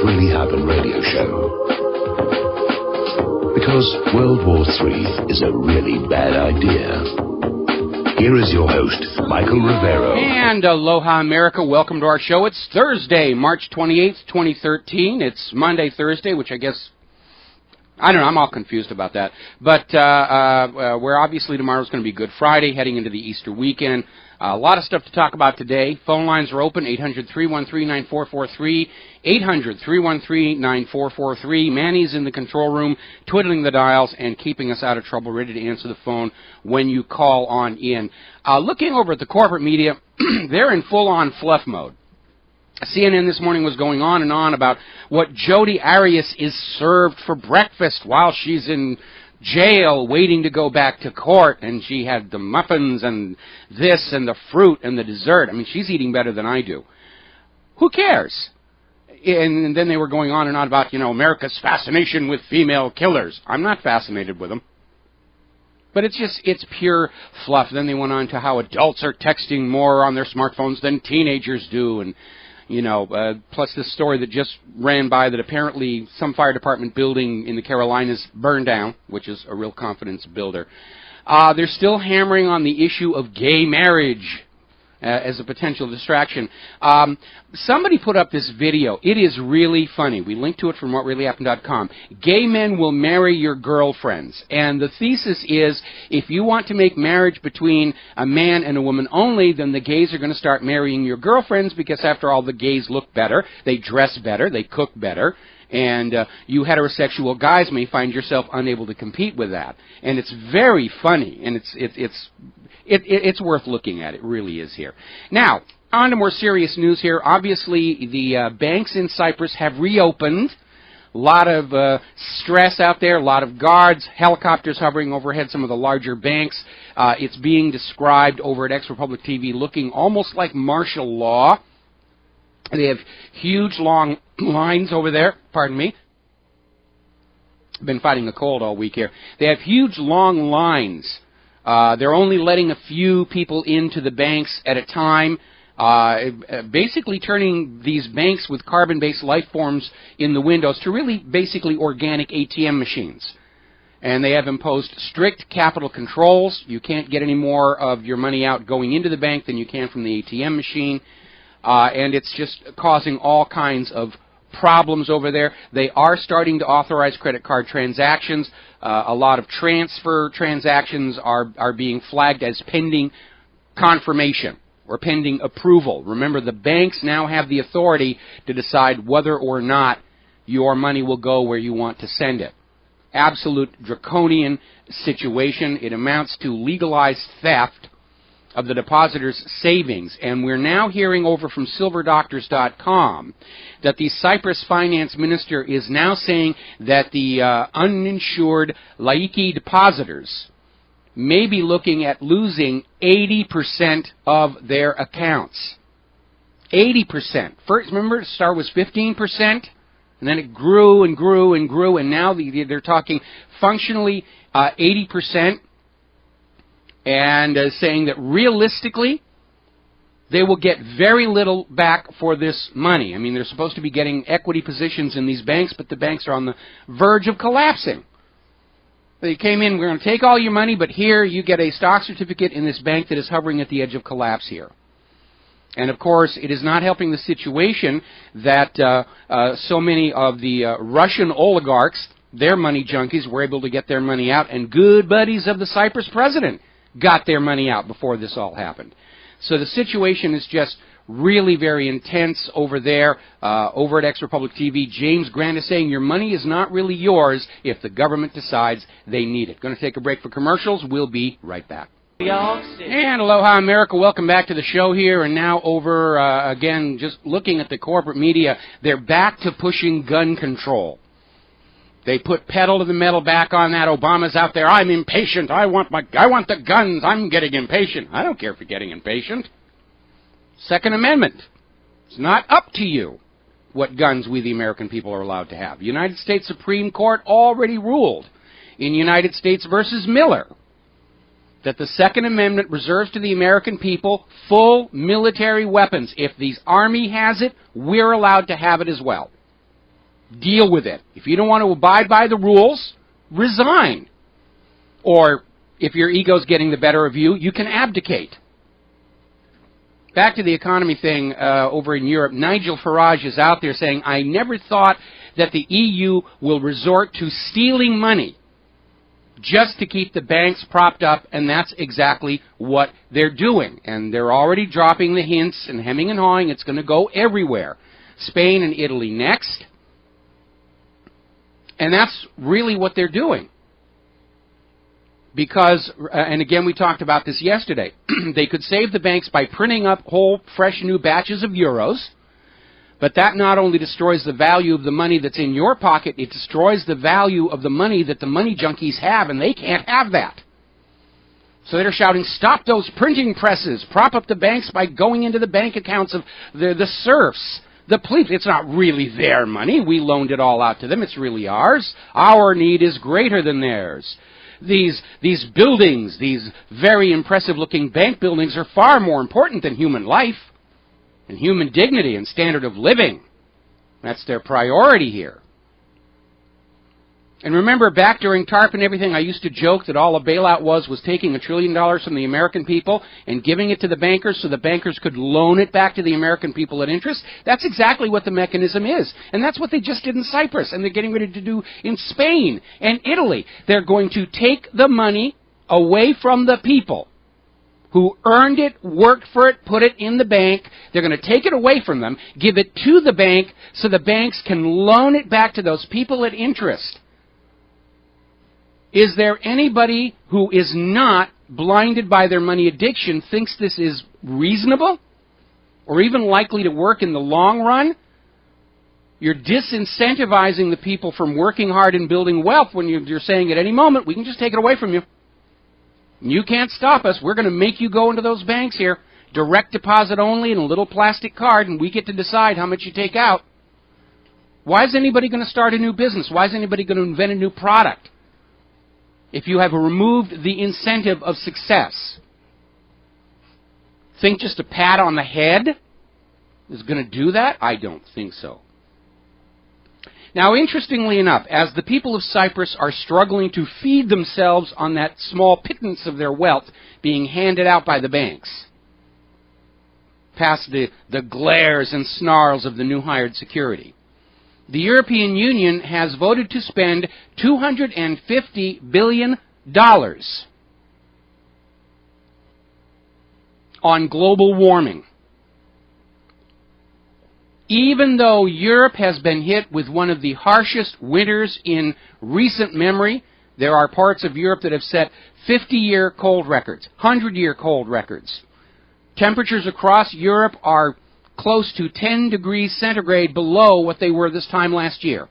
Really Happened radio show. Because World War III is a really bad idea. Here is your host, Michael Rivero. And aloha, America. Welcome to our show. It's Thursday, March 28th, 2013. It's Monday, Thursday, which I guess, I don't know, I'm all confused about that. But we're obviously tomorrow's going to be Good Friday, heading into the Easter weekend. A lot of stuff to talk about today. Phone lines are open, 800-313-9443, 800-313-9443. Manny's in the control room, twiddling the dials and keeping us out of trouble, ready to answer the phone when you call on in. Looking over at the corporate media, they're in full-on fluff mode. CNN this morning was going on and on about what Jodi Arias is served for breakfast while she's in jail waiting to go back to court, and she had the muffins and this and the fruit and the dessert. I mean, she's eating better than I do. Who cares? And then they were going on and on about, America's fascination with female killers. I'm not fascinated with them. But it's pure fluff. Then they went on to how adults are texting more on their smartphones than teenagers do, and plus this story that just ran by that apparently some fire department building in the Carolinas burned down, which is a real confidence builder. They're still hammering on the issue of gay marriage as a potential distraction. Somebody put up this video. It is really funny. We linked to it from whatreallyhappened.com. Gay men will marry your girlfriends. And the thesis is, if you want to make marriage between a man and a woman only, then the gays are going to start marrying your girlfriends because, after all, the gays look better, they dress better, they cook better, and you heterosexual guys may find yourself unable to compete with that. And it's very funny, and it's worth looking at. It really is here. Now, on to more serious news here. Obviously, the banks in Cyprus have reopened. A lot of stress out there, a lot of guards, helicopters hovering overhead some of the larger banks. It's being described over at Ex Republic TV looking almost like martial law. They have huge, long lines over there. Pardon me. I've been fighting a cold all week here. They have huge, long lines. They're only letting a few people into the banks at a time, basically turning these banks with carbon-based life forms in the windows to really basically organic ATM machines. And they have imposed strict capital controls. You can't get any more of your money out going into the bank than you can from the ATM machine. And it's just causing all kinds of problems over there. They are starting to authorize credit card transactions. A lot of transfer transactions are being flagged as pending confirmation or pending approval. Remember, the banks now have the authority to decide whether or not your money will go where you want to send it. Absolute draconian situation. It amounts to legalized theft of the depositors' savings. And we're now hearing over from silverdoctors.com that the Cyprus finance minister is now saying that the uninsured laiki depositors may be looking at losing 80% of their accounts. 80%. First, remember, the start was 15%, and then it grew and grew and grew, and now they're talking functionally 80%. And saying that realistically, they will get very little back for this money. I mean, they're supposed to be getting equity positions in these banks, but the banks are on the verge of collapsing. They came in, we're going to take all your money, but here you get a stock certificate in this bank that is hovering at the edge of collapse here. And, of course, it is not helping the situation that so many of the Russian oligarchs, their money junkies, were able to get their money out, and good buddies of the Cyprus president got their money out before this all happened. So the situation is just really very intense over there. Over at Ex Republic TV, James Grant is saying your money is not really yours if the government decides they need it. Going to take a break for commercials. We'll be right back. And aloha, America. Welcome back to the show here. And now over, again, just looking at the corporate media, they're back to pushing gun control. They put pedal to the metal back on that. Obama's out there. I'm impatient. I want the guns. I'm getting impatient. I don't care if you're getting impatient. Second Amendment. It's not up to you what guns we, the American people, are allowed to have. The United States Supreme Court already ruled in United States versus Miller that the Second Amendment reserves to the American people full military weapons. If the Army has it, we're allowed to have it as well. Deal with it. If you don't want to abide by the rules, resign. Or if your ego's getting the better of you, you can abdicate. Back to the economy thing over in Europe, Nigel Farage is out there saying, I never thought that the EU will resort to stealing money just to keep the banks propped up, and that's exactly what they're doing. And they're already dropping the hints and hemming and hawing. It's going to go everywhere. Spain and Italy next. And that's really what they're doing. Because, and again, we talked about this yesterday, they could save the banks by printing up whole, fresh, new batches of euros, but that not only destroys the value of the money that's in your pocket, it destroys the value of the money that the money junkies have, and they can't have that. So they're shouting, stop those printing presses, prop up the banks by going into the bank accounts of the serfs, the plebes. It's not really their money. We loaned it all out to them. It's really ours. Our need is greater than theirs. These buildings, these very impressive-looking bank buildings, are far more important than human life and human dignity and standard of living. That's their priority here. And remember, back during TARP and everything, I used to joke that all a bailout was taking $1 trillion from the American people and giving it to the bankers so the bankers could loan it back to the American people at interest. That's exactly what the mechanism is. And that's what they just did in Cyprus, and they're getting ready to do in Spain and Italy. They're going to take the money away from the people who earned it, worked for it, put it in the bank. They're going to take it away from them, give it to the bank so the banks can loan it back to those people at interest. Is there anybody who is not blinded by their money addiction, thinks this is reasonable or even likely to work in the long run? You're disincentivizing the people from working hard and building wealth when you're saying at any moment, we can just take it away from you. You can't stop us. We're going to make you go into those banks here, direct deposit only and a little plastic card, and we get to decide how much you take out. Why is anybody going to start a new business? Why is anybody going to invent a new product if you have removed the incentive of success? Think just a pat on the head is going to do that? I don't think so. Now, interestingly enough, as the people of Cyprus are struggling to feed themselves on that small pittance of their wealth being handed out by the banks, past the glares and snarls of the new hired security, the European Union has voted to spend $250 billion on global warming. Even though Europe has been hit with one of the harshest winters in recent memory, there are parts of Europe that have set 50-year cold records, 100-year cold records. Temperatures across Europe are close to 10 degrees centigrade below what they were this time last year.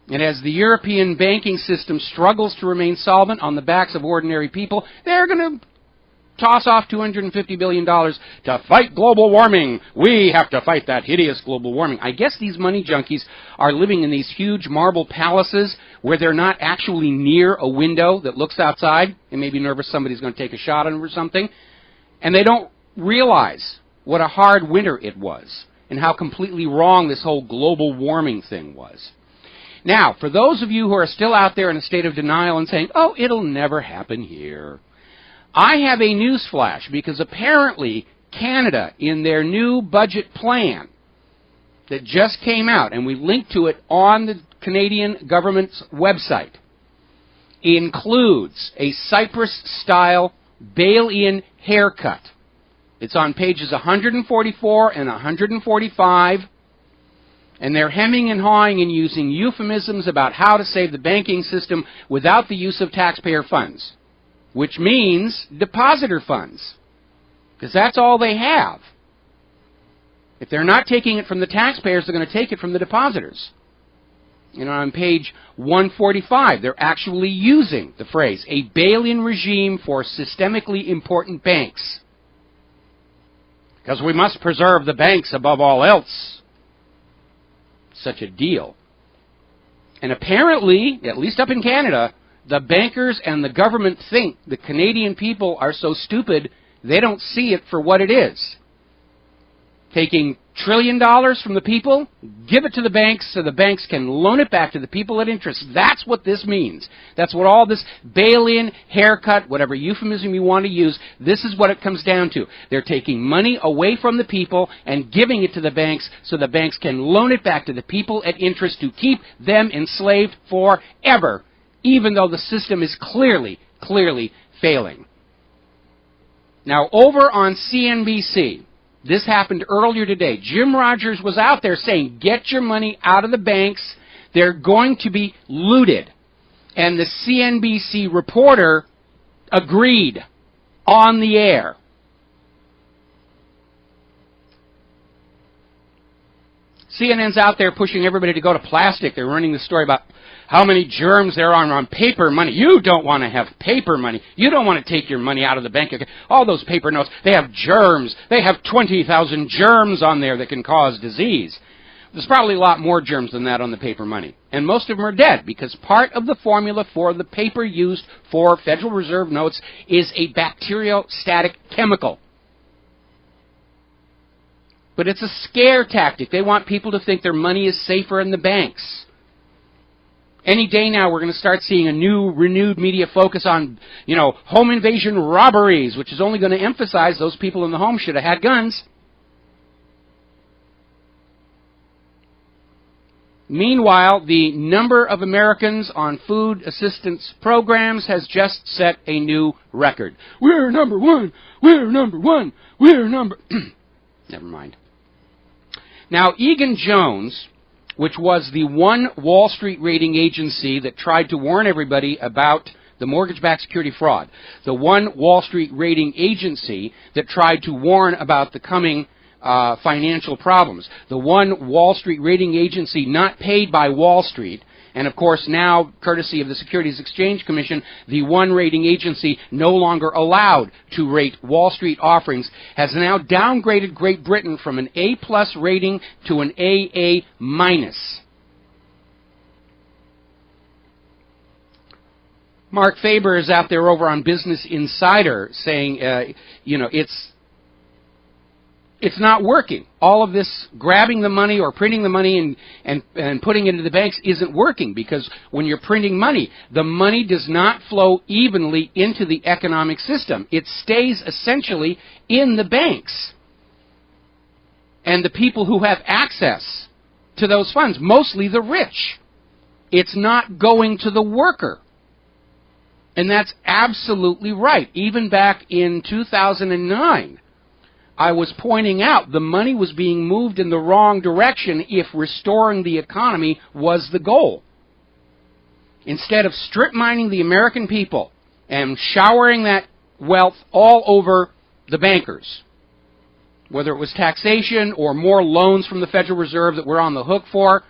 And as the European banking system struggles to remain solvent on the backs of ordinary people, they're going to toss off $250 billion to fight global warming. We have to fight that hideous global warming. I guess these money junkies are living in these huge marble palaces where they're not actually near a window that looks outside and may be nervous somebody's going to take a shot at them or something. And they don't realize what a hard winter it was and how completely wrong this whole global warming thing was. Now, for those of you who are still out there in a state of denial and saying, oh, it'll never happen here, I have a news flash, because apparently Canada, in their new budget plan that just came out, and we linked to it on the Canadian government's website, includes a Cyprus-style bail-in haircut. It's on pages 144 and 145, and they're hemming and hawing and using euphemisms about how to save the banking system without the use of taxpayer funds, which means depositor funds, because that's all they have. If they're not taking it from the taxpayers, they're going to take it from the depositors. You know, on page 145, they're actually using the phrase, a bail-in regime for systemically important banks, because we must preserve the banks above all else. Such a deal. And apparently, at least up in Canada, the bankers and the government think the Canadian people are so stupid they don't see it for what it is. Taking trillion from the people, give it to the banks so the banks can loan it back to the people at interest. That's what this means. That's what all this bail-in, haircut, whatever euphemism you want to use, this is what it comes down to. They're taking money away from the people and giving it to the banks so the banks can loan it back to the people at interest to keep them enslaved forever, even though the system is clearly failing. Now, over on CNBC, this happened earlier today. Jim Rogers was out there saying, get your money out of the banks. They're going to be looted. And the CNBC reporter agreed on the air. CNN's out there pushing everybody to go to plastic. They're running the story about how many germs there are on paper money. You don't want to have paper money. You don't want to take your money out of the bank. All those paper notes, they have germs. They have 20,000 germs on there that can cause disease. There's probably a lot more germs than that on the paper money. And most of them are dead because part of the formula for the paper used for Federal Reserve notes is a bacteriostatic chemical. But it's a scare tactic. They want people to think their money is safer in the banks. Any day now we're going to start seeing a new, renewed media focus on, home invasion robberies, which is only going to emphasize those people in the home should have had guns. Meanwhile, the number of Americans on food assistance programs has just set a new record. We're number one. We're number one. We're number... Never mind. Now, Egan-Jones, which was the one Wall Street rating agency that tried to warn everybody about the mortgage-backed security fraud, the one Wall Street rating agency that tried to warn about the coming financial problems, the one Wall Street rating agency not paid by Wall Street, and of course now, courtesy of the Securities Exchange Commission, the one rating agency no longer allowed to rate Wall Street offerings, has now downgraded Great Britain from an A-plus rating to an AA-. Mark Faber is out there over on Business Insider saying, it's not working. All of this grabbing the money or printing the money and putting it into the banks isn't working because when you're printing money, the money does not flow evenly into the economic system. It stays essentially in the banks. And the people who have access to those funds, mostly the rich. It's not going to the worker. And that's absolutely right. Even back in 2009, I was pointing out the money was being moved in the wrong direction if restoring the economy was the goal. Instead of strip mining the American people and showering that wealth all over the bankers, whether it was taxation or more loans from the Federal Reserve that we're on the hook for,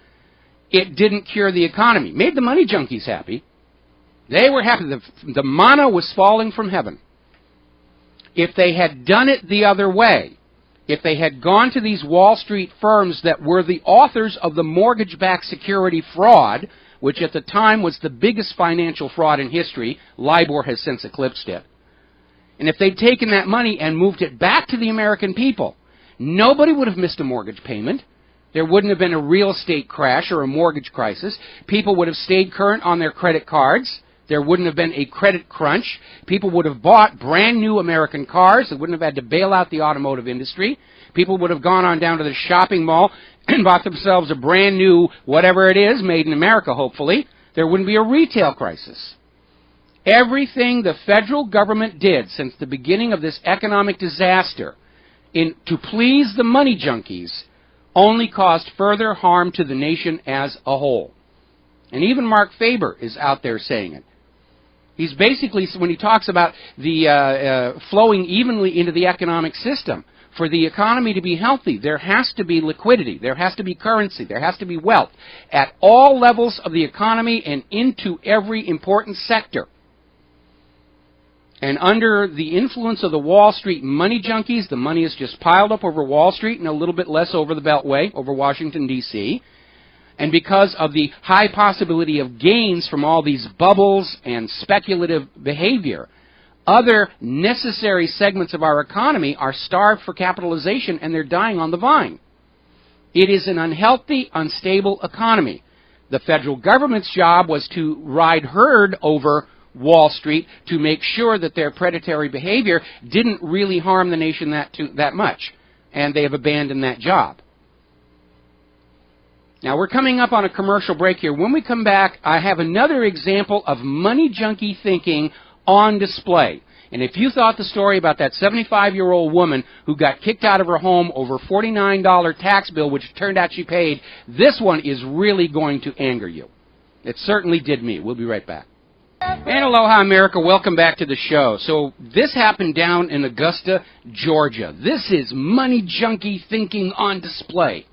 it didn't cure the economy. Made the money junkies happy. They were happy. The manna was falling from heaven. If they had done it the other way, if they had gone to these Wall Street firms that were the authors of the mortgage-backed security fraud, which at the time was the biggest financial fraud in history, LIBOR has since eclipsed it, and if they'd taken that money and moved it back to the American people, nobody would have missed a mortgage payment. There wouldn't have been a real estate crash or a mortgage crisis. People would have stayed current on their credit cards. There wouldn't have been a credit crunch. People would have bought brand new American cars. They wouldn't have had to bail out the automotive industry. People would have gone on down to the shopping mall and bought themselves a brand new whatever it is, made in America, hopefully. There wouldn't be a retail crisis. Everything the federal government did since the beginning of this economic disaster to please the money junkies only caused further harm to the nation as a whole. And even Mark Faber is out there saying it. He's basically, when he talks about the flowing evenly into the economic system, for the economy to be healthy, there has to be liquidity, there has to be currency, there has to be wealth at all levels of the economy and into every important sector. And under the influence of the Wall Street money junkies, the money is just piled up over Wall Street and a little bit less over the Beltway, over Washington, D.C., and because of the high possibility of gains from all these bubbles and speculative behavior, other necessary segments of our economy are starved for capitalization and they're dying on the vine. It is an unhealthy, unstable economy. The federal government's job was to ride herd over Wall Street to make sure that their predatory behavior didn't really harm the nation that much. And they have abandoned that job. Now, we're coming up on a commercial break here. When we come back, I have another example of money junkie thinking on display. And if you thought the story about that 75-year-old woman who got kicked out of her home over a $49 tax bill, which turned out she paid, this one is really going to anger you. It certainly did me. We'll be right back. And aloha, America. Welcome back to the show. So this happened down in Augusta, Georgia. This is money junkie thinking on display.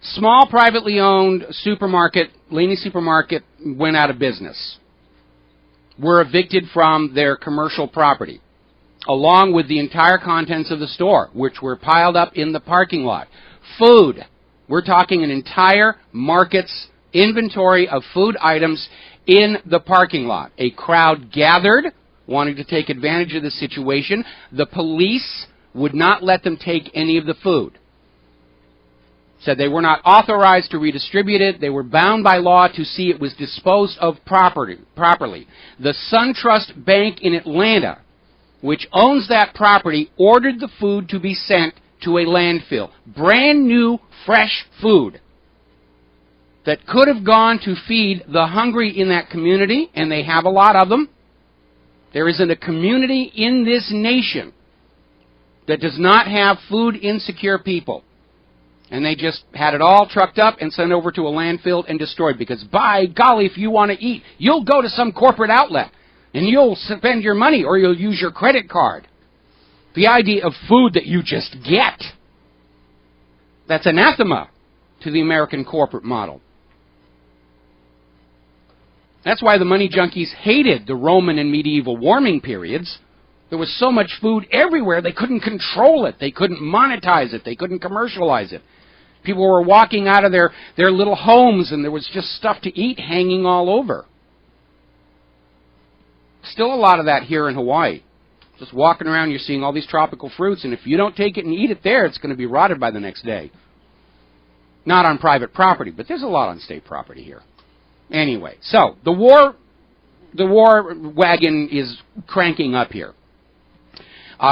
Small privately owned supermarket, Laney Supermarket, went out of business. Were evicted from their commercial property, along with the entire contents of the store, which were piled up in the parking lot. Food. We're talking an entire market's inventory of food items in the parking lot. A crowd gathered, wanting to take advantage of the situation. The police would not let them take any of the food. Said they were not authorized to redistribute it. They were bound by law to see it was disposed of properly. The SunTrust Bank in Atlanta, which owns that property, ordered the food to be sent to a landfill. Brand new, fresh food that could have gone to feed the hungry in that community, and they have a lot of them. There isn't a community in this nation that does not have food insecure people. And they just had it all trucked up and sent over to a landfill and destroyed. Because, by golly, if you want to eat, you'll go to some corporate outlet. And you'll spend your money or you'll use your credit card. The idea of food that you just get. That's anathema to the American corporate model. That's why the money junkies hated the Roman and medieval warming periods. There was so much food everywhere, they couldn't control it. They couldn't monetize it. They couldn't commercialize it. People were walking out of their little homes, and there was just stuff to eat hanging all over. Still a lot of that here in Hawaii. Just walking around, you're seeing all these tropical fruits, and if you don't take it and eat it there, it's going to be rotted by the next day. Not on private property, but there's a lot on state property here. Anyway, so the war wagon is cranking up here.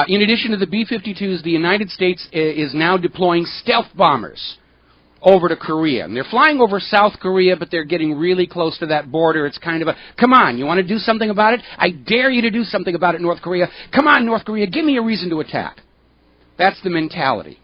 In addition to the B-52s, the United States is now deploying stealth bombers over to Korea. And they're flying over South Korea, but they're getting really close to that border. It's kind of a, come on, you want to do something about it? I dare you to do something about it, North Korea. Come on, North Korea, give me a reason to attack. That's the mentality.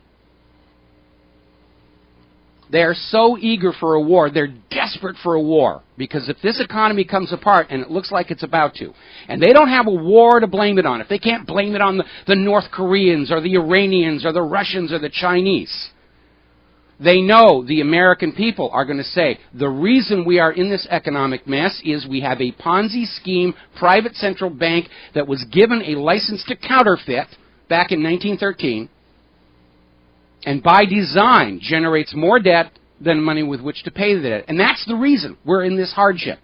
They're so eager for a war. They're desperate for a war. Because if this economy comes apart, and it looks like it's about to, and they don't have a war to blame it on, if they can't blame it on the North Koreans or the Iranians or the Russians or the Chinese, they know the American people are going to say, the reason we are in this economic mess is we have a Ponzi scheme private central bank that was given a license to counterfeit back in 1913, and by design generates more debt than money with which to pay the debt. And that's the reason we're in this hardship.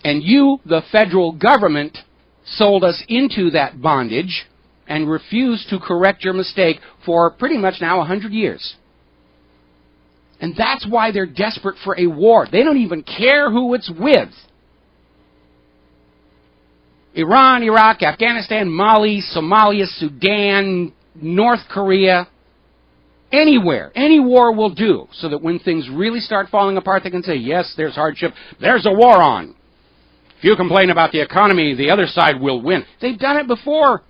And you, the federal government, sold us into that bondage and refused to correct your mistake for pretty much now 100 years. And that's why they're desperate for a war. They don't even care who it's with. Iran, Iraq, Afghanistan, Mali, Somalia, Sudan, North Korea, anywhere. Any war will do, so that when things really start falling apart, they can say, yes, there's hardship, there's a war on. If you complain about the economy, the other side will win. They've done it before.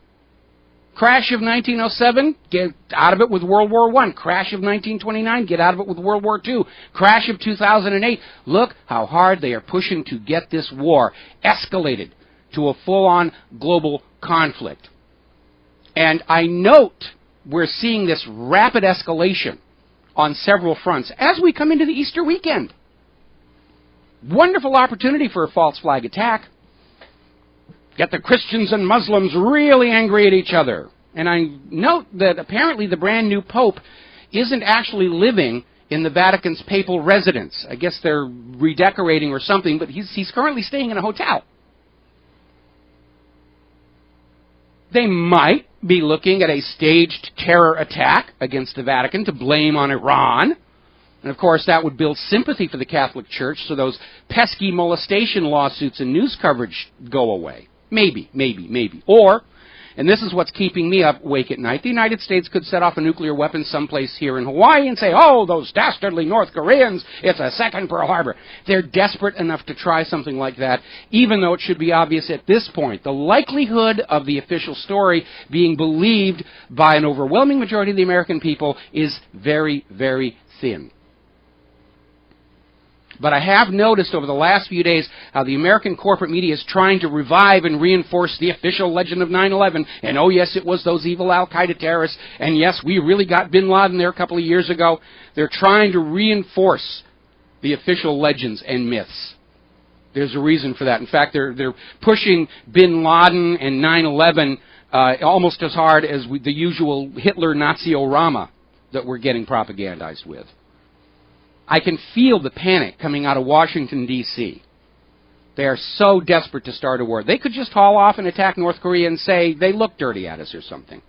Crash of 1907, get out of it with World War I. Crash of 1929, get out of it with World War II. Crash of 2008, look how hard they are pushing to get this war escalated to a full-on global conflict. And I note we're seeing this rapid escalation on several fronts as we come into the Easter weekend. Wonderful opportunity for a false flag attack. Get the Christians and Muslims really angry at each other. And I note that apparently the brand new Pope isn't actually living in the Vatican's papal residence. I guess they're redecorating or something, but he's currently staying in a hotel. They might be looking at a staged terror attack against the Vatican to blame on Iran. And, of course, that would build sympathy for the Catholic Church so those pesky molestation lawsuits and news coverage go away. Maybe. Or, and this is what's keeping me up awake at night, the United States could set off a nuclear weapon someplace here in Hawaii and say, oh, those dastardly North Koreans, it's a second Pearl Harbor. They're desperate enough to try something like that, even though it should be obvious at this point. The likelihood of the official story being believed by an overwhelming majority of the American people is very, very thin. But I have noticed over the last few days how the American corporate media is trying to revive and reinforce the official legend of 9/11. And oh yes, it was those evil Al-Qaeda terrorists. And yes, we really got bin Laden there a couple of years ago. They're trying to reinforce the official legends and myths. There's a reason for that. In fact, they're pushing bin Laden and 9/11 almost as hard as the usual Hitler Nazi-orama that we're getting propagandized with. I can feel the panic coming out of Washington, D.C. They are so desperate to start a war. They could just haul off and attack North Korea and say they look dirty at us or something.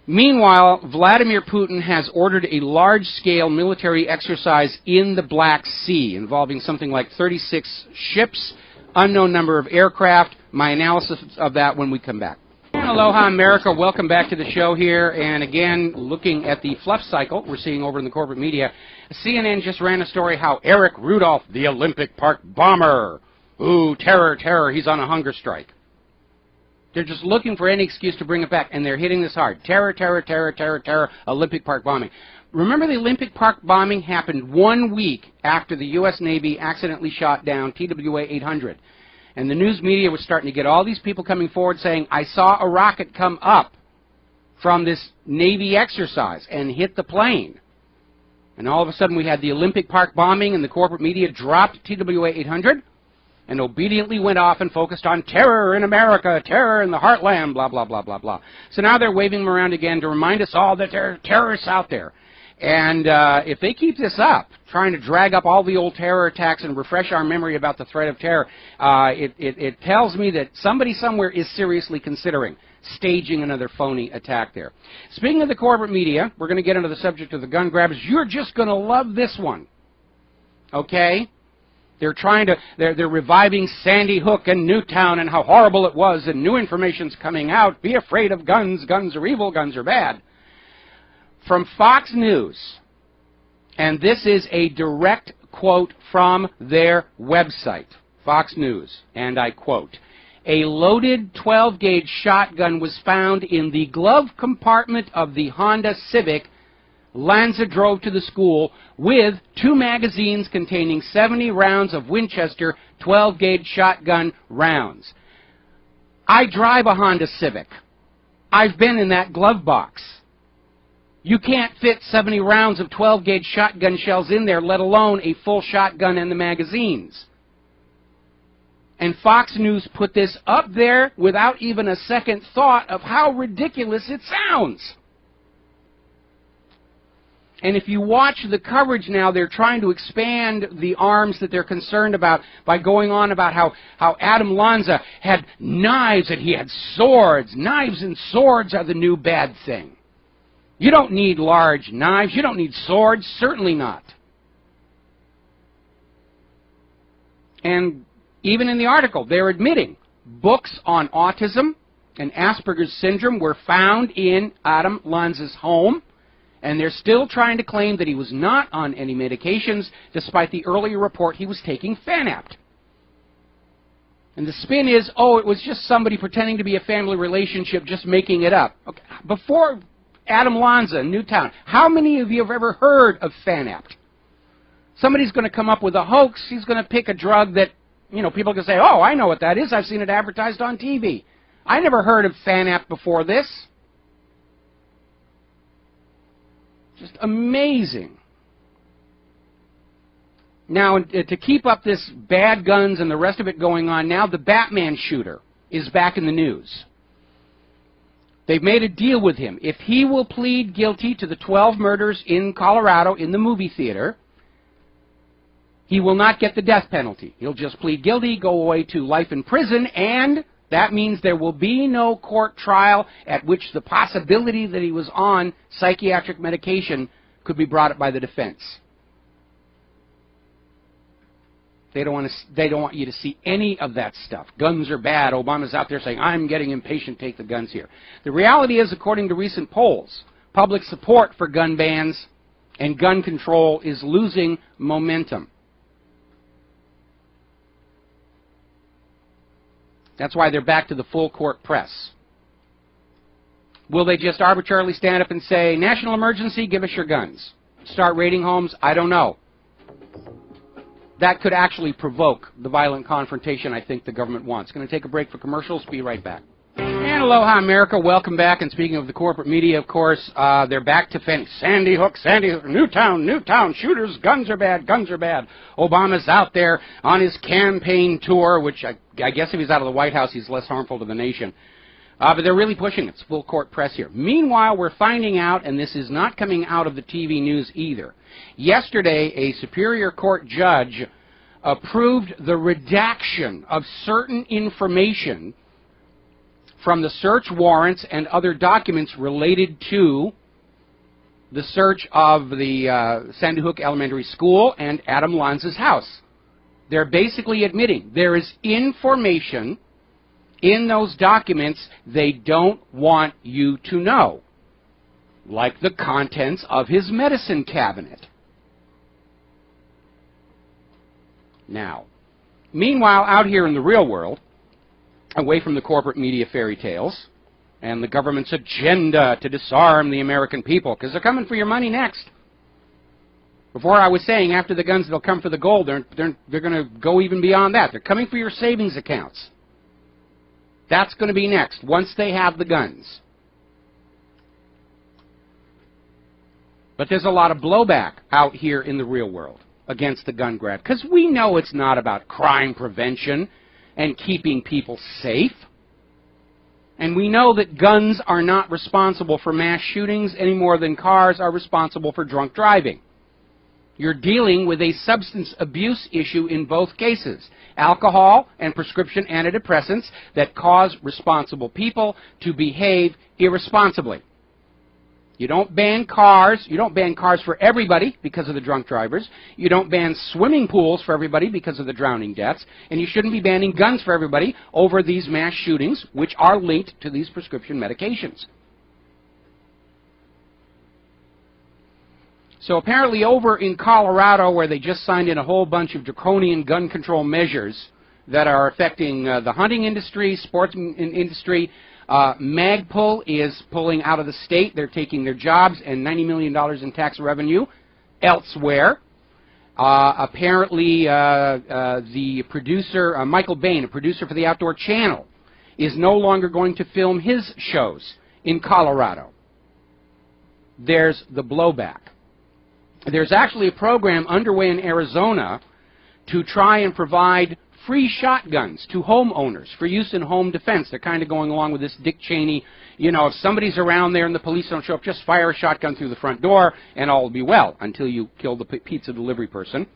Meanwhile, Vladimir Putin has ordered a large-scale military exercise in the Black Sea involving something like 36 ships, unknown number of aircraft. My analysis of that when we come back. Aloha, America. Welcome back to the show here. And again, looking at the fluff cycle we're seeing over in the corporate media, CNN just ran a story how Eric Rudolph, the Olympic Park bomber, ooh, terror, he's on a hunger strike. They're just looking for any excuse to bring it back, and they're hitting this hard. Terror, Olympic Park bombing. Remember, the Olympic Park bombing happened 1 week after the U.S. Navy accidentally shot down TWA 800. And the news media was starting to get all these people coming forward saying, I saw a rocket come up from this Navy exercise and hit the plane. And all of a sudden we had the Olympic Park bombing, and the corporate media dropped TWA 800 and obediently went off and focused on terror in America, terror in the heartland, blah, blah, blah, blah, blah. So now they're waving them around again to remind us all that there are terrorists out there. And if they keep this up, trying to drag up all the old terror attacks and refresh our memory about the threat of terror, it tells me that somebody somewhere is seriously considering staging another phony attack there. Speaking of the corporate media, we're going to get into the subject of the gun grabbers. You're just going to love this one. Okay? They're reviving Sandy Hook and Newtown and how horrible it was, and new information's coming out. Be afraid of guns. Guns are evil. Guns are bad. From Fox News, and this is a direct quote from their website, Fox News, and I quote, a loaded 12-gauge shotgun was found in the glove compartment of the Honda Civic Lanza drove to the school with 2 magazines containing 70 rounds of Winchester 12-gauge shotgun rounds. I drive a Honda Civic. I've been in that glove box. You can't fit 70 rounds of 12-gauge shotgun shells in there, let alone a full shotgun and the magazines. And Fox News put this up there without even a second thought of how ridiculous it sounds. And if you watch the coverage now, they're trying to expand the arms that they're concerned about by going on about how Adam Lanza had knives and he had swords. Knives and swords are the new bad thing. You don't need large knives. You don't need swords. Certainly not. And even in the article, they're admitting books on autism and Asperger's syndrome were found in Adam Lanza's home. And they're still trying to claim that he was not on any medications, despite the earlier report he was taking Fanapt. And the spin is, oh, it was just somebody pretending to be a family relationship, just making it up. Okay. Before Adam Lanza in Newtown, how many of you have ever heard of Fanapt? Somebody's going to come up with a hoax. He's going to pick a drug that, you know, people can say, oh, I know what that is. I've seen it advertised on TV. I never heard of Fanapt before this. Just amazing. Now, to keep up this bad guns and the rest of it going on, now the Batman shooter is back in the news. They've made a deal with him. If he will plead guilty to the 12 murders in Colorado in the movie theater, he will not get the death penalty. He'll just plead guilty, go away to life in prison, and That means there will be no court trial at which the possibility that he was on psychiatric medication could be brought up by the defense. They don't want you to see any of that stuff. Guns are bad. Obama's out there saying, I'm getting impatient, take the guns here. The reality is, according to recent polls, public support for gun bans and gun control is losing momentum. That's why they're back to the full court press. Will they just arbitrarily stand up and say, national emergency, give us your guns? Start raiding homes? I don't know. That could actually provoke the violent confrontation I think the government wants. Going to take a break for commercials. Be right back. And aloha, America. Welcome back. And speaking of the corporate media, of course, they're back to Sandy Hook, Newtown, shooters, guns are bad, guns are bad. Obama's out there on his campaign tour, which I guess if he's out of the White House, he's less harmful to the nation. But they're really pushing it. It's full court press here. Meanwhile, we're finding out, and this is not coming out of the TV news either. Yesterday, a Superior Court judge approved the redaction of certain information from the search warrants and other documents related to the search of the Sandy Hook Elementary School and Adam Lanza's house. They're basically admitting there is information in those documents they don't want you to know, like the contents of his medicine cabinet. Now, meanwhile, out here in the real world, away from the corporate media fairy tales and the government's agenda to disarm the American people, because they're coming for your money next. Before I was saying, after the guns, they'll come for the gold. They're going to go even beyond that. They're coming for your savings accounts. That's going to be next, once they have the guns. But there's a lot of blowback out here in the real world against the gun grab, because we know it's not about crime prevention and keeping people safe. And we know that guns are not responsible for mass shootings any more than cars are responsible for drunk driving. You're dealing with a substance abuse issue in both cases. Alcohol and prescription antidepressants that cause responsible people to behave irresponsibly. You don't ban cars. You don't ban cars for everybody because of the drunk drivers. You don't ban swimming pools for everybody because of the drowning deaths. And you shouldn't be banning guns for everybody over these mass shootings, which are linked to these prescription medications. So apparently over in Colorado, where they just signed in a whole bunch of draconian gun control measures that are affecting the hunting industry, sports industry, Magpul is pulling out of the state. They're taking their jobs and $90 million in tax revenue elsewhere. Apparently, the producer, Michael Bain, a producer for the Outdoor Channel, is no longer going to film his shows in Colorado. There's the blowback. There's actually a program underway in Arizona to try and provide free shotguns to homeowners for use in home defense. They're kind of going along with this Dick Cheney, you know, if somebody's around there and the police don't show up, just fire a shotgun through the front door and all will be well until you kill the pizza delivery person.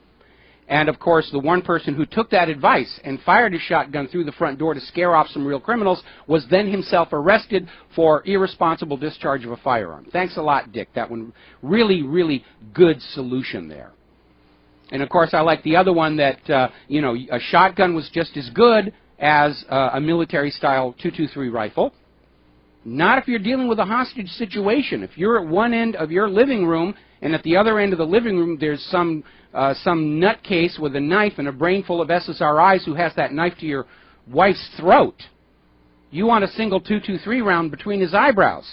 And, of course, the one person who took that advice and fired a shotgun through the front door to scare off some real criminals was then himself arrested for irresponsible discharge of a firearm. Thanks a lot, Dick. That one, really, really good solution there. And, of course, I like the other one that, you know, a shotgun was just as good as a military-style .223 rifle. Not if you're dealing with a hostage situation. If you're at one end of your living room and at the other end of the living room there's some nutcase with a knife and a brain full of SSRIs who has that knife to your wife's throat, you want a single .223 round between his eyebrows.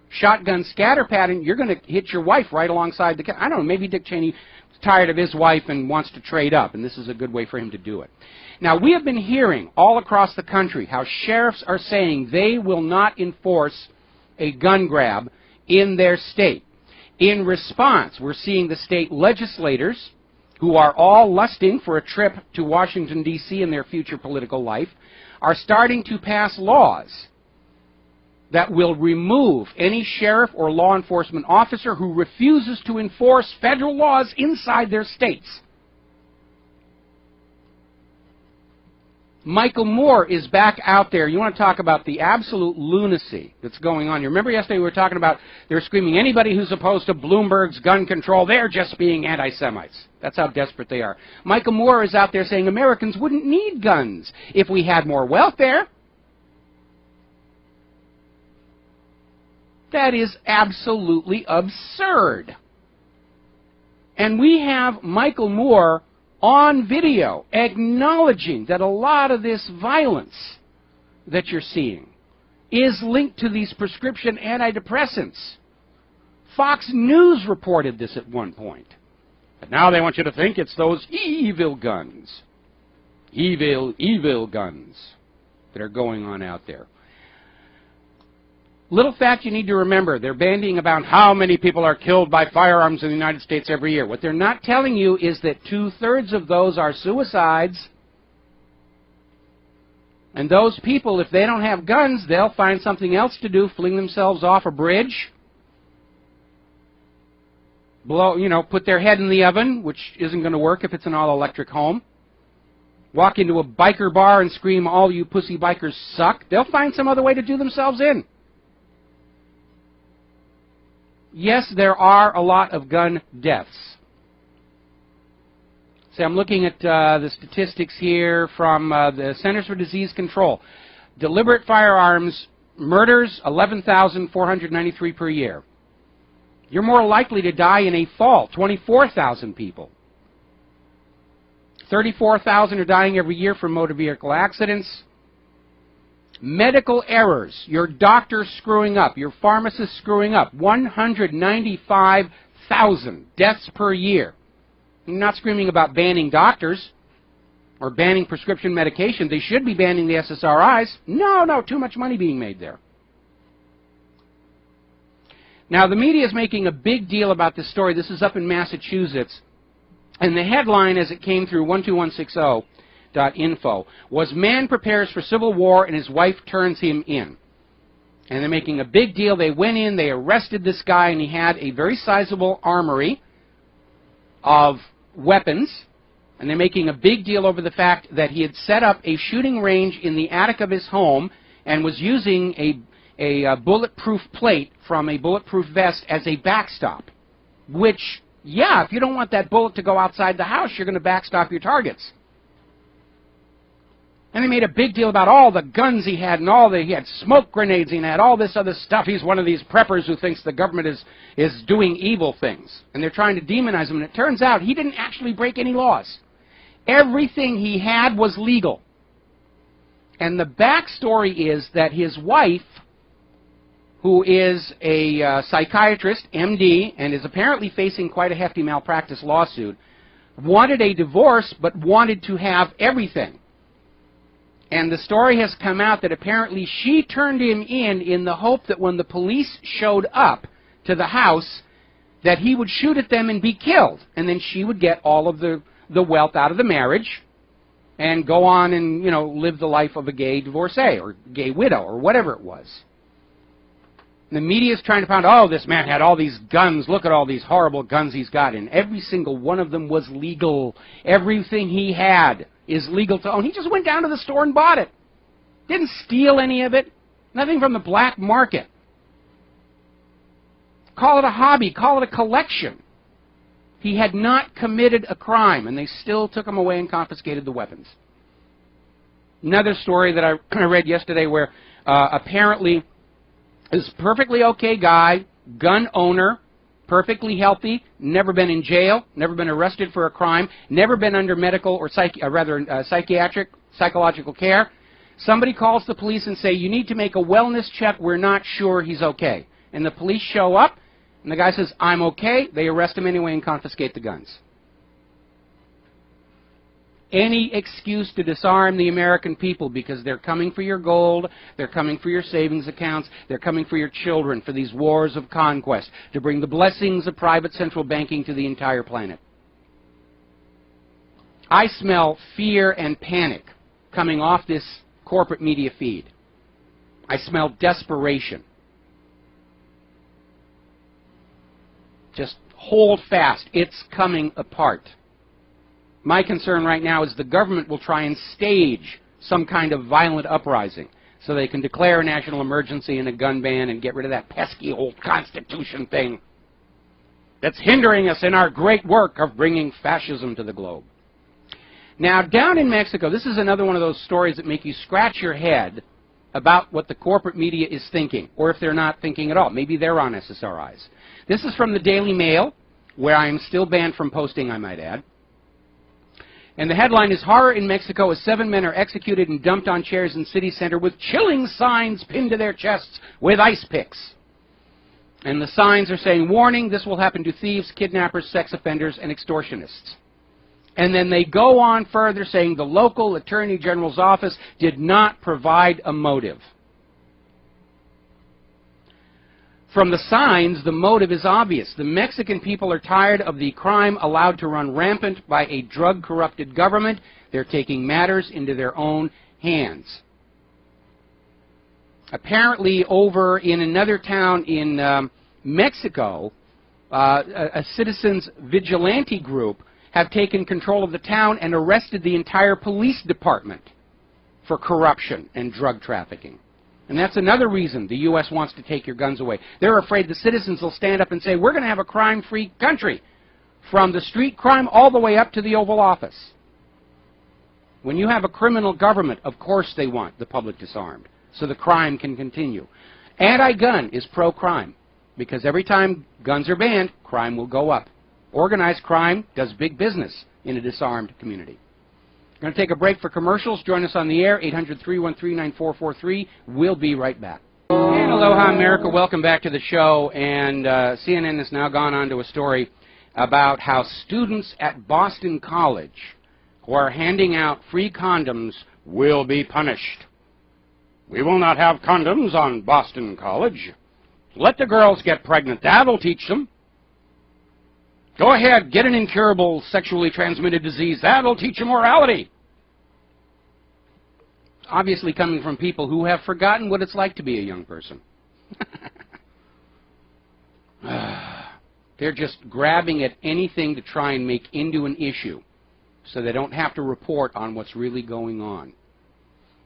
Shotgun scatter pattern, you're going to hit your wife right alongside the... I don't know, maybe Dick Cheney tired of his wife and wants to trade up, and this is a good way for him to do it. Now, we have been hearing all across the country how sheriffs are saying they will not enforce a gun grab in their state. In response, we're seeing the state legislators, who are all lusting for a trip to Washington, D.C. in their future political life, are starting to pass laws that will remove any sheriff or law enforcement officer who refuses to enforce federal laws inside their states. Michael Moore is back out there. You want to talk about the absolute lunacy that's going on. You remember yesterday we were talking about they're screaming, anybody who's opposed to Bloomberg's gun control, they're just being anti-Semites. That's how desperate they are. Michael Moore is out there saying Americans wouldn't need guns if we had more welfare. That is absolutely absurd. And we have Michael Moore on video acknowledging that a lot of this violence that you're seeing is linked to these prescription antidepressants. Fox News reported this at one point. But now they want you to think it's those evil guns. Evil guns that are going on out there. Little fact you need to remember, they're bandying about how many people are killed by firearms in the United States every year. What they're not telling you is that 2/3 of those are suicides. And those people, if they don't have guns, they'll find something else to do, fling themselves off a bridge, put their head in the oven, which isn't going to work if it's an all-electric home, walk into a biker bar and scream, all you pussy bikers suck. They'll find some other way to do themselves in. Yes, there are a lot of gun deaths. See, I'm looking at the statistics here from the Centers for Disease Control. Deliberate firearms murders, 11,493 per year. You're more likely to die in a fall, 24,000 people. 34,000 are dying every year from motor vehicle accidents. Medical errors, your doctor screwing up, your pharmacist screwing up, 195,000 deaths per year. I'm not screaming about banning doctors or banning prescription medication. They should be banning the SSRIs. No, too much money being made there. Now, the media is making a big deal about this story. This is up in Massachusetts. And the headline, as it came through 12160, .info, was man prepares for civil war and his wife turns him in. And they're making a big deal. They went in, they arrested this guy, and he had a very sizable armory of weapons. And they're making a big deal over the fact that he had set up a shooting range in the attic of his home and was using a bulletproof plate from a bulletproof vest as a backstop. Which, yeah, if you don't want that bullet to go outside the house, you're going to backstop your targets. And they made a big deal about all the guns he had and he had smoke grenades, he had all this other stuff. He's one of these preppers who thinks the government is doing evil things. And they're trying to demonize him. And it turns out he didn't actually break any laws. Everything he had was legal. And the backstory is that his wife, who is a psychiatrist, MD, and is apparently facing quite a hefty malpractice lawsuit, wanted a divorce but wanted to have everything. And the story has come out that apparently she turned him in the hope that when the police showed up to the house, that he would shoot at them and be killed. And then she would get all of the wealth out of the marriage and go on and, live the life of a gay divorcee or gay widow or whatever it was. And the media is trying to find, this man had all these guns. Look at all these horrible guns he's got. And every single one of them was legal. Everything he had is legal to own. He just went down to the store and bought it. Didn't steal any of it. Nothing from the black market. Call it a hobby. Call it a collection. He had not committed a crime, and they still took him away and confiscated the weapons. Another story that I read yesterday where apparently this perfectly okay guy, gun owner, perfectly healthy, never been in jail, never been arrested for a crime, never been under medical or psychiatric, psychological care. Somebody calls the police and say, you need to make a wellness check, we're not sure he's okay. And the police show up, and the guy says, I'm okay. They arrest him anyway and confiscate the guns. Any excuse to disarm the American people because they're coming for your gold, they're coming for your savings accounts, they're coming for your children for these wars of conquest, to bring the blessings of private central banking to the entire planet. I smell fear and panic coming off this corporate media feed. I smell desperation. Just hold fast. It's coming apart. My concern right now is the government will try and stage some kind of violent uprising so they can declare a national emergency and a gun ban and get rid of that pesky old Constitution thing that's hindering us in our great work of bringing fascism to the globe. Now, down in Mexico, this is another one of those stories that make you scratch your head about what the corporate media is thinking, or if they're not thinking at all. Maybe they're on SSRIs. This is from the Daily Mail, where I am still banned from posting, I might add. And the headline is, "Horror in Mexico as 7 men are executed and dumped on chairs in city center with chilling signs pinned to their chests with ice picks." And the signs are saying, "Warning, this will happen to thieves, kidnappers, sex offenders, and extortionists." And then they go on further saying the local attorney general's office did not provide a motive. From the signs, the motive is obvious. The Mexican people are tired of the crime allowed to run rampant by a drug-corrupted government. They're taking matters into their own hands. Apparently, over in another town in Mexico, a citizens' vigilante group have taken control of the town and arrested the entire police department for corruption and drug trafficking. And that's another reason the U.S. wants to take your guns away. They're afraid the citizens will stand up and say, we're going to have a crime-free country, from the street crime all the way up to the Oval Office. When you have a criminal government, of course they want the public disarmed, so the crime can continue. Anti-gun is pro-crime, because every time guns are banned, crime will go up. Organized crime does big business in a disarmed community. We're going to take a break for commercials. Join us on the air, 800-313-9443. We'll be right back. And aloha, America. Welcome back to the show. And CNN has now gone on to a story about how students at Boston College who are handing out free condoms will be punished. We will not have condoms on Boston College. Let the girls get pregnant. That'll teach them. Go ahead, get an incurable sexually transmitted disease. That'll teach you morality. Obviously coming from people who have forgotten what it's like to be a young person. They're just grabbing at anything to try and make into an issue so they don't have to report on what's really going on.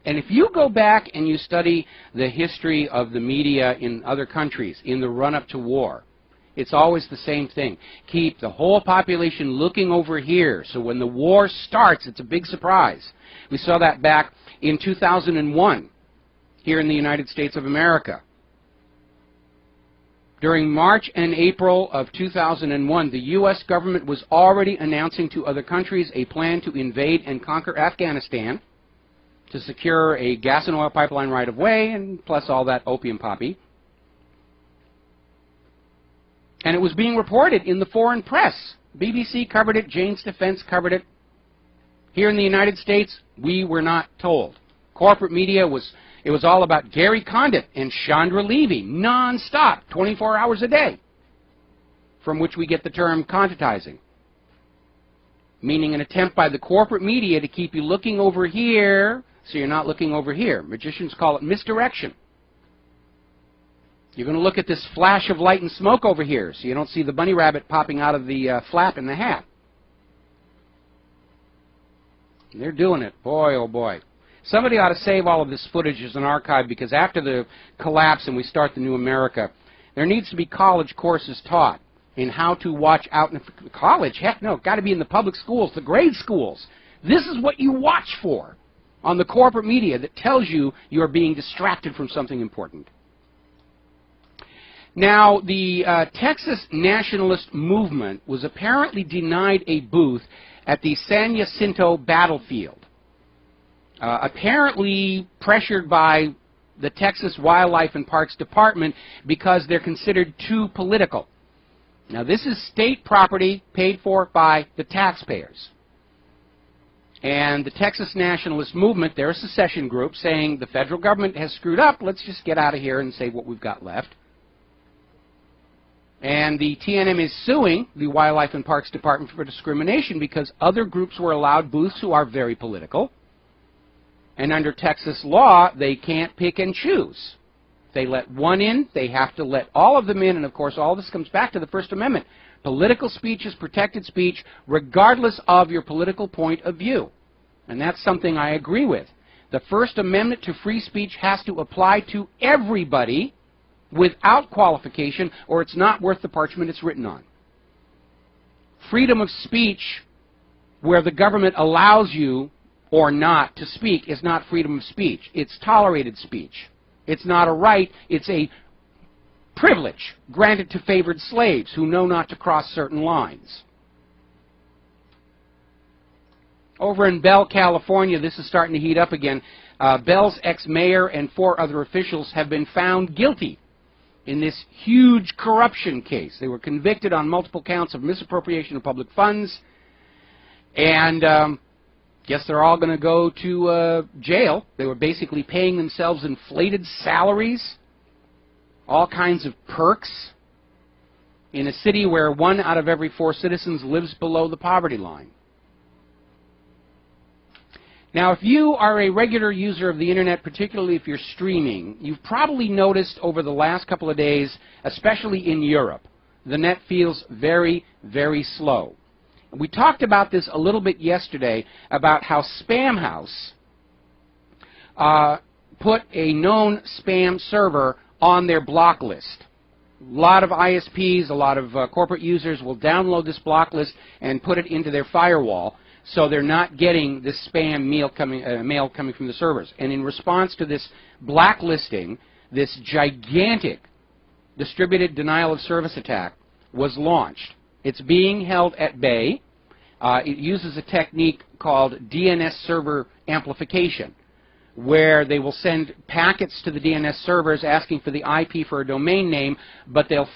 And if you go back and you study the history of the media in other countries in the run-up to war, it's always the same thing. Keep the whole population looking over here, so when the war starts, it's a big surprise. We saw that back in 2001 here in the United States of America. During March and April of 2001, the U.S. government was already announcing to other countries a plan to invade and conquer Afghanistan, to secure a gas and oil pipeline right of way, and plus all that opium poppy. And it was being reported in the foreign press. BBC covered it, Jane's Defense covered it. Here in the United States, we were not told. Corporate media it was all about Gary Condit and Chandra Levy, non-stop, 24 hours a day, from which we get the term conditizing, meaning an attempt by the corporate media to keep you looking over here so you're not looking over here. Magicians call it misdirection. You're going to look at this flash of light and smoke over here so you don't see the bunny rabbit popping out of the flap in the hat. And they're doing it. Boy, oh boy. Somebody ought to save all of this footage as an archive, because after the collapse and we start the new America, there needs to be college courses taught in how to watch out in college. Heck no, got to be in the public schools, the grade schools. This is what you watch for on the corporate media that tells you you are being distracted from something important. Now, the Texas nationalist movement was apparently denied a booth at the San Jacinto battlefield, apparently pressured by the Texas Wildlife and Parks Department because they're considered too political. Now, this is state property paid for by the taxpayers. And the Texas nationalist movement, they're a secession group, saying the federal government has screwed up, let's just get out of here and save what we've got left. And the TNM is suing the Wildlife and Parks Department for discrimination because other groups were allowed booths who are very political. And under Texas law, they can't pick and choose. If they let one in, they have to let all of them in. And, of course, all this comes back to the First Amendment. Political speech is protected speech regardless of your political point of view. And that's something I agree with. The First Amendment to free speech has to apply to everybody without qualification, or it's not worth the parchment it's written on. Freedom of speech, where the government allows you or not to speak, is not freedom of speech. It's tolerated speech. It's not a right, it's a privilege granted to favored slaves who know not to cross certain lines. Over in Bell, California, this is starting to heat up again. Bell's ex-mayor and 4 other officials have been found guilty in this huge corruption case. They were convicted on multiple counts of misappropriation of public funds, and guess they're all going to go to jail. They were basically paying themselves inflated salaries, all kinds of perks, in a city where 1 out of every 4 citizens lives below the poverty line. Now, if you are a regular user of the internet, particularly if you're streaming, you've probably noticed over the last couple of days, especially in Europe, the net feels very, very slow. We talked about this a little bit yesterday, about how Spamhaus put a known spam server on their block list. A lot of ISPs, a lot of corporate users will download this block list and put it into their firewall, so they're not getting this spam mail coming from the servers. And in response to this blacklisting, this gigantic distributed denial of service attack was launched. It's being held at bay. It uses a technique called DNS server amplification, where they will send packets to the DNS servers asking for the IP for a domain name, but they'll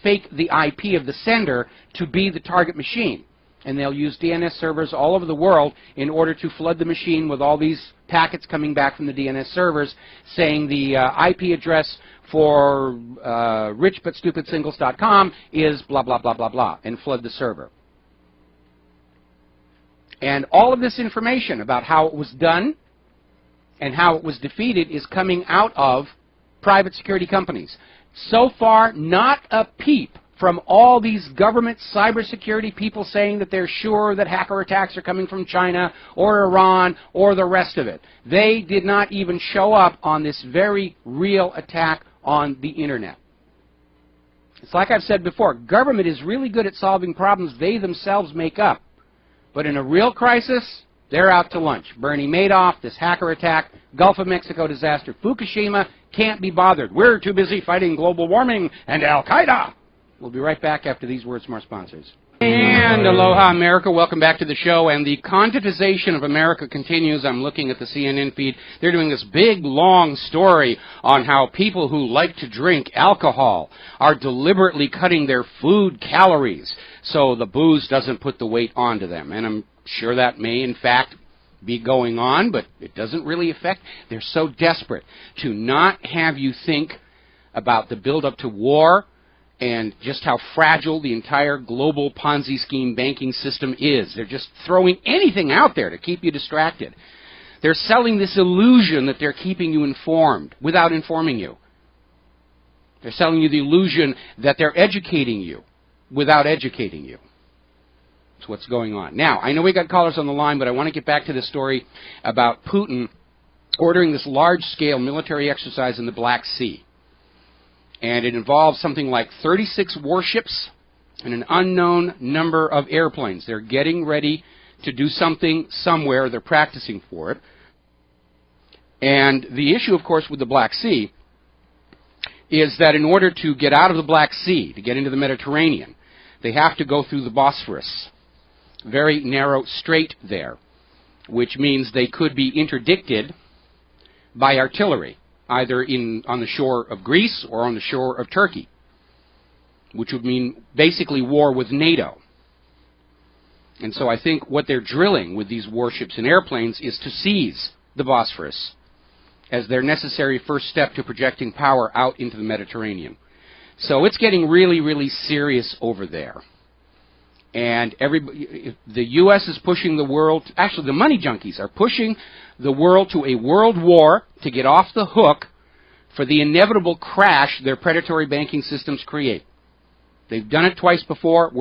fake the IP of the sender to be the target machine. And they'll use DNS servers all over the world in order to flood the machine with all these packets coming back from the DNS servers saying the IP address for richbutstupidsingles.com is blah, blah, blah, blah, blah, and flood the server. And all of this information about how it was done and how it was defeated is coming out of private security companies. So far, not a peep from all these government cybersecurity people saying that they're sure that hacker attacks are coming from China or Iran or the rest of it. They did not even show up on this very real attack on the internet. It's like I've said before, government is really good at solving problems they themselves make up. But in a real crisis, they're out to lunch. Bernie Madoff, this hacker attack, Gulf of Mexico disaster, Fukushima, can't be bothered. We're too busy fighting global warming and Al-Qaeda. We'll be right back after these words from our sponsors. And aloha, America. Welcome back to the show. And the contentization of America continues. I'm looking at the CNN feed. They're doing this big, long story on how people who like to drink alcohol are deliberately cutting their food calories so the booze doesn't put the weight onto them. And I'm sure that may, in fact, be going on, but it doesn't really affect. They're so desperate to not have you think about the build-up to war and just how fragile the entire global Ponzi scheme banking system is. They're just throwing anything out there to keep you distracted. They're selling this illusion that they're keeping you informed without informing you. They're selling you the illusion that they're educating you without educating you. That's what's going on. Now, I know we got callers on the line, but I want to get back to the story about Putin ordering this large-scale military exercise in the Black Sea. And it involves something like 36 warships and an unknown number of airplanes. They're getting ready to do something somewhere. They're practicing for it. And the issue, of course, with the Black Sea is that in order to get out of the Black Sea, to get into the Mediterranean, they have to go through the Bosphorus. Very narrow strait there, which means they could be interdicted by artillery, either on the shore of Greece or on the shore of Turkey, which would mean basically war with NATO. And so I think what they're drilling with these warships and airplanes is to seize the Bosphorus as their necessary first step to projecting power out into the Mediterranean. So it's getting really, really serious over there. And the U.S. is pushing the world, actually the money junkies are pushing the world to a world war to get off the hook for the inevitable crash their predatory banking systems create. They've done it twice before.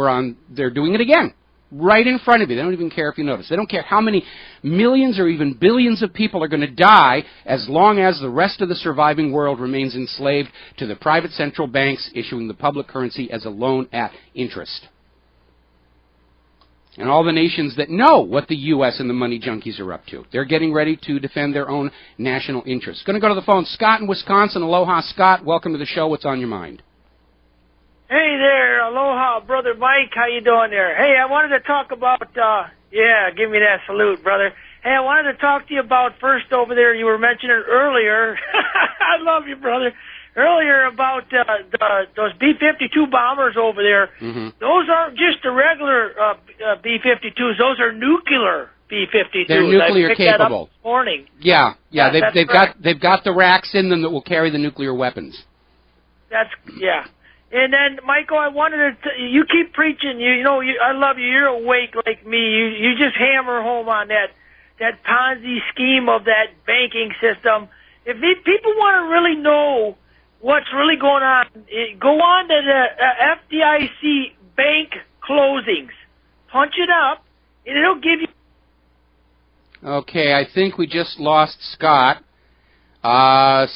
They're doing it again. right in front of you. They don't even care if you notice. They don't care how many millions or even billions of people are going to die as long as the rest of the surviving world remains enslaved to the private central banks issuing the public currency as a loan at interest. And all the nations that know what the U.S. and the money junkies are up to. They're getting ready to defend their own national interests. Going to go to the phone. Scott in Wisconsin. Aloha, Scott. Welcome to the show. What's on your mind? Hey there, aloha, Brother Mike. How you doing there? Hey, I wanted to talk about, give me that salute, brother. Hey, I wanted to talk to you about first over there, you were mentioning earlier, I love you, brother, earlier about those B-52 bombers over there. Mm-hmm. Those aren't just the regular B-52s, those are nuclear B-52s. They're nuclear capable. That up this morning. Yeah, they've got the racks in them that will carry the nuclear weapons. Yeah. And then, Michael, I wanted to. You keep preaching. I love you. You're awake like me. You just hammer home on that Ponzi scheme of that banking system. If people want to really know what's really going on, go on to the FDIC bank closings. Punch it up, and it'll give you. Okay, I think we just lost Scott.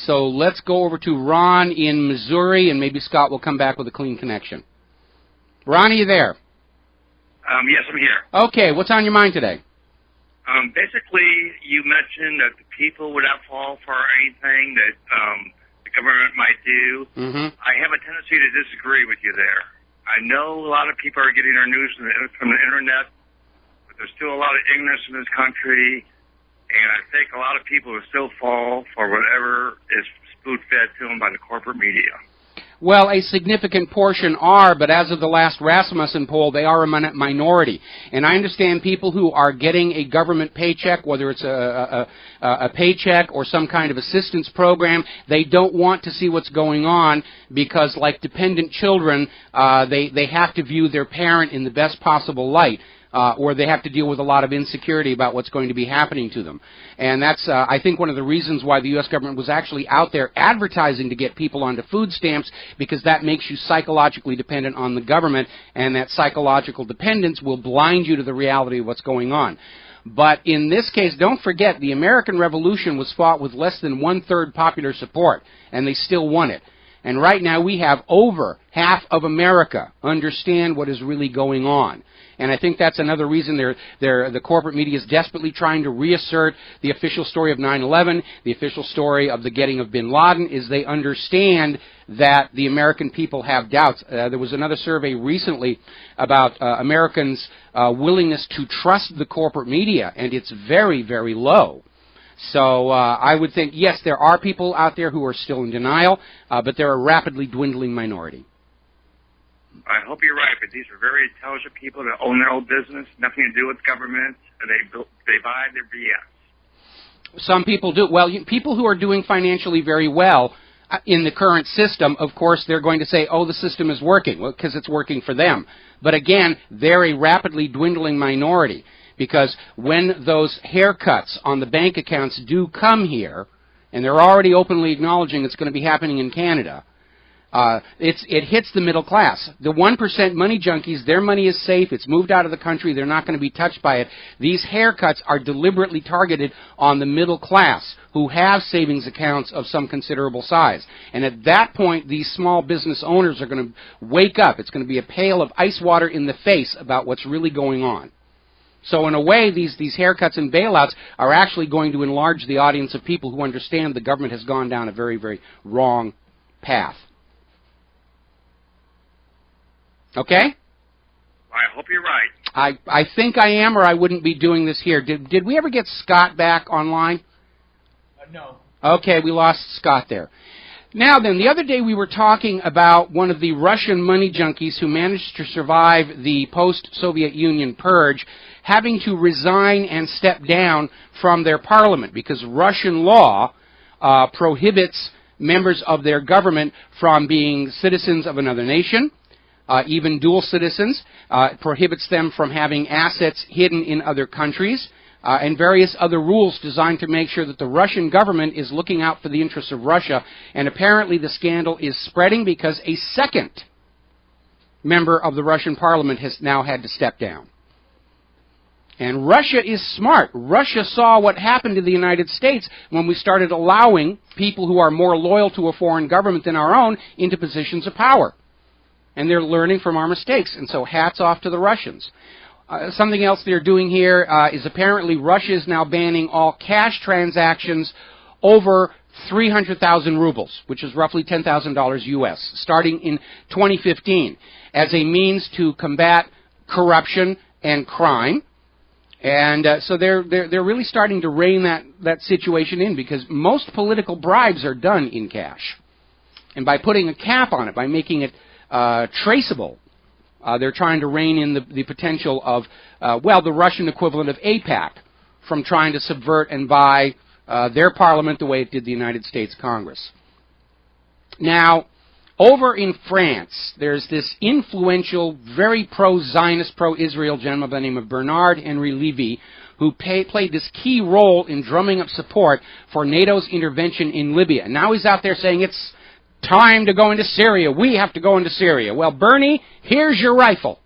So let's go over to Ron in Missouri, and maybe Scott will come back with a clean connection. Ron, are you there? Yes, I'm here. Okay, what's on your mind today? Basically, you mentioned that the people would not fall for anything that the government might do. Mm-hmm. I have a tendency to disagree with you there. I know a lot of people are getting their news from the Internet, but there's still a lot of ignorance in this country. And I think a lot of people will still fall for whatever is spoon-fed to them by the corporate media. Well, a significant portion are, but as of the last Rasmussen poll, they are a minority. And I understand people who are getting a government paycheck, whether it's a paycheck or some kind of assistance program, they don't want to see what's going on because, like dependent children, they have to view their parent in the best possible light. Or they have to deal with a lot of insecurity about what's going to be happening to them. And that's, I think, one of the reasons why the U.S. government was actually out there advertising to get people onto food stamps, because that makes you psychologically dependent on the government, and that psychological dependence will blind you to the reality of what's going on. But in this case, don't forget, the American Revolution was fought with less than one-third popular support, and they still won it. And right now we have over half of America understand what is really going on. And I think that's another reason the corporate media is desperately trying to reassert the official story of 9/11, the official story of the getting of bin Laden, is they understand that the American people have doubts. There was another survey recently about Americans' willingness to trust the corporate media, and it's very, very low. So I would think, yes, there are people out there who are still in denial, but they're a rapidly dwindling minority. I hope you're right, but these are very intelligent people that own their own business, nothing to do with government, and they buy their BS. Some people do. Well, people who are doing financially very well in the current system, of course, they're going to say, oh, the system is working, well, because it's working for them. But again, they're a rapidly dwindling minority, because when those haircuts on the bank accounts do come here, and they're already openly acknowledging it's going to be happening in Canada, it hits the middle class. The 1% money junkies, their money is safe. It's moved out of the country. They're not going to be touched by it. These haircuts are deliberately targeted on the middle class who have savings accounts of some considerable size. And at that point, these small business owners are going to wake up. It's going to be a pail of ice water in the face about what's really going on. So in a way, these haircuts and bailouts are actually going to enlarge the audience of people who understand the government has gone down a very, very wrong path. Okay? I hope you're right. I think I am, or I wouldn't be doing this here. Did we ever get Scott back online? No. Okay, we lost Scott there. Now then, the other day we were talking about one of the Russian money junkies who managed to survive the post-Soviet Union purge having to resign and step down from their parliament because Russian law prohibits members of their government from being citizens of another nation, even dual citizens. It prohibits them from having assets hidden in other countries, and various other rules designed to make sure that the Russian government is looking out for the interests of Russia. And apparently the scandal is spreading because a second member of the Russian parliament has now had to step down. And Russia is smart. Russia saw what happened to the United States when we started allowing people who are more loyal to a foreign government than our own into positions of power. And they're learning from our mistakes. And so hats off to the Russians. Something else they're doing here is apparently Russia is now banning all cash transactions over 300,000 rubles, which is roughly $10,000 U.S., starting in 2015, as a means to combat corruption and crime. And so they're really starting to rein that situation in, because most political bribes are done in cash. And by putting a cap on it, by making it traceable, they're trying to rein in the potential of, the Russian equivalent of AIPAC from trying to subvert and buy their parliament the way it did the United States Congress. Now, over in France, there's this influential, very pro-Zionist, pro-Israel gentleman by the name of Bernard-Henri Lévy, who played this key role in drumming up support for NATO's intervention in Libya. And now he's out there saying it's time to go into Syria. We have to go into Syria. Well, Bernie, here's your rifle.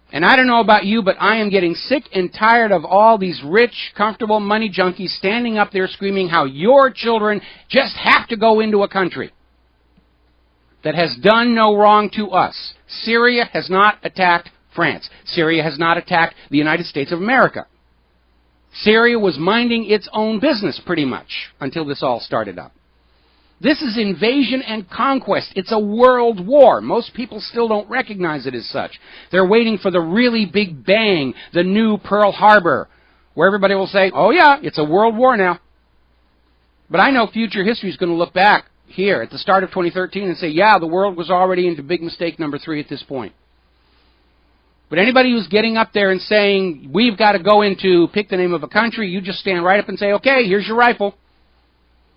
And I don't know about you, but I am getting sick and tired of all these rich, comfortable money junkies standing up there screaming how your children just have to go into a country that has done no wrong to us. Syria has not attacked France. Syria has not attacked the United States of America. Syria was minding its own business pretty much until this all started up. This is invasion and conquest. It's a world war. Most people still don't recognize it as such. They're waiting for the really big bang, the new Pearl Harbor, where everybody will say, oh yeah, it's a world war now. But I know future history is going to look back here at the start of 2013 and say, yeah, the world was already into big mistake number 3 at this point. But anybody who's getting up there and saying, we've got to go into, pick the name of a country, you just stand right up and say, okay, here's your rifle.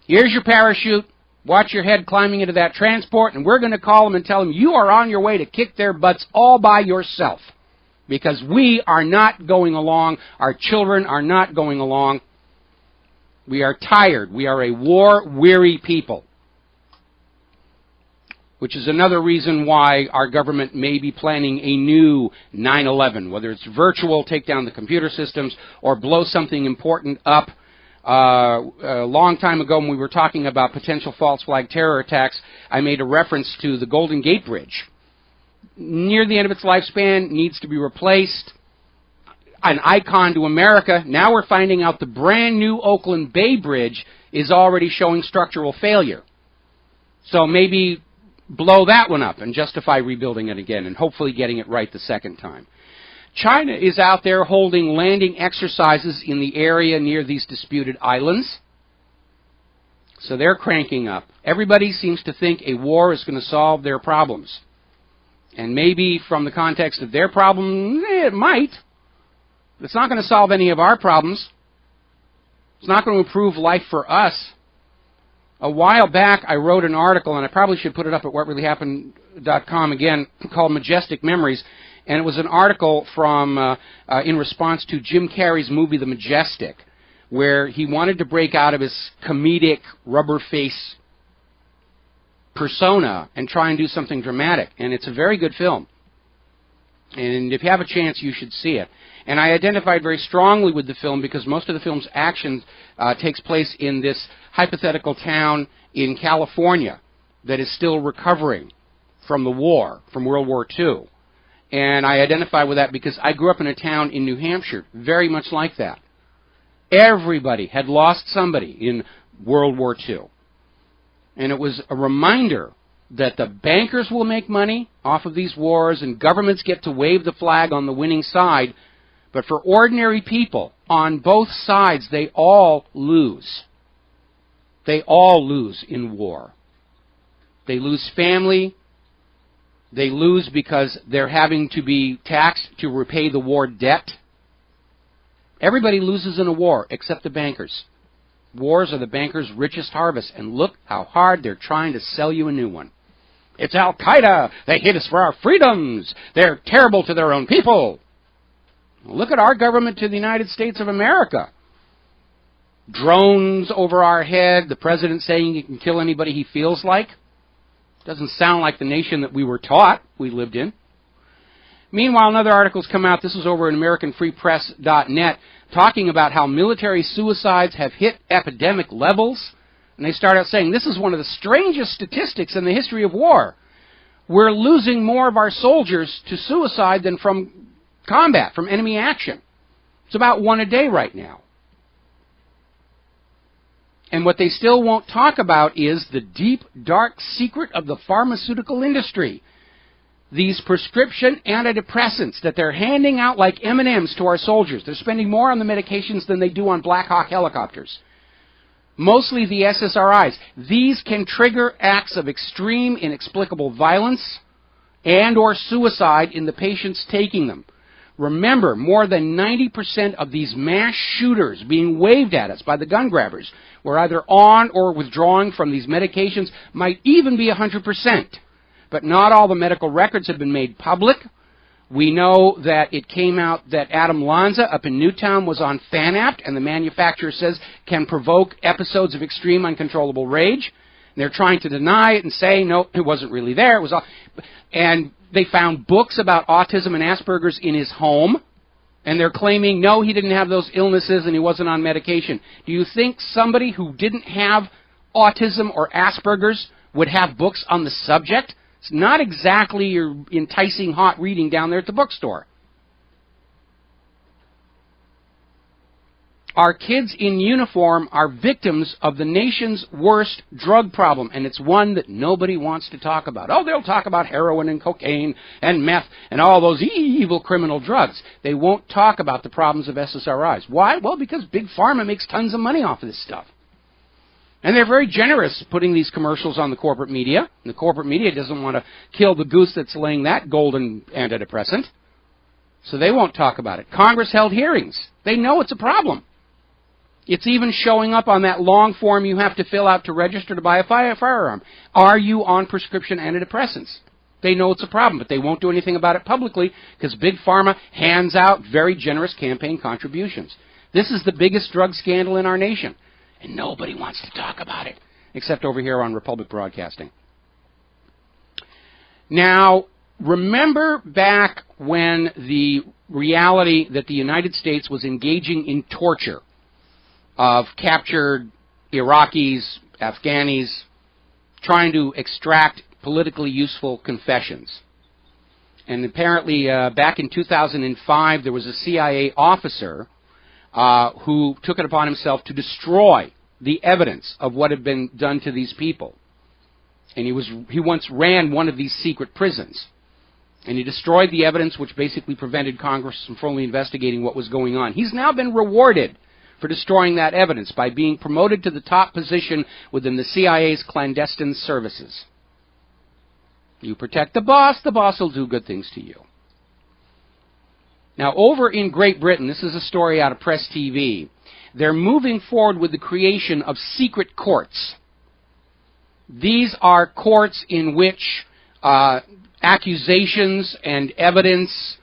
Here's your parachute. Watch your head climbing into that transport, and we're going to call them and tell them you are on your way to kick their butts all by yourself. Because we are not going along. Our children are not going along. We are tired. We are a war-weary people. Which is another reason why our government may be planning a new 9/11, whether it's virtual, take down the computer systems, or blow something important up. A long time ago when we were talking about potential false flag terror attacks, I made a reference to the Golden Gate Bridge. Near the end of its lifespan, needs to be replaced. An icon to America. Now we're finding out the brand new Oakland Bay Bridge is already showing structural failure. So maybe blow that one up and justify rebuilding it again and hopefully getting it right the second time. China is out there holding landing exercises in the area near these disputed islands. So they're cranking up. Everybody seems to think a war is going to solve their problems. And maybe from the context of their problem, it might. It's not going to solve any of our problems. It's not going to improve life for us. A while back, I wrote an article, and I probably should put it up at whatreallyhappened.com again, called Majestic Memories. And it was an article from in response to Jim Carrey's movie The Majestic, where he wanted to break out of his comedic rubber face persona and try and do something dramatic. And it's a very good film. And if you have a chance, you should see it. And I identified very strongly with the film because most of the film's action takes place in this hypothetical town in California that is still recovering from the war, from World War II. And I identify with that because I grew up in a town in New Hampshire, very much like that. Everybody had lost somebody in World War II. And it was a reminder that the bankers will make money off of these wars and governments get to wave the flag on the winning side. But for ordinary people on both sides, they all lose. They all lose in war. They lose family. They lose because they're having to be taxed to repay the war debt. Everybody loses in a war except the bankers. Wars are the bankers' richest harvest, and look how hard they're trying to sell you a new one. It's Al-Qaeda. They hate us for our freedoms. They're terrible to their own people. Look at our government to the United States of America. Drones over our head, the president saying he can kill anybody he feels like. Doesn't sound like the nation that we were taught we lived in. Meanwhile, another article's come out, this is over at AmericanFreePress.net, talking about how military suicides have hit epidemic levels. And they start out saying, this is one of the strangest statistics in the history of war. We're losing more of our soldiers to suicide than from combat, from enemy action. It's about one a day right now. And what they still won't talk about is the deep, dark secret of the pharmaceutical industry. These prescription antidepressants that they're handing out like M&Ms to our soldiers. They're spending more on the medications than they do on Black Hawk helicopters. Mostly the SSRIs. These can trigger acts of extreme, inexplicable violence and or suicide in the patients taking them. Remember, more than 90% of these mass shooters being waved at us by the gun grabbers were either on or withdrawing from these medications, might even be 100%. But not all the medical records have been made public. We know that it came out that Adam Lanza up in Newtown was on Fanapt, and the manufacturer says can provoke episodes of extreme uncontrollable rage. And they're trying to deny it and say, no, it wasn't really there. It was all. And they found books about autism and Asperger's in his home, and they're claiming, no, he didn't have those illnesses and he wasn't on medication. Do you think somebody who didn't have autism or Asperger's would have books on the subject? It's not exactly your enticing hot reading down there at the bookstore. Our kids in uniform are victims of the nation's worst drug problem, and it's one that nobody wants to talk about. Oh, they'll talk about heroin and cocaine and meth and all those evil criminal drugs. They won't talk about the problems of SSRIs. Why? Well, because Big Pharma makes tons of money off of this stuff. And they're very generous putting these commercials on the corporate media. And the corporate media doesn't want to kill the goose that's laying that golden antidepressant. So they won't talk about it. Congress held hearings. They know it's a problem. It's even showing up on that long form you have to fill out to register to buy a firearm. Are you on prescription antidepressants? They know it's a problem, but they won't do anything about it publicly because Big Pharma hands out very generous campaign contributions. This is the biggest drug scandal in our nation. And nobody wants to talk about it, except over here on Republic Broadcasting. Now, remember back when the reality that the United States was engaging in torture of captured Iraqis, Afghanis, trying to extract politically useful confessions. And apparently back in 2005, there was a CIA officer who took it upon himself to destroy the evidence of what had been done to these people. And he once ran one of these secret prisons. And he destroyed the evidence, which basically prevented Congress from fully investigating what was going on. He's now been rewarded for destroying that evidence by being promoted to the top position within the CIA's clandestine services. You protect the boss will do good things to you. Now, over in Great Britain, this is a story out of Press TV, they're moving forward with the creation of secret courts. These are courts in which accusations and evidence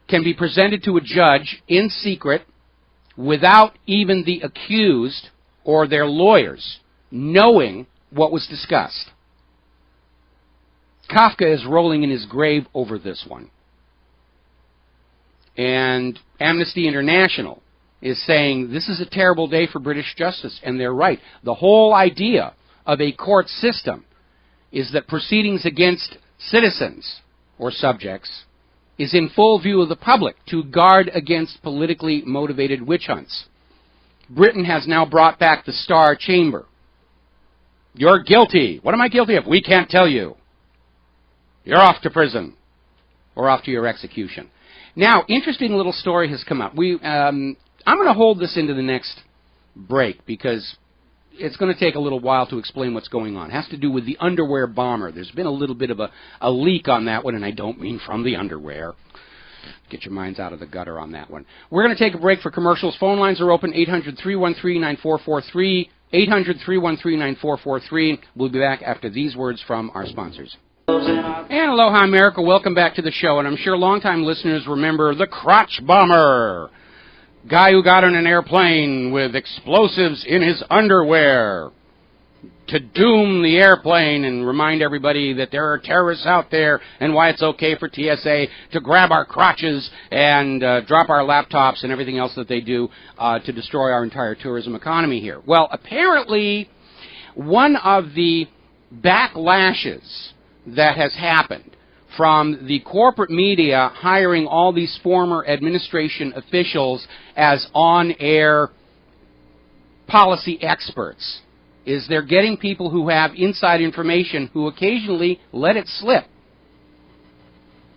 can be presented to a judge in secret without even the accused or their lawyers knowing what was discussed. Kafka is rolling in his grave over this one. And Amnesty International is saying this is a terrible day for British justice, and they're right. The whole idea of a court system is that proceedings against citizens or subjects is in full view of the public to guard against politically motivated witch hunts. Britain has now brought back the Star Chamber. You're guilty. What am I guilty of? We can't tell you. You're off to prison or off to your execution. Now, interesting little story has come up. I'm going to hold this into the next break because it's going to take a little while to explain what's going on. It has to do with the underwear bomber. There's been a little bit of a leak on that one, and I don't mean from the underwear. Get your minds out of the gutter on that one. We're going to take a break for commercials. Phone lines are open, 800-313-9443, 800-313-9443. We'll be back after these words from our sponsors. And aloha, America. Welcome back to the show. And I'm sure longtime listeners remember the crotch bomber, guy who got on an airplane with explosives in his underwear. to doom the airplane and remind everybody that there are terrorists out there and why it's okay for TSA to grab our crotches and drop our laptops and everything else that they do to destroy our entire tourism economy here. Well, apparently, one of the backlashes that has happened from the corporate media hiring all these former administration officials as on-air policy experts is they're getting people who have inside information who occasionally let it slip.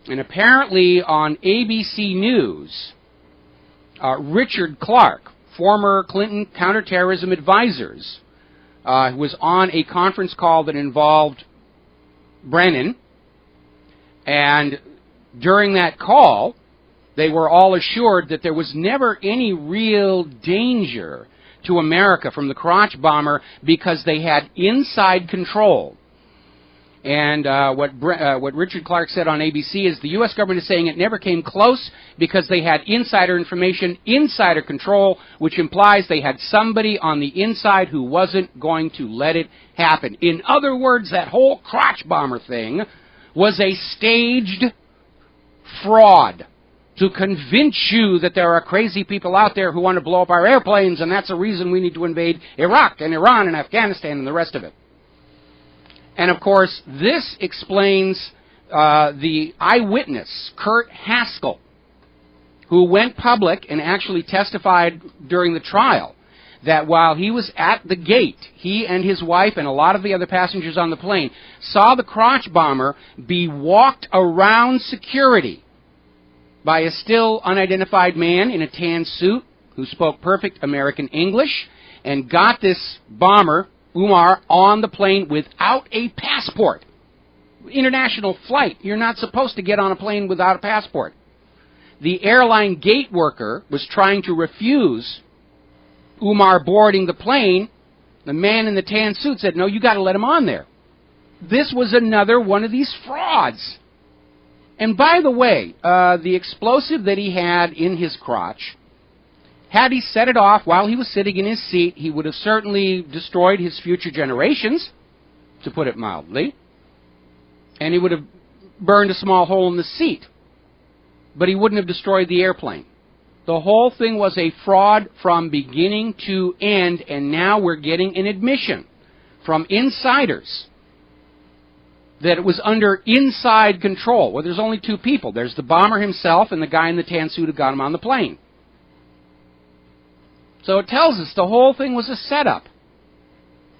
And apparently on ABC News, Richard Clark, former Clinton counterterrorism advisors, was on a conference call that involved Brennan, and during that call, they were all assured that there was never any real danger to America from the crotch bomber because they had inside control. And what Richard Clark said on ABC is the U.S. government is saying it never came close because they had insider information, insider control, which implies they had somebody on the inside who wasn't going to let it happen. In other words, that whole crotch bomber thing was a staged fraud to convince you that there are crazy people out there who want to blow up our airplanes, and that's the reason we need to invade Iraq and Iran and Afghanistan and the rest of it. And, of course, this explains the eyewitness, Kurt Haskell, who went public and actually testified during the trial that while he was at the gate, he and his wife and a lot of the other passengers on the plane saw the crotch bomber be walked around security by a still unidentified man in a tan suit who spoke perfect American English and got this bomber, Umar, on the plane without a passport. International flight. You're not supposed to get on a plane without a passport. The airline gate worker was trying to refuse Umar boarding the plane. The man in the tan suit said, no, you got to let him on there. This was another one of these frauds. And by the way, the explosive that he had in his crotch, had he set it off while he was sitting in his seat, he would have certainly destroyed his future generations, to put it mildly. And he would have burned a small hole in the seat. But he wouldn't have destroyed the airplane. The whole thing was a fraud from beginning to end, and now we're getting an admission from insiders that it was under inside control. Well, there's only two people. There's the bomber himself and the guy in the tan suit who got him on the plane. So it tells us the whole thing was a setup.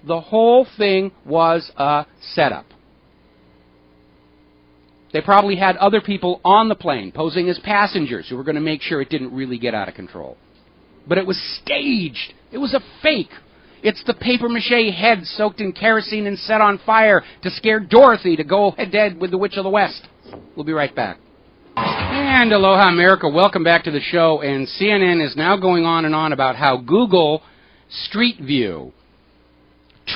The whole thing was a setup. They probably had other people on the plane posing as passengers who were going to make sure it didn't really get out of control. But it was staged. It was a fake. It's the papier-mâché head soaked in kerosene and set on fire to scare Dorothy to go head-to-head with the Witch of the West. We'll be right back. And aloha, America. Welcome back to the show. And CNN is now going on and on about how Google Street View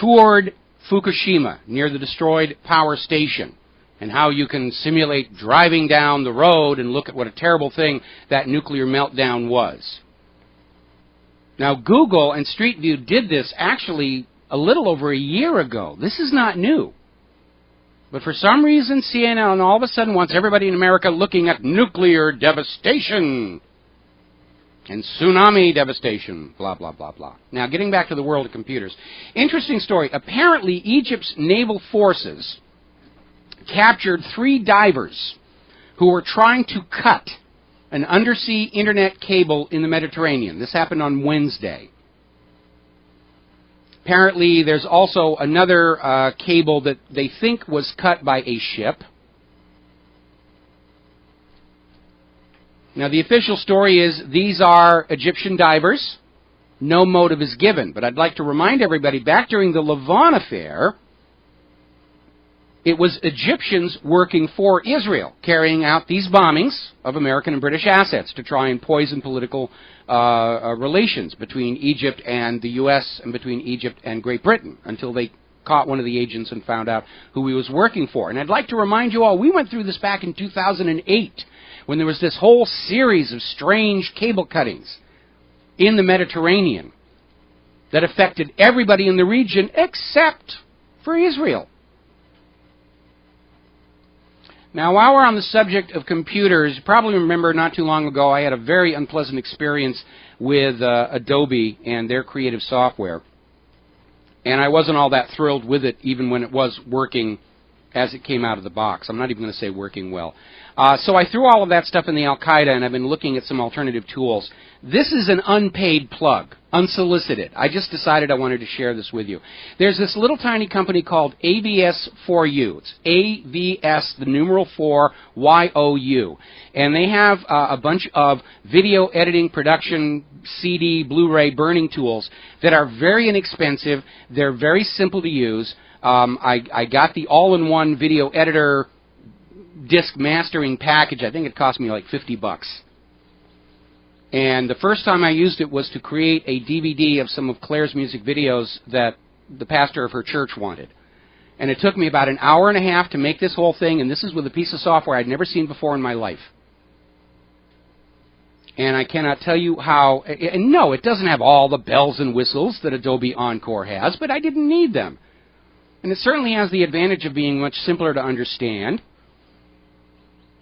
toured Fukushima near the destroyed power station, and how you can simulate driving down the road and look at what a terrible thing that nuclear meltdown was. Now, Google and Street View did this actually a little over a year ago. This is not new. But for some reason, CNN all of a sudden wants everybody in America looking at nuclear devastation and tsunami devastation, blah, blah, blah, blah. Now, getting back to the world of computers. Interesting story. Apparently, Egypt's naval forces captured 3 divers who were trying to cut an undersea internet cable in the Mediterranean. This happened on Wednesday. Apparently, there's also another cable that they think was cut by a ship. Now, the official story is these are Egyptian divers. No motive is given. But I'd like to remind everybody, back during the Levant affair, it was Egyptians working for Israel, carrying out these bombings of American and British assets to try and poison political relations between Egypt and the U.S. and between Egypt and Great Britain, until they caught one of the agents and found out who he was working for. And I'd like to remind you all, we went through this back in 2008, when there was this whole series of strange cable cuttings in the Mediterranean that affected everybody in the region except for Israel. Now, while we're on the subject of computers, you probably remember not too long ago I had a very unpleasant experience with Adobe and their creative software. And I wasn't all that thrilled with it, even when it was working as it came out of the box. I'm not even going to say working well. So I threw all of that stuff in the Al-Qaeda, and I've been looking at some alternative tools. This is an unpaid plug, unsolicited. I just decided I wanted to share this with you. There's this little tiny company called AVS4U. It's AVS, the numeral 4, YOU. And they have a bunch of video editing, production, CD, Blu-ray burning tools that are very inexpensive. They're very simple to use. I got the all-in-one video editor disc mastering package. I think it cost me like $50. And the first time I used it was to create a DVD of some of Claire's music videos that the pastor of her church wanted. And it took me about an hour and a half to make this whole thing, and this is with a piece of software I'd never seen before in my life. And I cannot tell you how, and no, it doesn't have all the bells and whistles that Adobe Encore has, but I didn't need them. And it certainly has the advantage of being much simpler to understand.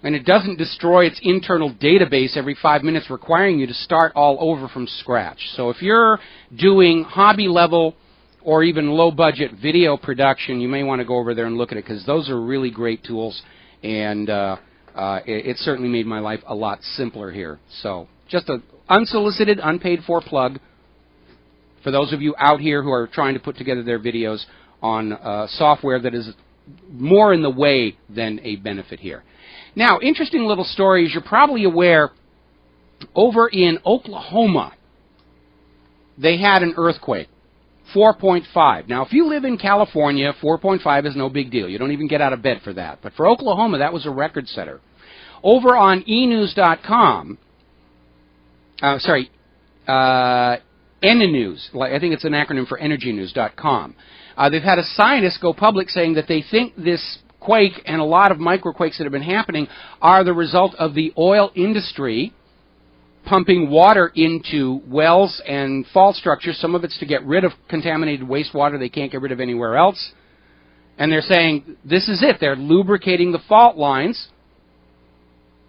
And it doesn't destroy its internal database every 5 minutes, requiring you to start all over from scratch. So if you're doing hobby-level or even low-budget video production, you may want to go over there and look at it, because those are really great tools, and it certainly made my life a lot simpler here. So just an unsolicited, unpaid-for plug for those of you out here who are trying to put together their videos on software that is more in the way than a benefit here. Now, interesting little story, as you're probably aware, over in Oklahoma, they had an earthquake, 4.5. Now, if you live in California, 4.5 is no big deal. You don't even get out of bed for that. But for Oklahoma, that was a record setter. Over on enews.com, ENENews, I think it's an acronym for energynews.com, they've had a scientist go public saying that they think this quake and a lot of microquakes that have been happening are the result of the oil industry pumping water into wells and fault structures. Some of it's to get rid of contaminated wastewater they can't get rid of anywhere else. And they're saying this is it. They're lubricating the fault lines.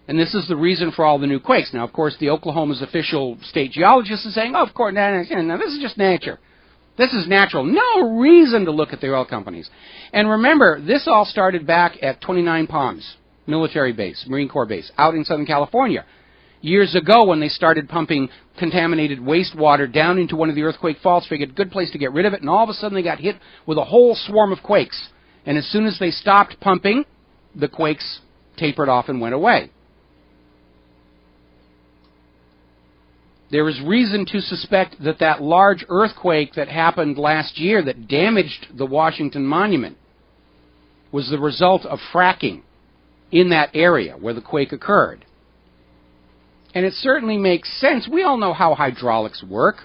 And this is the reason for all the new quakes. Now, of course, the Oklahoma's official state geologist is saying, oh, of course, no, this is just nature. This is natural. No reason to look at the oil companies. And remember, this all started back at 29 Palms military base, Marine Corps base, out in Southern California. Years ago, when they started pumping contaminated wastewater down into one of the earthquake faults, figured a good place to get rid of it, and all of a sudden they got hit with a whole swarm of quakes. And as soon as they stopped pumping, the quakes tapered off and went away. There is reason to suspect that that large earthquake that happened last year that damaged the Washington Monument was the result of fracking in that area where the quake occurred. And it certainly makes sense. We all know how hydraulics work.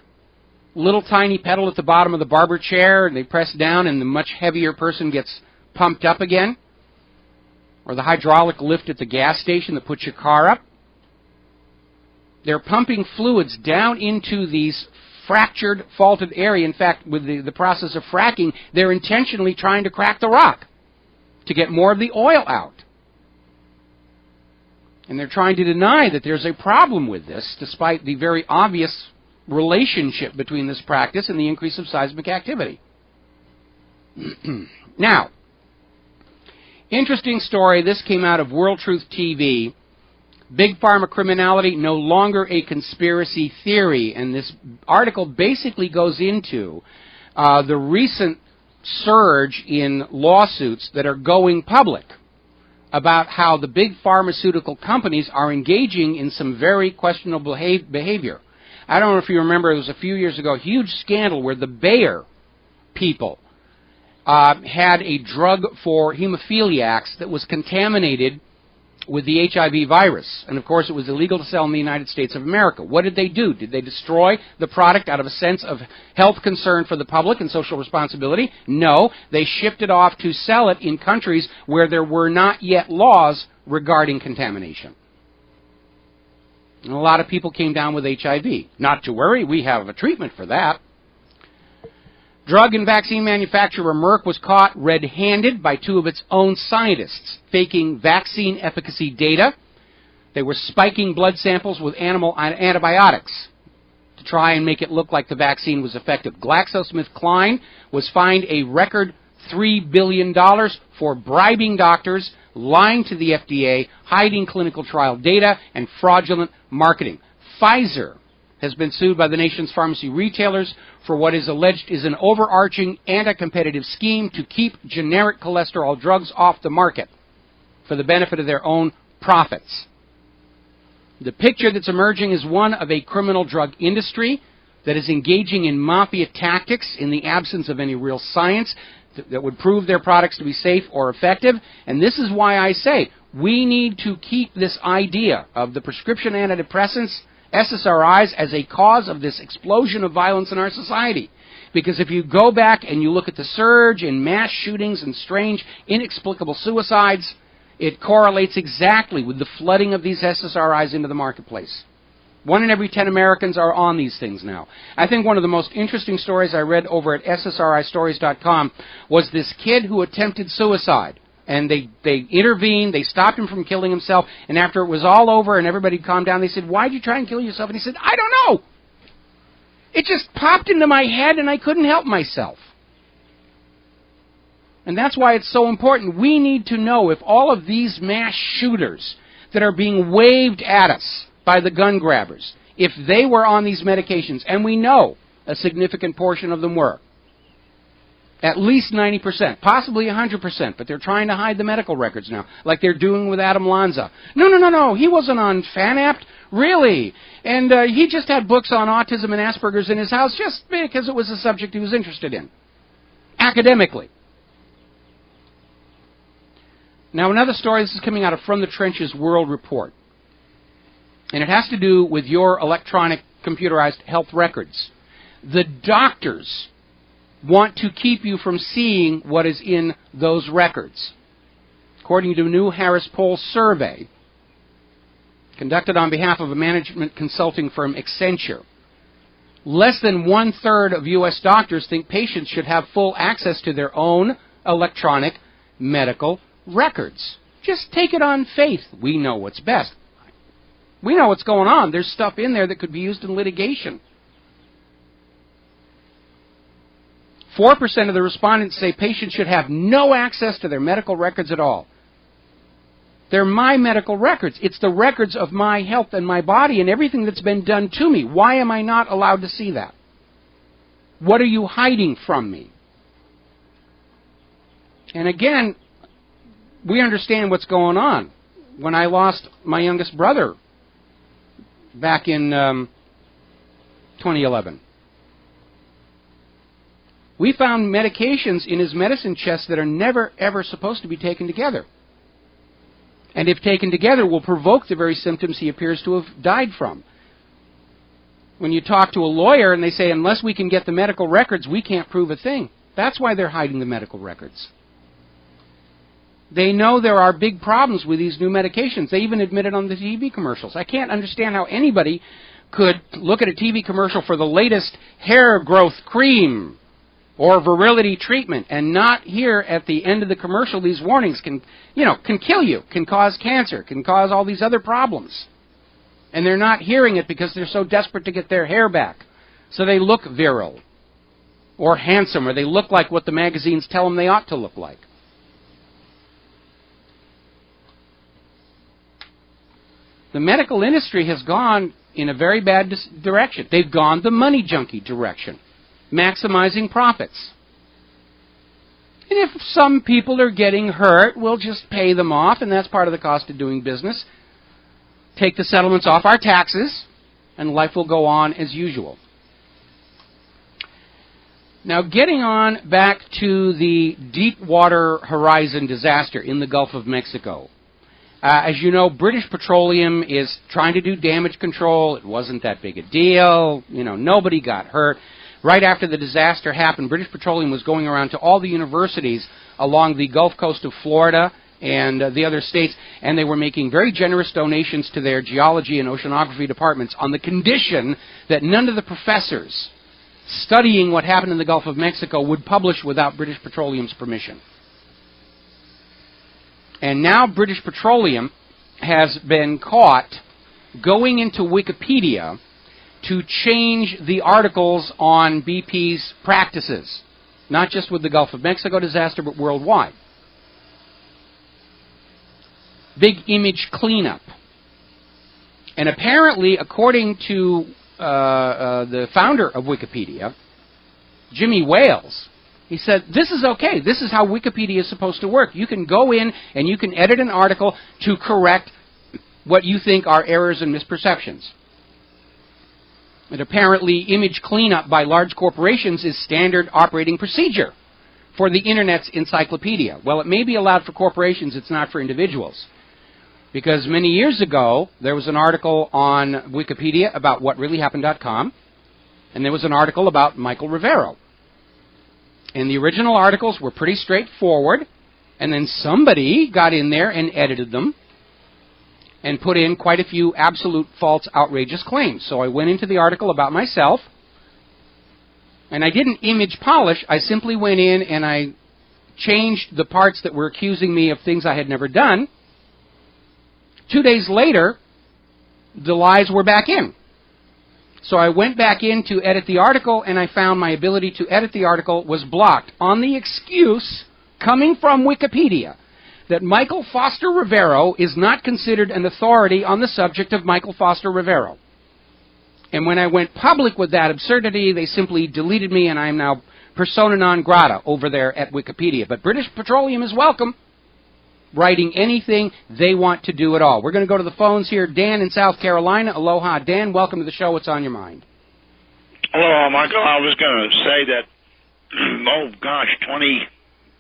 Little tiny pedal at the bottom of the barber chair, and they press down and the much heavier person gets pumped up again. Or the hydraulic lift at the gas station that puts your car up. They're pumping fluids down into these fractured, faulted area. In fact, with the process of fracking, they're intentionally trying to crack the rock to get more of the oil out. And they're trying to deny that there's a problem with this, despite the very obvious relationship between this practice and the increase of seismic activity. Now, interesting story. This came out of World Truth TV. Big Pharma criminality, no longer a conspiracy theory. And this article basically goes into the recent surge in lawsuits that are going public about how the big pharmaceutical companies are engaging in some very questionable behavior. I don't know if you remember, it was a few years ago, a huge scandal where the Bayer people had a drug for hemophiliacs that was contaminated with the HIV virus. And, of course, it was illegal to sell in the United States of America. What did they do? Did they destroy the product out of a sense of health concern for the public and social responsibility? No. They shipped it off to sell it in countries where there were not yet laws regarding contamination. And a lot of people came down with HIV. Not to worry, we have a treatment for that. Drug and vaccine manufacturer Merck was caught red-handed by two of its own scientists, faking vaccine efficacy data. They were spiking blood samples with animal antibiotics to try and make it look like the vaccine was effective. GlaxoSmithKline was fined a record $3 billion for bribing doctors, lying to the FDA, hiding clinical trial data, and fraudulent marketing. Pfizer has been sued by the nation's pharmacy retailers for what is alleged is an overarching anti-competitive scheme to keep generic cholesterol drugs off the market for the benefit of their own profits. The picture that's emerging is one of a criminal drug industry that is engaging in mafia tactics in the absence of any real science that would prove their products to be safe or effective. And this is why I say we need to keep this idea of the prescription antidepressants, SSRIs, as a cause of this explosion of violence in our society. Because if you go back and you look at the surge in mass shootings and strange, inexplicable suicides, it correlates exactly with the flooding of these SSRIs into the marketplace. 1 in every 10 Americans are on these things now. I think one of the most interesting stories I read over at SSRIstories.com was this kid who attempted suicide. And they intervened, they stopped him from killing himself, and after it was all over and everybody calmed down, they said, "Why'd you try and kill yourself?" And he said, "I don't know. It just popped into my head and I couldn't help myself." And that's why it's so important. We need to know if all of these mass shooters that are being waved at us by the gun grabbers, if they were on these medications, and we know a significant portion of them were, at least 90%, possibly 100%, but they're trying to hide the medical records now, like they're doing with Adam Lanza. No, he wasn't on Fanapt, really. And he just had books on autism and Asperger's in his house just because it was a subject he was interested in, academically. Now, another story, this is coming out of From the Trenches World Report, and it has to do with your electronic computerized health records. The doctors want to keep you from seeing what is in those records. According to a new Harris Poll survey conducted on behalf of a management consulting firm, Accenture, less than 1/3 of U.S. doctors think patients should have full access to their own electronic medical records. Just take it on faith. We know what's best. We know what's going on. There's stuff in there that could be used in litigation. 4% of the respondents say patients should have no access to their medical records at all. They're my medical records. It's the records of my health and my body and everything that's been done to me. Why am I not allowed to see that? What are you hiding from me? And again, we understand what's going on. When I lost my youngest brother back in 2011, we found medications in his medicine chest that are never, ever supposed to be taken together. And if taken together, will provoke the very symptoms he appears to have died from. When you talk to a lawyer and they say, unless we can get the medical records, we can't prove a thing. That's why they're hiding the medical records. They know there are big problems with these new medications. They even admit it on the TV commercials. I can't understand how anybody could look at a TV commercial for the latest hair growth cream or virility treatment and not hear at the end of the commercial these warnings can kill you, can cause cancer, can cause all these other problems. And they're not hearing it because they're so desperate to get their hair back. So they look virile or handsome, or they look like what the magazines tell them they ought to look like. The medical industry has gone in a very bad direction. They've gone the money junkie direction, maximizing profits. And if some people are getting hurt, we'll just pay them off, and that's part of the cost of doing business. Take the settlements off our taxes, and life will go on as usual. Now, getting on back to the Deepwater Horizon disaster in the Gulf of Mexico. As you know, British Petroleum is trying to do damage control. It wasn't that big a deal. Nobody got hurt. Right after the disaster happened, British Petroleum was going around to all the universities along the Gulf Coast of Florida and the other states, and they were making very generous donations to their geology and oceanography departments on the condition that none of the professors studying what happened in the Gulf of Mexico would publish without British Petroleum's permission. And now British Petroleum has been caught going into Wikipedia to change the articles on BP's practices, not just with the Gulf of Mexico disaster, but worldwide. Big image cleanup. And apparently, according to the founder of Wikipedia, Jimmy Wales, he said, this is okay. This is how Wikipedia is supposed to work. You can go in and you can edit an article to correct what you think are errors and misperceptions. And apparently, image cleanup by large corporations is standard operating procedure for the Internet's encyclopedia. Well, it may be allowed for corporations, it's not for individuals. Because many years ago, there was an article on Wikipedia about whatreallyhappened.com, and there was an article about Michael Rivero. And the original articles were pretty straightforward, and then somebody got in there and edited them and put in quite a few absolute false, outrageous claims. So I went into the article about myself, and I didn't image polish. I simply went in and I changed the parts that were accusing me of things I had never done. 2 days later, the lies were back in. So I went back in to edit the article, and I found my ability to edit the article was blocked on the excuse coming from Wikipedia that Michael Foster Rivero is not considered an authority on the subject of Michael Foster Rivero. And when I went public with that absurdity, they simply deleted me, and I am now persona non grata over there at Wikipedia. But British Petroleum is welcome, writing anything they want to do at all. We're going to go to the phones here. Dan in South Carolina. Aloha. Dan, welcome to the show. What's on your mind? Hello, Michael. I was going to say that,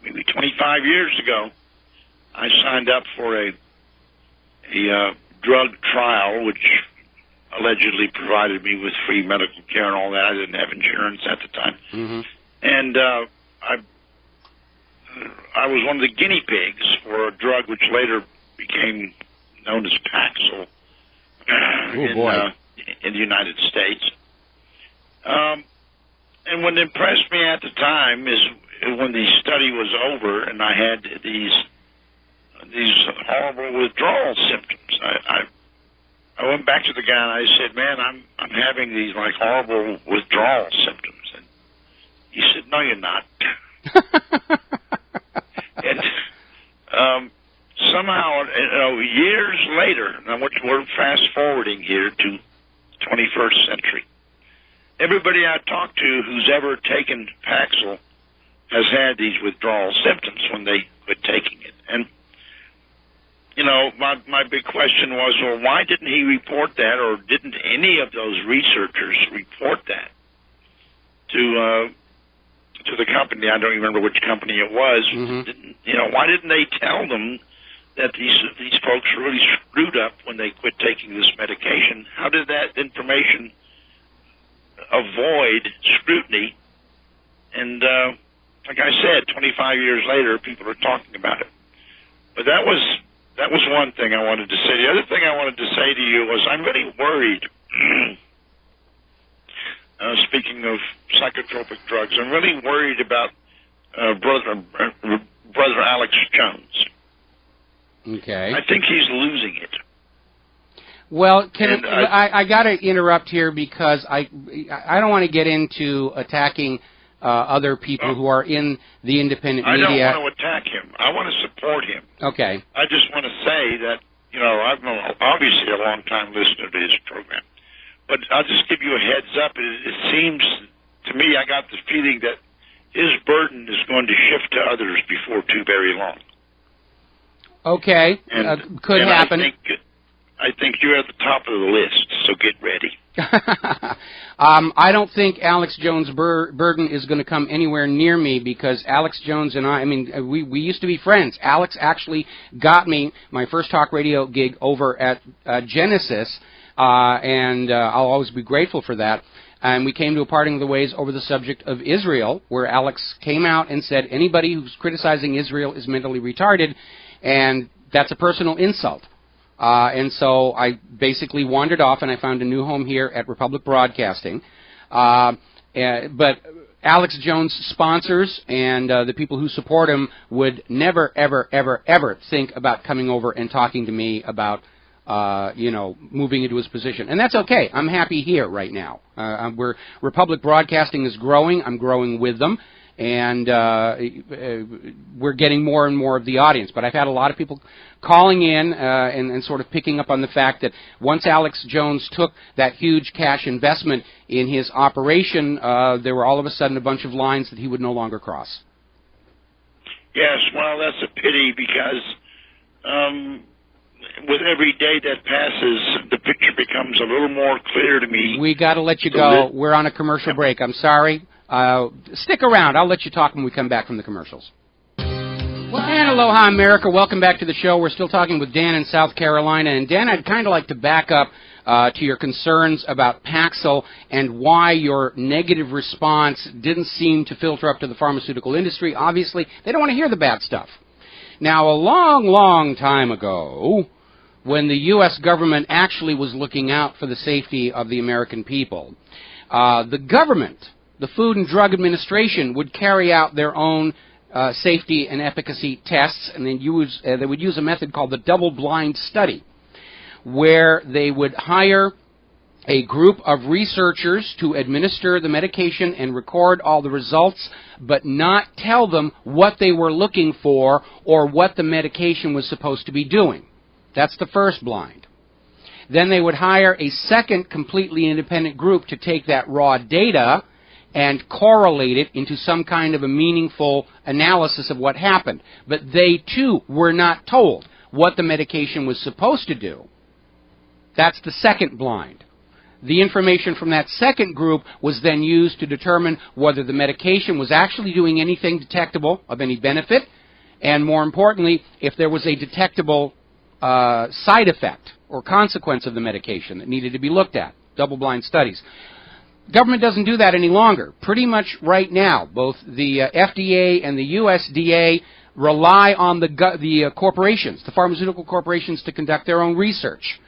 maybe 25 years ago, I signed up for a drug trial, which allegedly provided me with free medical care and all that. I didn't have insurance at the time. Mm-hmm. And I was one of the guinea pigs for a drug which later became known as Paxil in the United States. And what impressed me at the time is when the study was over and I had these horrible withdrawal symptoms. I went back to the guy and I said, "Man, I'm having these like horrible withdrawal symptoms." And he said, "No, you're not." And somehow, years later, now we're fast forwarding here to 21st century. Everybody I talk to who's ever taken Paxil has had these withdrawal symptoms when they quit taking it. And my big question was, well, why didn't he report that, or didn't any of those researchers report that to the company? I don't remember which company it was. Mm-hmm. Why didn't they tell them that these folks really screwed up when they quit taking this medication? How did that information avoid scrutiny? And like I said, 25 years later, people are talking about it. But that was one thing I wanted to say. The other thing I wanted to say to you was I'm really worried. Speaking of psychotropic drugs, I'm really worried about brother Alex Jones. Okay. I think he's losing it. Well, I got to interrupt here because I don't want to get into attacking other people who are in the independent media. I don't want to attack him. I want to support him. Okay. I just want to say that, I'm obviously a long-time listener to his program. But I'll just give you a heads up. It seems to me, I got the feeling that his burden is going to shift to others before too very long. Okay. Could happen. I think you're at the top of the list, so get ready. I don't think Alex Jones' burden is going to come anywhere near me because Alex Jones and we used to be friends. Alex actually got me my first talk radio gig over at Genesis, and I'll always be grateful for that. And we came to a parting of the ways over the subject of Israel, where Alex came out and said anybody who's criticizing Israel is mentally retarded, and that's a personal insult. And so I basically wandered off and I found a new home here at Republic Broadcasting. But Alex Jones sponsors and the people who support him would never, ever, ever, ever think about coming over and talking to me about, moving into his position. And that's okay. I'm happy here right now. Republic Broadcasting is growing. I'm growing with them. And we're getting more and more of the audience. But I've had a lot of people calling in and sort of picking up on the fact that once Alex Jones took that huge cash investment in his operation, there were all of a sudden a bunch of lines that he would no longer cross. Yes, well, that's a pity because with every day that passes, the picture becomes a little more clear to me. We got to let you go. We're on a commercial break. I'm sorry. Stick around. I'll let you talk when we come back from the commercials. And aloha, America. Welcome back to the show. We're still talking with Dan in South Carolina. And Dan, I'd kind of like to back up to your concerns about Paxil and why your negative response didn't seem to filter up to the pharmaceutical industry. Obviously, they don't want to hear the bad stuff. Now, a long, long time ago, when the U.S. government actually was looking out for the safety of the American people, the government, the Food and Drug Administration, would carry out their own safety and efficacy tests, and they would use a method called the double-blind study, where they would hire a group of researchers to administer the medication and record all the results, but not tell them what they were looking for or what the medication was supposed to be doing. That's the first blind. Then they would hire a second completely independent group to take that raw data and correlate it into some kind of a meaningful analysis of what happened. But they, too, were not told what the medication was supposed to do. That's the second blind. The information from that second group was then used to determine whether the medication was actually doing anything detectable of any benefit, and more importantly, if there was a detectable side effect or consequence of the medication that needed to be looked at. Double-blind studies. Government doesn't do that any longer. Pretty much right now, both the FDA and the USDA rely on the corporations, the pharmaceutical corporations, to conduct their own research.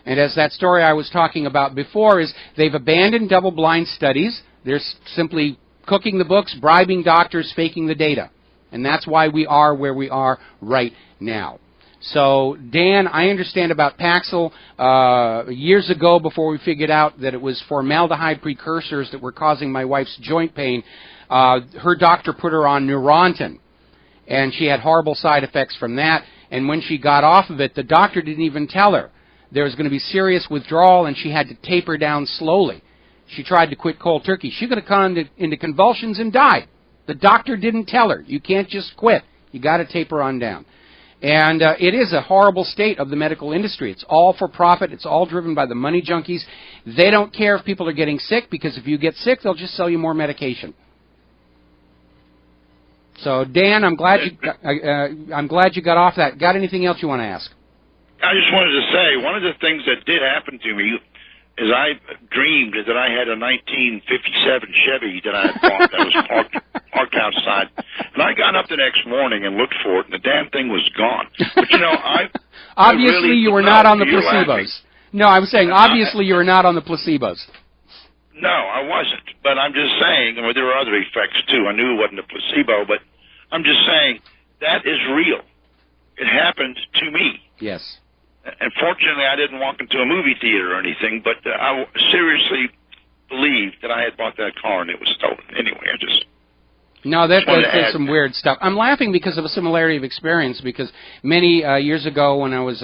And as that story I was talking about before is, they've abandoned double-blind studies. They're simply cooking the books, bribing doctors, faking the data. And that's why we are where we are right now. So, Dan, I understand about Paxil. Years ago, before we figured out that it was formaldehyde precursors that were causing my wife's joint pain, her doctor put her on Neurontin, and she had horrible side effects from that. And when she got off of it, the doctor didn't even tell her there was going to be serious withdrawal, and she had to taper down slowly. She tried to quit cold turkey. She could have gone into convulsions and died. The doctor didn't tell her. You can't just quit. You got to taper on down. And it is a horrible state of the medical industry. It's all for profit. It's all driven by the money junkies. They don't care if people are getting sick, because if you get sick, they'll just sell you more medication. So, Dan, I'm glad you got off that. Got anything else you want to ask? I just wanted to say, one of the things that did happen to me is I dreamed that I had a 1957 Chevy that I had bought that was parked outside. And I got up the next morning and looked for it, and the damn thing was gone. But, obviously you were not on the placebos. No, I'm saying, obviously you were not on the placebos. No, I wasn't. But I'm just saying, there were other effects, too. I knew it wasn't a placebo, but I'm just saying, that is real. It happened to me. Yes. And fortunately, I didn't walk into a movie theater or anything, but I seriously believed that I had bought that car and it was stolen. Anyway, No, that's some weird stuff. I'm laughing because of a similarity of experience, because many years ago when I was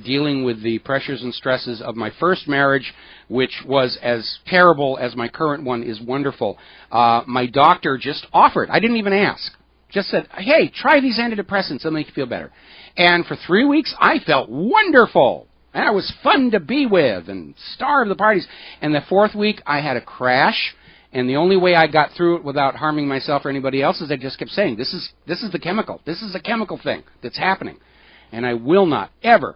dealing with the pressures and stresses of my first marriage, which was as terrible as my current one is wonderful, my doctor just offered, I didn't even ask, just said, hey, try these antidepressants, they'll make you feel better. And for 3 weeks, I felt wonderful. And I was fun to be with and star of the parties. And the fourth week, I had a crash. And the only way I got through it without harming myself or anybody else is I just kept saying, this is the chemical. This is a chemical thing that's happening. And I will not ever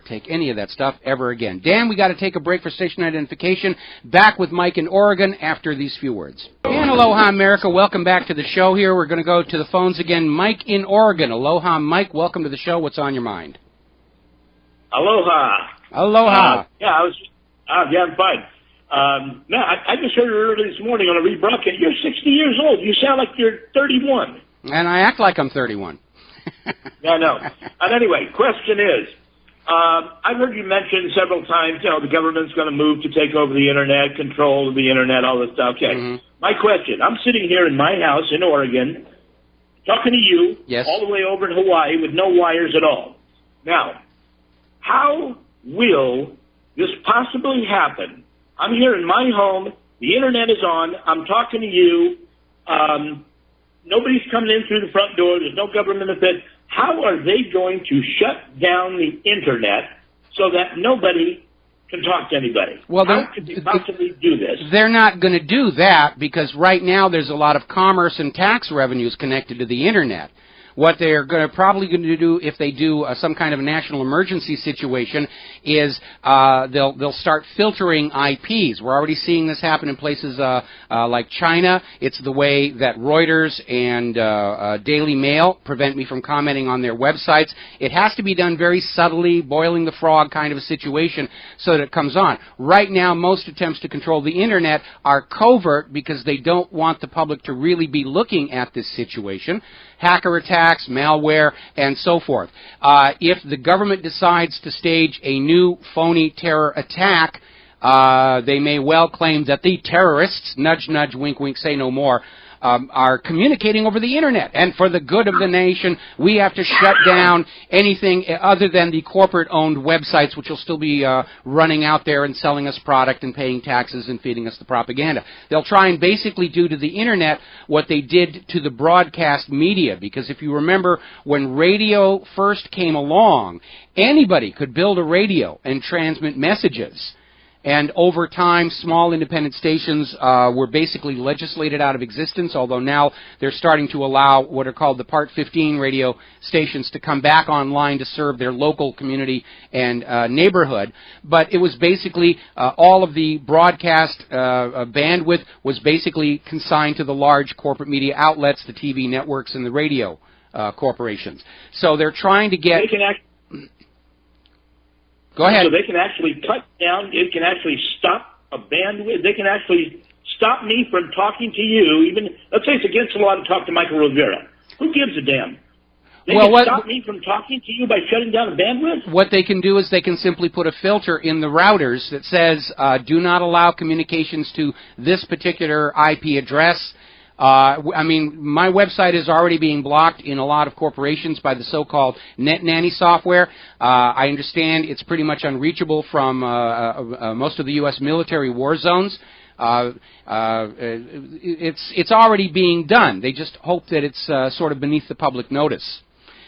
take any of that stuff ever again. Dan, we got to take a break for station identification. Back with Mike in Oregon after these few words. And aloha, America. Welcome back to the show here. We're going to go to the phones again. Mike in Oregon. Aloha, Mike. Welcome to the show. What's on your mind? Aloha. Aloha. I'm fine. No, I just heard it early this morning on a rebroadcast. You're 60 years old. You sound like you're 31. And I act like I'm 31. I know. And anyway, question is, I've heard you mention several times, the government's going to move to take over the Internet, control of the Internet, all this stuff. Okay. Mm-hmm. My question, I'm sitting here in my house in Oregon, talking to you, yes, all the way over in Hawaii with no wires at all. Now, how will this possibly happen? I'm here in my home, the Internet is on, I'm talking to you, nobody's coming in through the front door, there's no government affairs. How are they going to shut down the Internet so that nobody can talk to anybody? Well, how could they possibly do this? They're not going to do that because right now there's a lot of commerce and tax revenues connected to the Internet. What they're probably going to do if they do some kind of a national emergency situation is they'll start filtering IPs. We're already seeing this happen in places like China. It's the way that Reuters and Daily Mail prevent me from commenting on their websites. It has to be done very subtly, boiling the frog kind of a situation so that it comes on. Right now, most attempts to control the Internet are covert because they don't want the public to really be looking at this situation. Hacker attacks, malware, and so forth. If the government decides to stage a new phony terror attack, they may well claim that the terrorists, nudge, nudge, wink, wink, say no more, are communicating over the Internet. And for the good of the nation, we have to shut down anything other than the corporate-owned websites, which will still be running out there and selling us product and paying taxes and feeding us the propaganda. They'll try and basically do to the Internet what they did to the broadcast media, because if you remember, when radio first came along, anybody could build a radio and transmit messages. And over time, small independent stations were basically legislated out of existence, although now they're starting to allow what are called the Part 15 radio stations to come back online to serve their local community and neighborhood. But it was basically all of the broadcast bandwidth was basically consigned to the large corporate media outlets, the TV networks, and the radio corporations. So they're trying to get... Go ahead. So they can actually cut down, it can actually stop a bandwidth, they can actually stop me from talking to you, even, let's say it's against the law to talk to Michael Rivero. Who gives a damn? They can stop me from talking to you by shutting down the bandwidth? What they can do is they can simply put a filter in the routers that says, do not allow communications to this particular IP address. I mean, my website is already being blocked in a lot of corporations by the so-called net nanny software. I understand it's pretty much unreachable from most of the U.S. military war zones. It's already being done. They just hope that it's sort of beneath the public notice.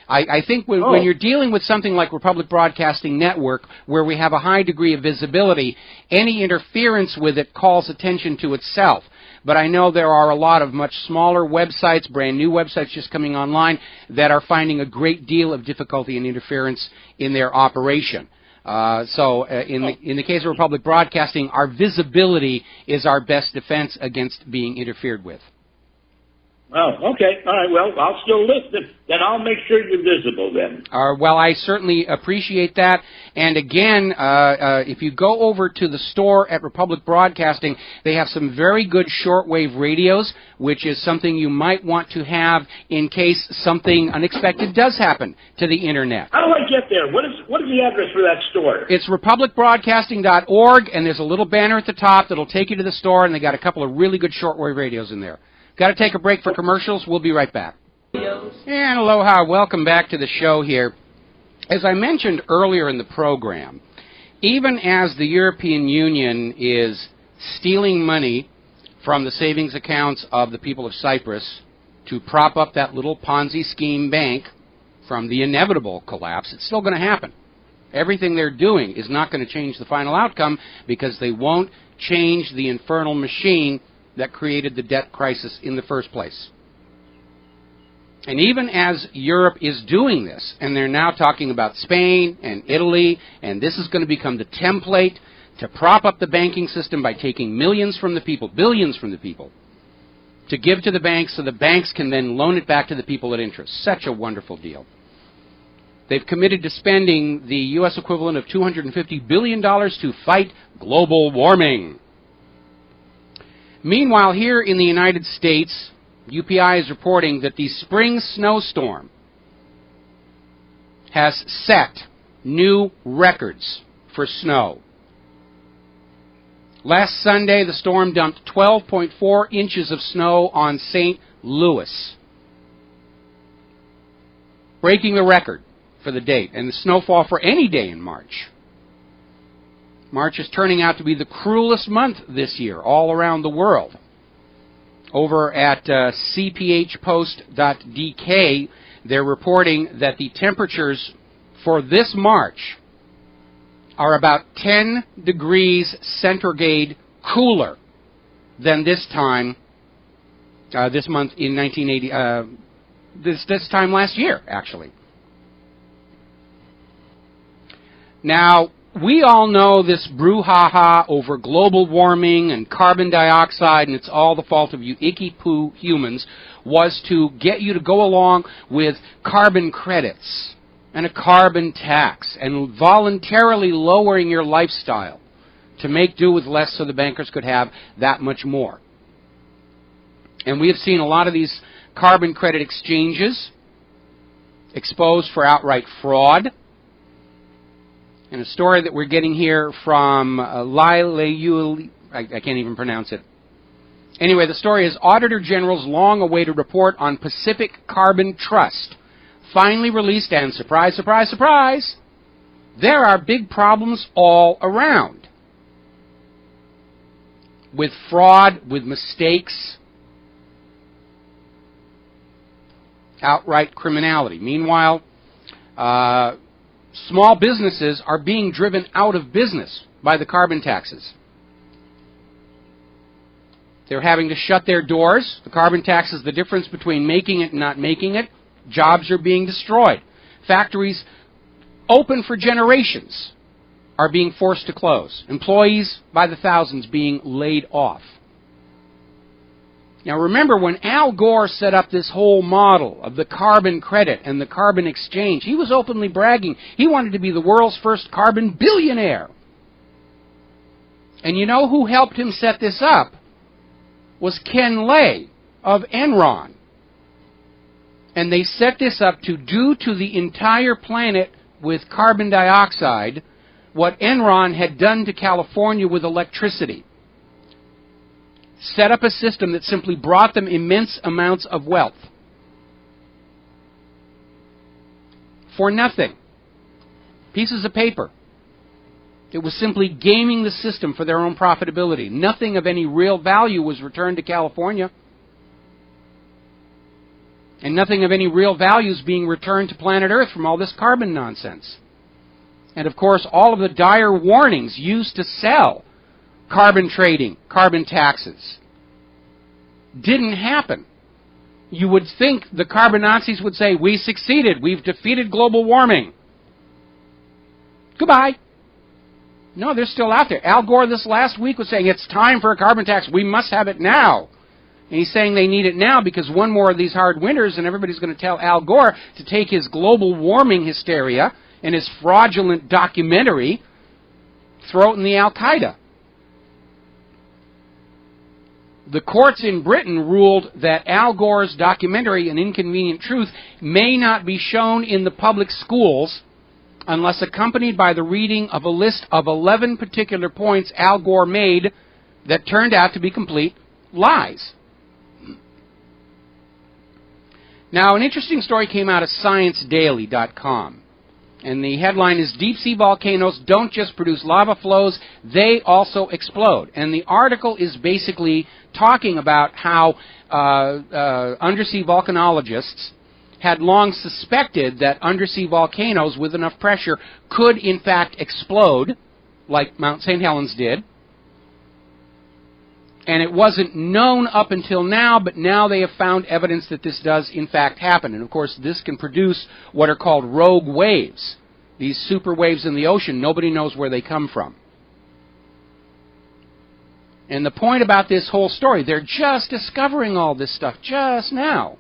I think when you're dealing with something like Republic Broadcasting Network, where we have a high degree of visibility, any interference with it calls attention to itself. But I know there are a lot of much smaller websites, brand new websites just coming online, that are finding a great deal of difficulty and interference in their operation. In the case of Republic Broadcasting, our visibility is our best defense against being interfered with. Oh, okay. All right. Well, I'll still listen. Then I'll make sure you're visible then. Well, I certainly appreciate that. And again, if you go over to the store at Republic Broadcasting, they have some very good shortwave radios, which is something you might want to have in case something unexpected does happen to the Internet. How do I get there? What is the address for that store? It's republicbroadcasting.org, and there's a little banner at the top that'll take you to the store, and they got a couple of really good shortwave radios in there. Got to take a break for commercials. We'll be right back. And aloha. Welcome back to the show here. As I mentioned earlier in the program, even as the European Union is stealing money from the savings accounts of the people of Cyprus to prop up that little Ponzi scheme bank from the inevitable collapse, it's still going to happen. Everything they're doing is not going to change the final outcome because they won't change the infernal machine that created the debt crisis in the first place. And even as Europe is doing this, and they're now talking about Spain and Italy, and this is going to become the template to prop up the banking system by taking millions from the people, billions from the people, to give to the banks so the banks can then loan it back to the people at interest. Such a wonderful deal. They've committed to spending the U.S. equivalent of $250 billion to fight global warming. Meanwhile, here in the United States, UPI is reporting that the spring snowstorm has set new records for snow. Last Sunday, the storm dumped 12.4 inches of snow on St. Louis, breaking the record for the date and the snowfall for any day in March. March is turning out to be the cruelest month this year all around the world. Over at cphpost.dk, they're reporting that the temperatures for this March are about 10 degrees centigrade cooler than this time, this month in 1980, this time last year, actually. Now, we all know this brouhaha over global warming and carbon dioxide, and it's all the fault of you icky-poo humans, was to get you to go along with carbon credits and a carbon tax and voluntarily lowering your lifestyle to make do with less so the bankers could have that much more. And we have seen a lot of these carbon credit exchanges exposed for outright fraud. And a story that we're getting here from Lyle, I can't even pronounce it. Anyway, the story is Auditor General's long-awaited report on Pacific Carbon Trust finally released, and surprise, surprise, surprise, there are big problems all around. With fraud, with mistakes, outright criminality. Meanwhile, small businesses are being driven out of business by the carbon taxes. They're having to shut their doors. The carbon tax is the difference between making it and not making it. Jobs are being destroyed. Factories open for generations are being forced to close. Employees by the thousands being laid off. Now remember, when Al Gore set up this whole model of the carbon credit and the carbon exchange, he was openly bragging he wanted to be the world's first carbon billionaire. And you know who helped him set this up? Was Ken Lay of Enron. And they set this up to do to the entire planet with carbon dioxide what Enron had done to California with electricity. Set up a system that simply brought them immense amounts of wealth. For nothing. Pieces of paper. It was simply gaming the system for their own profitability. Nothing of any real value was returned to California. And nothing of any real value is being returned to planet Earth from all this carbon nonsense. And of course, all of the dire warnings used to sell carbon trading, carbon taxes, didn't happen. You would think the carbon Nazis would say, we succeeded, we've defeated global warming. Goodbye. No, they're still out there. Al Gore this last week was saying, it's time for a carbon tax, we must have it now. And he's saying they need it now because one more of these hard winters and everybody's going to tell Al Gore to take his global warming hysteria and his fraudulent documentary, throw it in the Al-Qaeda. The courts in Britain ruled that Al Gore's documentary, An Inconvenient Truth, may not be shown in the public schools unless accompanied by the reading of a list of 11 particular points Al Gore made that turned out to be complete lies. Now, an interesting story came out of ScienceDaily.com. And the headline is, Deep Sea Volcanoes Don't Just Produce Lava Flows, They Also Explode. And the article is basically talking about how undersea volcanologists had long suspected that undersea volcanoes with enough pressure could in fact explode, like Mount St. Helens did. And it wasn't known up until now, but now they have found evidence that this does in fact happen. And of course, this can produce what are called rogue waves. These super waves in the ocean, nobody knows where they come from. And the point about this whole story, they're just discovering all this stuff just now.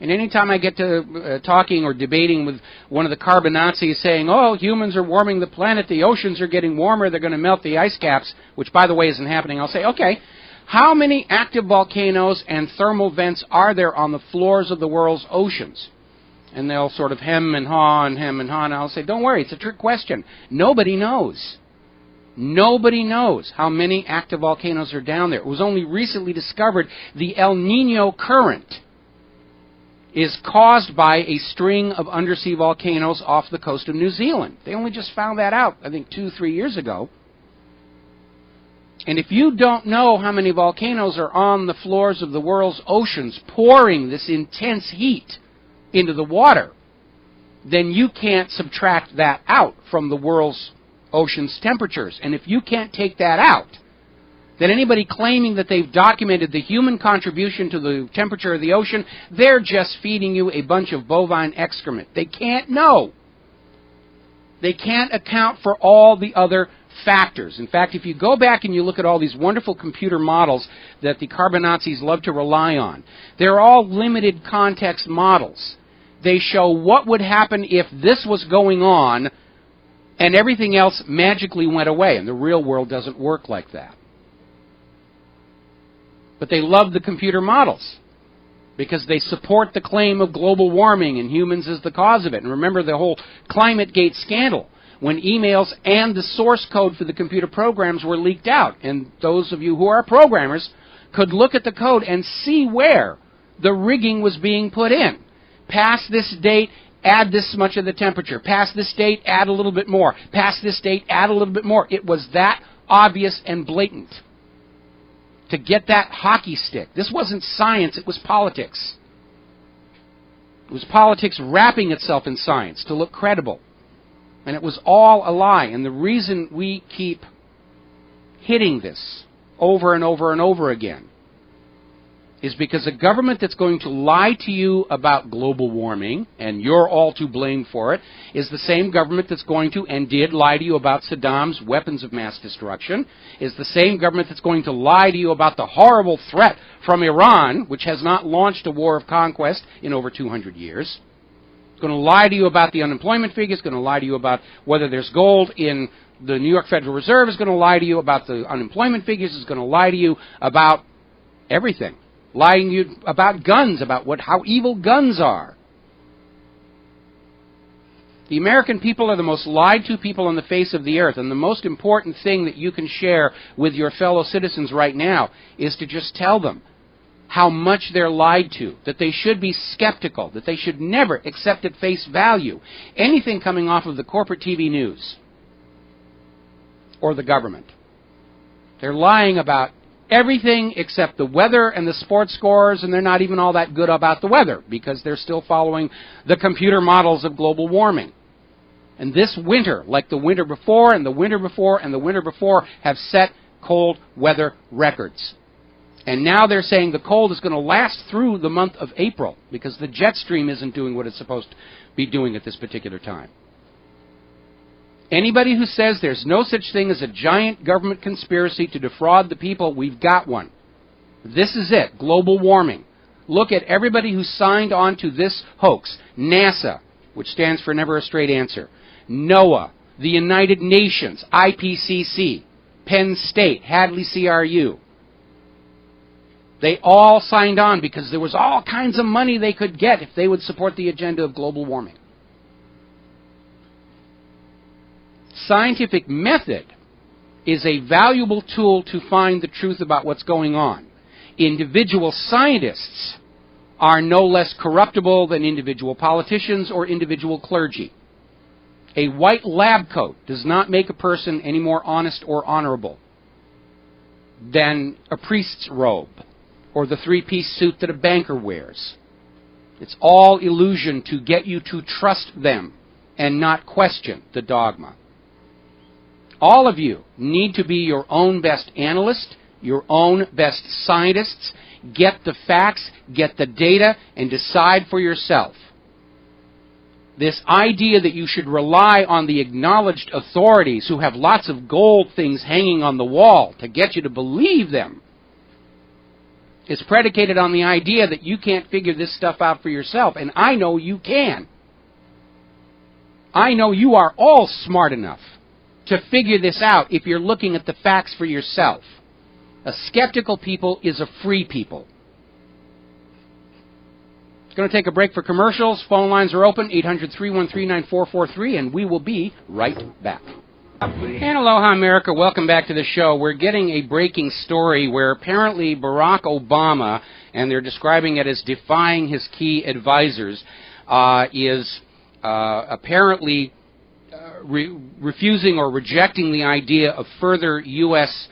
And anytime I get to talking or debating with one of the carbon Nazis saying, oh, humans are warming the planet, the oceans are getting warmer, they're going to melt the ice caps, which by the way isn't happening, I'll say, okay, How many active volcanoes and thermal vents are there on the floors of the world's oceans? And they'll sort of hem and haw and hem and haw, and I'll say, don't worry, it's a trick question. Nobody knows. Nobody knows how many active volcanoes are down there. It was only recently discovered the El Nino current is caused by a string of undersea volcanoes off the coast of New Zealand. They only just found that out, I think, 2-3 years ago. And if you don't know how many volcanoes are on the floors of the world's oceans pouring this intense heat into the water, then you can't subtract that out from the world's ocean's temperatures. And if you can't take that out, then anybody claiming that they've documented the human contribution to the temperature of the ocean, they're just feeding you a bunch of bovine excrement. They can't know. They can't account for all the other factors. In fact, if you go back and you look at all these wonderful computer models that the carbon Nazis love to rely on, they're all limited context models. They show what would happen if this was going on and everything else magically went away. And the real world doesn't work like that. But they love the computer models because they support the claim of global warming and humans as the cause of it. And remember the whole ClimateGate scandal, when emails and the source code for the computer programs were leaked out. And those of you who are programmers could look at the code and see where the rigging was being put in. Past this date, add this much of the temperature. Past this date, add a little bit more. Past this date, add a little bit more. It was that obvious and blatant to get that hockey stick. This wasn't science, it was politics. It was politics wrapping itself in science to look credible. And it was all a lie. And the reason we keep hitting this over and over and over again is because a government that's going to lie to you about global warming, and you're all to blame for it, is the same government that's going to, and did, lie to you about Saddam's weapons of mass destruction, is the same government that's going to lie to you about the horrible threat from Iran, which has not launched a war of conquest in over 200 years. It's going to lie to you about the unemployment figure. It's going to lie to you about whether there's gold in the New York Federal Reserve. It's going to lie to you about the unemployment figures. It's going to lie to you about everything. Lying to you about guns, about how evil guns are. The American people are the most lied to people on the face of the earth, and the most important thing that you can share with your fellow citizens right now is to just tell them how much they're lied to, that they should be skeptical, that they should never accept at face value anything coming off of the corporate TV news or the government. They're lying about everything except the weather and the sports scores, and they're not even all that good about the weather because they're still following the computer models of global warming. And this winter, like the winter before and the winter before and the winter before, have set cold weather records. And now they're saying the cold is going to last through the month of April because the jet stream isn't doing what it's supposed to be doing at this particular time. Anybody who says there's no such thing as a giant government conspiracy to defraud the people, we've got one. This is it, global warming. Look at everybody who signed on to this hoax. NASA, which stands for Never a Straight Answer. NOAA, the United Nations, IPCC, Penn State, Hadley CRU. They all signed on because there was all kinds of money they could get if they would support the agenda of global warming. Scientific method is a valuable tool to find the truth about what's going on. Individual scientists are no less corruptible than individual politicians or individual clergy. A white lab coat does not make a person any more honest or honorable than a priest's robe or the three-piece suit that a banker wears. It's all illusion to get you to trust them and not question the dogma. All of you need to be your own best analyst, your own best scientists. Get the facts, get the data, and decide for yourself. This idea that you should rely on the acknowledged authorities who have lots of gold things hanging on the wall to get you to believe them is predicated on the idea that you can't figure this stuff out for yourself. And I know you can. I know you are all smart enough to figure this out if you're looking at the facts for yourself. A skeptical people is a free people. Going to take a break for commercials. Phone lines are open, 800-313-9443, and we will be right back. And aloha, America. Welcome back to the show. We're getting a breaking story where apparently Barack Obama, and they're describing it as defying his key advisors, is apparently refusing or rejecting the idea of further U.S.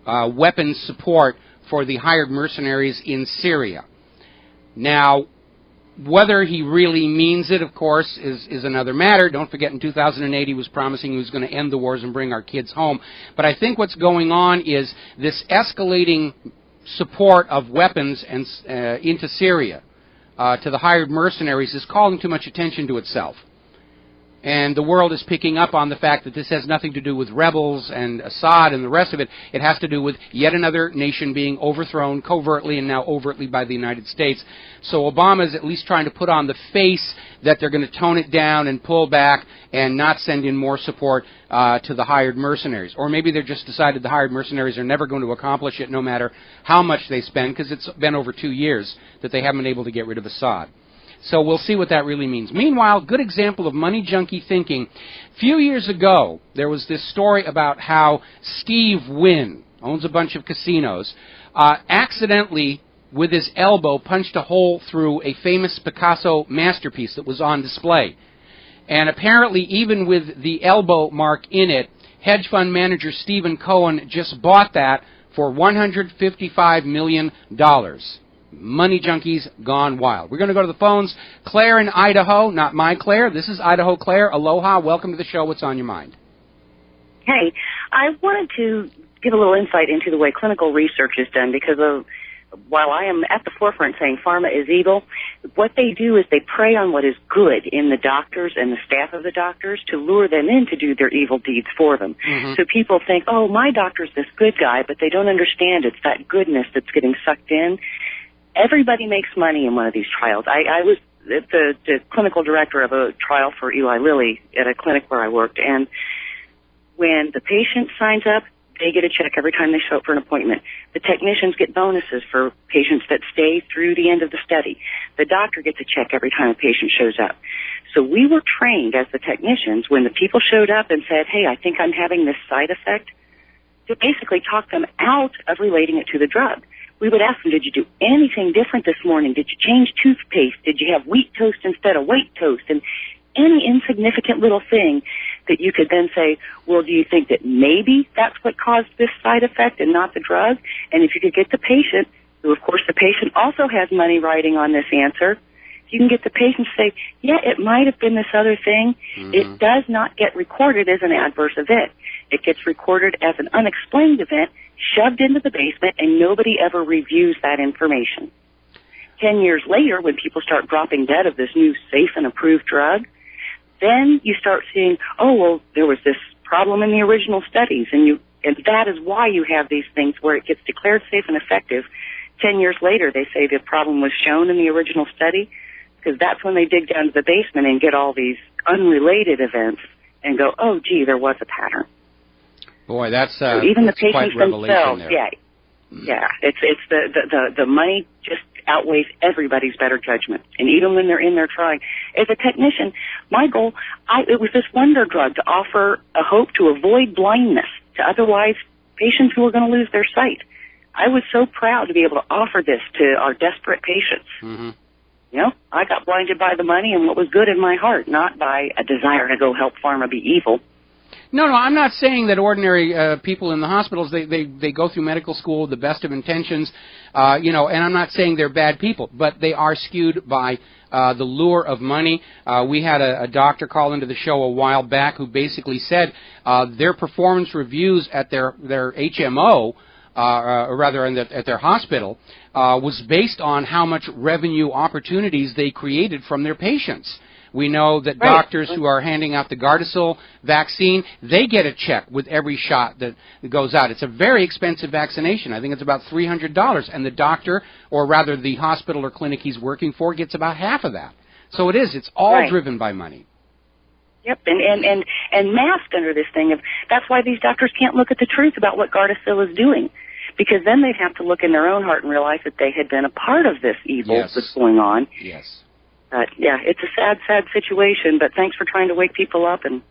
Weapons support for the hired mercenaries in Syria. Now, whether he really means it, of course, is another matter. Don't forget, in 2008, he was promising he was going to end the wars and bring our kids home. But I think what's going on is this escalating support of weapons and into Syria to the hired mercenaries is calling too much attention to itself. And the world is picking up on the fact that this has nothing to do with rebels and Assad and the rest of it. It has to do with yet another nation being overthrown covertly and now overtly by the United States. So Obama is at least trying to put on the face that they're going to tone it down and pull back and not send in more support to the hired mercenaries. Or maybe they've just decided the hired mercenaries are never going to accomplish it no matter how much they spend, because it's been over 2 years that they haven't been able to get rid of Assad. So we'll see what that really means. Meanwhile, good example of money junkie thinking. A few years ago, there was this story about how Steve Wynn, owns a bunch of casinos, accidentally, with his elbow, punched a hole through a famous Picasso masterpiece that was on display. And apparently, even with the elbow mark in it, hedge fund manager Stephen Cohen just bought that for $155 million. Money junkies gone wild. We're going to go to the phones. Claire in Idaho, not my Claire. This is Idaho Claire. Aloha. Welcome to the show. What's on your mind? Hey, I wanted to give a little insight into the way clinical research is done, because while I am at the forefront saying pharma is evil, what they do is they prey on what is good in the doctors and the staff of the doctors to lure them in to do their evil deeds for them. Mm-hmm. So people think, oh, my doctor's this good guy, but they don't understand it's that goodness that's getting sucked in. Everybody makes money in one of these trials. I was the clinical director of a trial for Eli Lilly at a clinic where I worked, and when the patient signs up, they get a check every time they show up for an appointment. The technicians get bonuses for patients that stay through the end of the study. The doctor gets a check every time a patient shows up. So we were trained as the technicians, when the people showed up and said, hey, I think I'm having this side effect, to basically talk them out of relating it to the drug. We would ask them, did you do anything different this morning? Did you change toothpaste? Did you have wheat toast instead of white toast? And any insignificant little thing that you could then say, well, do you think that maybe that's what caused this side effect and not the drug? And if you could get the patient, who of course the patient also has money riding on this answer, you can get the patient to say, yeah, it might have been this other thing. Mm-hmm. It does not get recorded as an adverse event. It gets recorded as an unexplained event, shoved into the basement, and nobody ever reviews that information. 10 years later, when people start dropping dead of this new safe and approved drug, then you start seeing, oh, well, there was this problem in the original studies, and that is why you have these things where it gets declared safe and effective. 10 years later, they say the problem was shown in the original study, because that's when they dig down to the basement and get all these unrelated events and go, oh, gee, there was a pattern. Boy, that's so even that's the patients quite revelation themselves, there. yeah, it's the money just outweighs everybody's better judgment, and even when they're in there trying. As a technician, my goal, it was this wonder drug to offer a hope to avoid blindness to otherwise patients who are going to lose their sight. I was so proud to be able to offer this to our desperate patients. Mm-hmm. You know, I got blinded by the money and what was good in my heart, not by a desire to go help pharma be evil. No, I'm not saying that ordinary people in the hospitals, they go through medical school with the best of intentions, and I'm not saying they're bad people, but they are skewed by the lure of money. We had a doctor call into the show a while back who basically said their performance reviews at their HMO, or rather at their hospital, was based on how much revenue opportunities they created from their patients. We know that doctors who are handing out the Gardasil vaccine, they get a check with every shot that goes out. It's a very expensive vaccination. I think it's about $300. And the doctor, or rather the hospital or clinic he's working for, gets about half of that. So it's all driven by money. Yep, and masked under this thing of, that's why these doctors can't look at the truth about what Gardasil is doing. because then they'd have to look in their own heart and realize that they had been a part of this evil that's going on. Yes. Yeah, it's a sad, sad situation, but thanks for trying to wake people up and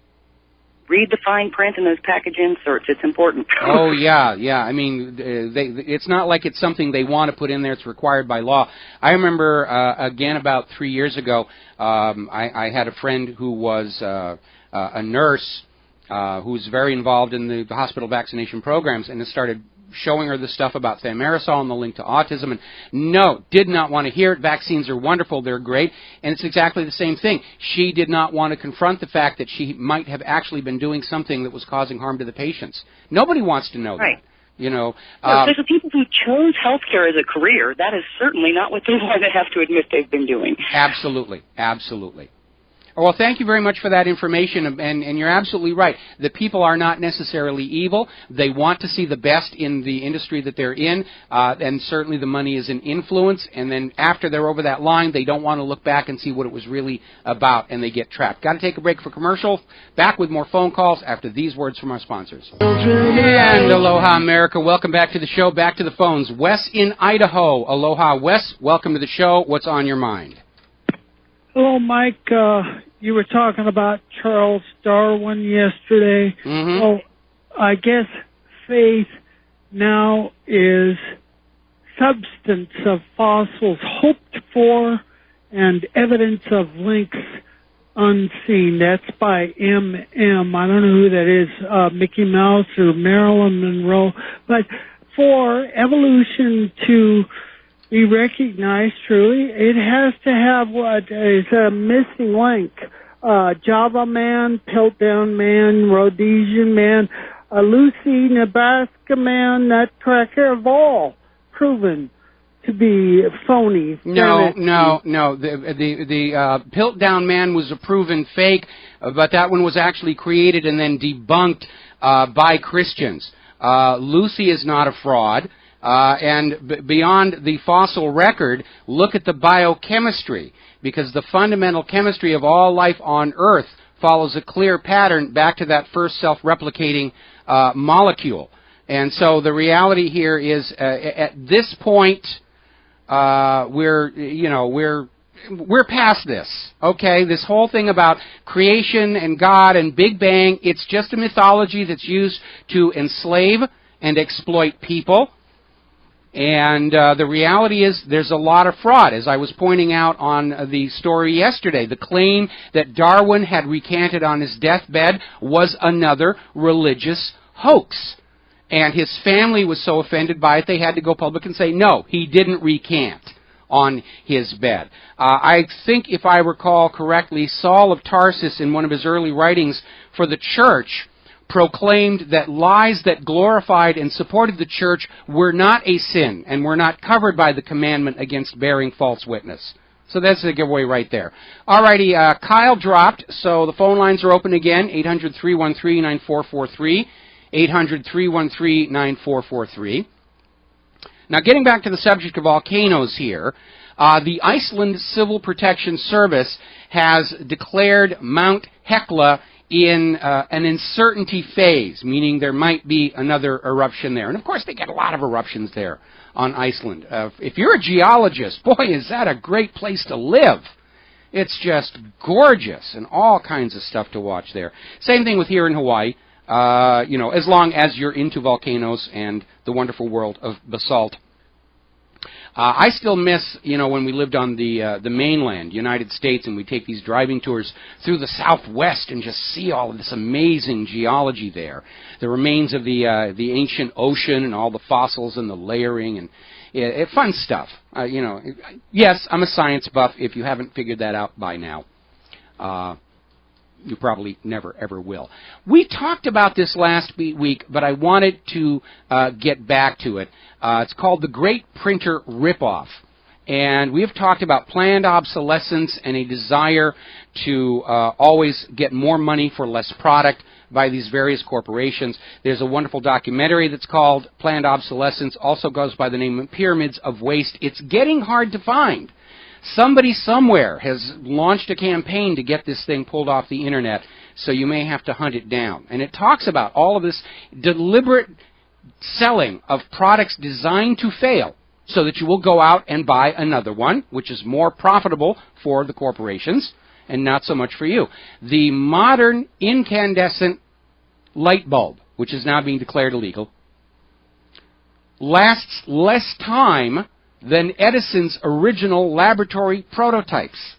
read the fine print in those package inserts. It's important. Oh, yeah. I mean, it's not like it's something they want to put in there. It's required by law. I remember, again, about 3 years ago, I had a friend who was a nurse who was very involved in the hospital vaccination programs, and it started showing her the stuff about thimerosal and the link to autism, and no, did not want to hear it. Vaccines are wonderful, they're great, and it's exactly the same thing. She did not want to confront the fact that she might have actually been doing something that was causing harm to the patients. Nobody wants to know that. You know, so for people who chose healthcare as a career, that is certainly not what they want to have to admit they've been doing. Absolutely. Well, thank you very much for that information, and you're absolutely right. The people are not necessarily evil. They want to see the best in the industry that they're in, and certainly the money is an influence, and then after they're over that line, they don't want to look back and see what it was really about, and they get trapped. Got to take a break for commercial. Back with more phone calls after these words from our sponsors. And aloha, America. Welcome back to the show. Back to the phones. Wes in Idaho. Aloha, Wes. Welcome to the show. What's on your mind? Hello, Mike. You were talking about Charles Darwin yesterday. Mm-hmm. Well, I guess faith now is substance of fossils hoped for and evidence of links unseen. That's by M.M. I don't know who that is, Mickey Mouse or Marilyn Monroe. But for evolution to be recognized truly, it has to have what is a missing link. Java man, Piltdown man, Rhodesian man, Lucy, Nebraska man, Nutcracker, have all proven to be phony. No. The Piltdown man was a proven fake, but that one was actually created and then debunked by Christians. Lucy is not a fraud. And beyond the fossil record, look at the biochemistry, because the fundamental chemistry of all life on Earth follows a clear pattern back to that first self-replicating molecule. And so the reality here is, at this point, we're past this. Okay, this whole thing about creation and God and Big Bang, it's just a mythology that's used to enslave and exploit people. And the reality is there's a lot of fraud. As I was pointing out on the story yesterday, the claim that Darwin had recanted on his deathbed was another religious hoax. And his family was so offended by it, they had to go public and say, no, he didn't recant on his bed. I think, if I recall correctly, Saul of Tarsus, in one of his early writings for the church, proclaimed that lies that glorified and supported the church were not a sin and were not covered by the commandment against bearing false witness. So that's a giveaway right there. All righty, Kyle dropped, so the phone lines are open again, 800-313-9443, 800-313-9443. Now, getting back to the subject of volcanoes here, the Iceland Civil Protection Service has declared Mount Hekla in an uncertainty phase, meaning there might be another eruption there. And, of course, they get a lot of eruptions there on Iceland. If you're a geologist, boy, is that a great place to live. It's just gorgeous and all kinds of stuff to watch there. Same thing with here in Hawaii, as long as you're into volcanoes and the wonderful world of basalt. I still miss, when we lived on the mainland, United States, and we take these driving tours through the Southwest and just see all of this amazing geology there. The remains of the ancient ocean and all the fossils and the layering and fun stuff. Yes, I'm a science buff. If you haven't figured that out by now, you probably never, ever will. We talked about this last week, but I wanted to get back to it. It's called the Great Printer Ripoff. And we have talked about planned obsolescence and a desire to always get more money for less product by these various corporations. There's a wonderful documentary that's called Planned Obsolescence, also goes by the name of Pyramids of Waste. It's getting hard to find. Somebody somewhere has launched a campaign to get this thing pulled off the internet, so you may have to hunt it down. And it talks about all of this deliberate selling of products designed to fail so that you will go out and buy another one, which is more profitable for the corporations and not so much for you. The modern incandescent light bulb, which is now being declared illegal, lasts less time than Edison's original laboratory prototypes.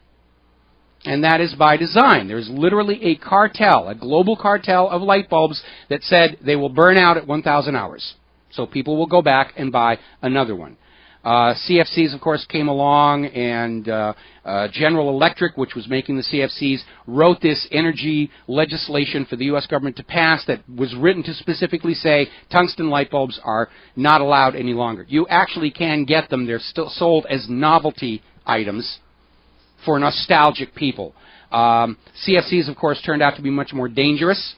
And that is by design. There's literally a cartel, a global cartel of light bulbs that said they will burn out at 1,000 hours. So people will go back and buy another one. CFCs, of course, came along, and General Electric, which was making the CFCs, wrote this energy legislation for the U.S. government to pass that was written to specifically say tungsten light bulbs are not allowed any longer. You actually can get them. They're still sold as novelty items for nostalgic people. CFCs, of course, turned out to be much more dangerous.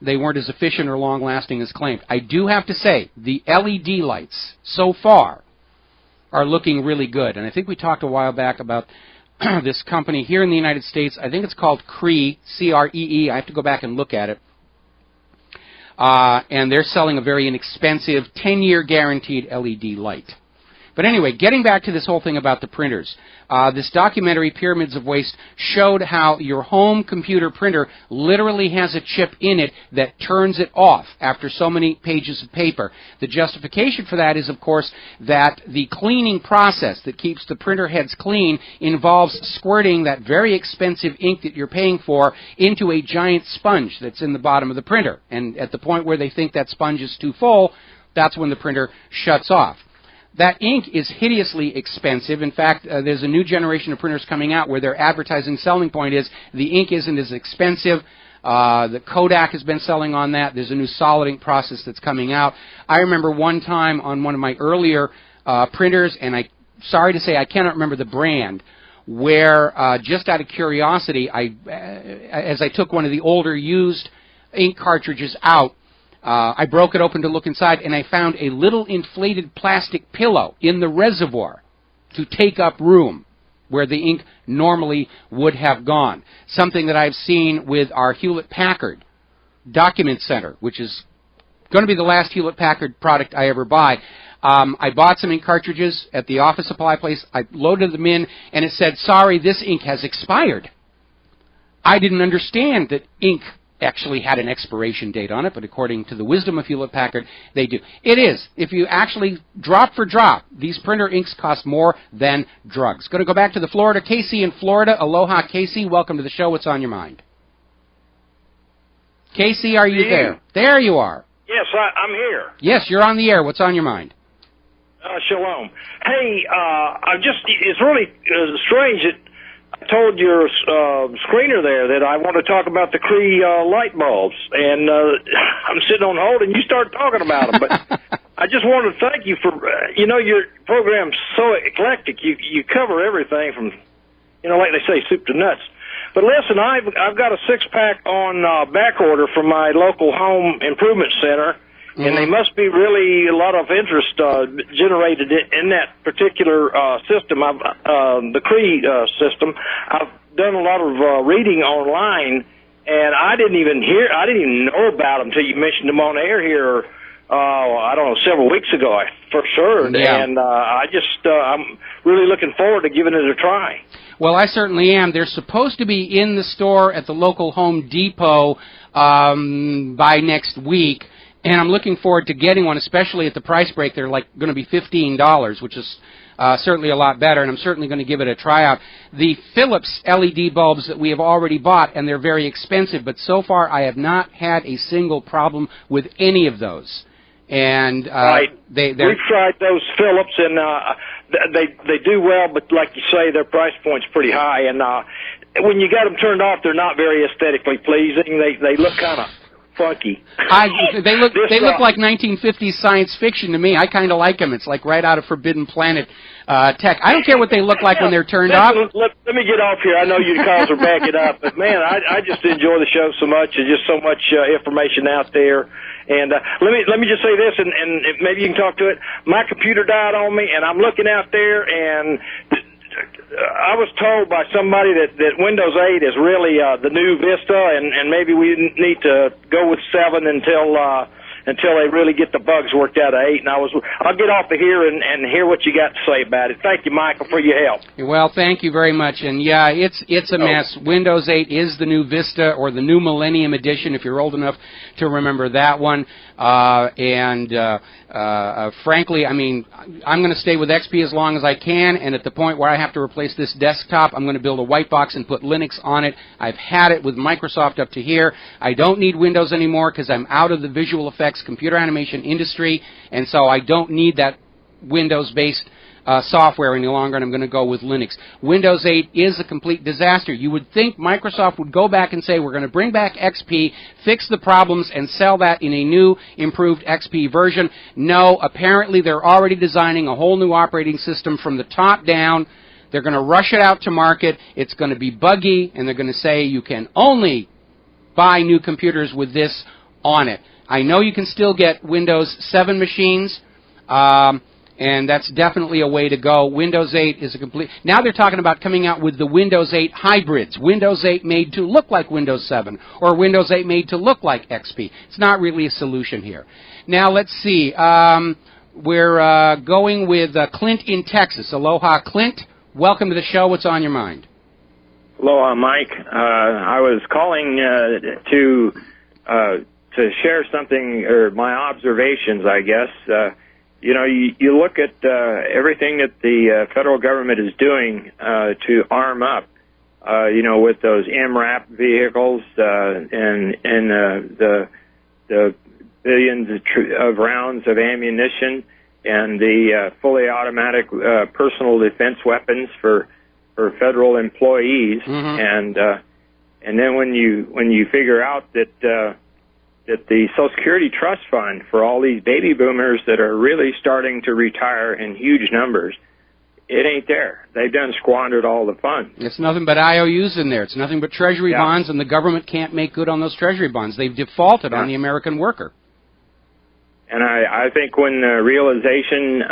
They weren't as efficient or long-lasting as claimed. I do have to say, the LED lights, so far, are looking really good. And I think we talked a while back about this company here in the United States. I think it's called Cree, C-R-E-E. I have to go back and look at it. And they're selling a very inexpensive 10-year guaranteed LED light. But anyway, getting back to this whole thing about the printers, this documentary, Pyramids of Waste, showed how your home computer printer literally has a chip in it that turns it off after so many pages of paper. The justification for that is, of course, that the cleaning process that keeps the printer heads clean involves squirting that very expensive ink that you're paying for into a giant sponge that's in the bottom of the printer. And at the point where they think that sponge is too full, that's when the printer shuts off. That ink is hideously expensive. In fact, there's a new generation of printers coming out where their advertising selling point is the ink isn't as expensive. The Kodak has been selling on that. There's a new solid ink process that's coming out. I remember one time on one of my earlier printers, and sorry to say I cannot remember the brand, where just out of curiosity, as I took one of the older used ink cartridges out, I broke it open to look inside, and I found a little inflated plastic pillow in the reservoir to take up room where the ink normally would have gone. Something that I've seen with our Hewlett-Packard Document Center, which is going to be the last Hewlett-Packard product I ever buy. I bought some ink cartridges at the office supply place. I loaded them in, and it said, sorry, this ink has expired. I didn't understand that ink actually had an expiration date on it, but according to the wisdom of Hewlett-Packard, they do. It is. If you actually drop for drop, these printer inks cost more than drugs. Going to go back to the Florida. Casey in Florida. Aloha, Casey. Welcome to the show. What's on your mind? Casey, are you there? There you are. Yes, I'm here. Yes, you're on the air. What's on your mind? Shalom. Hey, it's really strange that I told your screener there that I want to talk about the Cree light bulbs, and I'm sitting on hold, and you start talking about them. But I just wanted to thank you for, your program's so eclectic. You cover everything from, like they say, soup to nuts. But listen, I've got a 6-pack on back order from my local home improvement center. And they must be really a lot of interest generated in that particular system, the Cree system. I've done a lot of reading online, and I didn't even know about them until you mentioned them on air here. I don't know, several weeks ago. I first heard, and I'm really looking forward to giving it a try. Well, I certainly am. They're supposed to be in the store at the local Home Depot by next week. And I'm looking forward to getting one, especially at the price break. They're going to be $15, which is certainly a lot better, and I'm certainly going to give it a tryout. The Philips LED bulbs that we have already bought, and they're very expensive, but so far I have not had a single problem with any of those. And right. We've tried those Philips, and they do well, but like you say, their price point's pretty high. And when you got them turned off, they're not very aesthetically pleasing. They look kind of funky. They look like 1950s science fiction to me. I kind of like them. It's like right out of Forbidden Planet tech. I don't care what they look like when they're turned off. Let me get off here. I know you calls are backing up, but man, I just enjoy the show so much. There's just so much information out there. And let me just say this, and maybe you can talk to it. My computer died on me, and I'm looking out there, and I was told by somebody that Windows 8 is really the new Vista, and maybe we need to go with 7 until until they really get the bugs worked out of 8. And I'll get off of here and hear what you got to say about it. Thank you, Michael, for your help. Well, thank you very much. And yeah, it's a mess. Windows 8 is the new Vista or the new Millennium Edition, if you're old enough to remember that one. Frankly, I mean, I'm going to stay with XP as long as I can, and at the point where I have to replace this desktop, I'm going to build a white box and put Linux on it. I've had it with Microsoft up to here. I don't need Windows anymore because I'm out of the visual effects computer animation industry, and so I don't need that Windows-based software any longer, and I'm going to go with Linux. Windows 8 is a complete disaster. You would think Microsoft would go back and say, we're going to bring back XP, fix the problems, and sell that in a new, improved XP version. No, apparently they're already designing a whole new operating system from the top down. They're going to rush it out to market. It's going to be buggy, and they're going to say you can only buy new computers with this on it. I know you can still get Windows 7 machines, and that's definitely a way to go. Windows 8 is a complete... Now they're talking about coming out with the Windows 8 hybrids. Windows 8 made to look like Windows 7, or Windows 8 made to look like XP. It's not really a solution here. Now let's see. We're going with Clint in Texas. Aloha, Clint. Welcome to the show. What's on your mind? Aloha, Mike. I was calling to share something, or my observations, I guess. You look at everything that the federal government is doing to arm up, with those MRAP vehicles and the billions of rounds of ammunition and the fully automatic personal defense weapons for federal employees, and then when you figure out that the Social Security Trust Fund for all these baby boomers that are really starting to retire in huge numbers, it ain't there. They've done squandered all the funds. It's nothing but IOUs in there. It's nothing but Treasury bonds, and the government can't make good on those Treasury bonds. They've defaulted on the American worker. And I think when the realization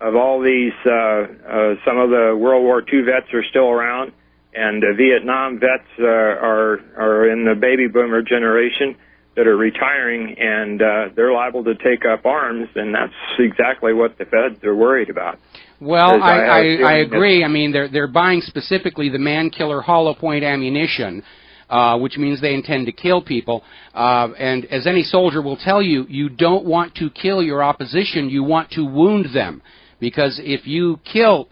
of all these, some of the World War II vets are still around, and Vietnam vets are in the baby boomer generation that are retiring, and they're liable to take up arms, and that's exactly what the feds are worried about. Well, I agree. I mean, they're buying specifically the man-killer hollow point ammunition, which means they intend to kill people. And as any soldier will tell you, you don't want to kill your opposition, you want to wound them. Because if you kill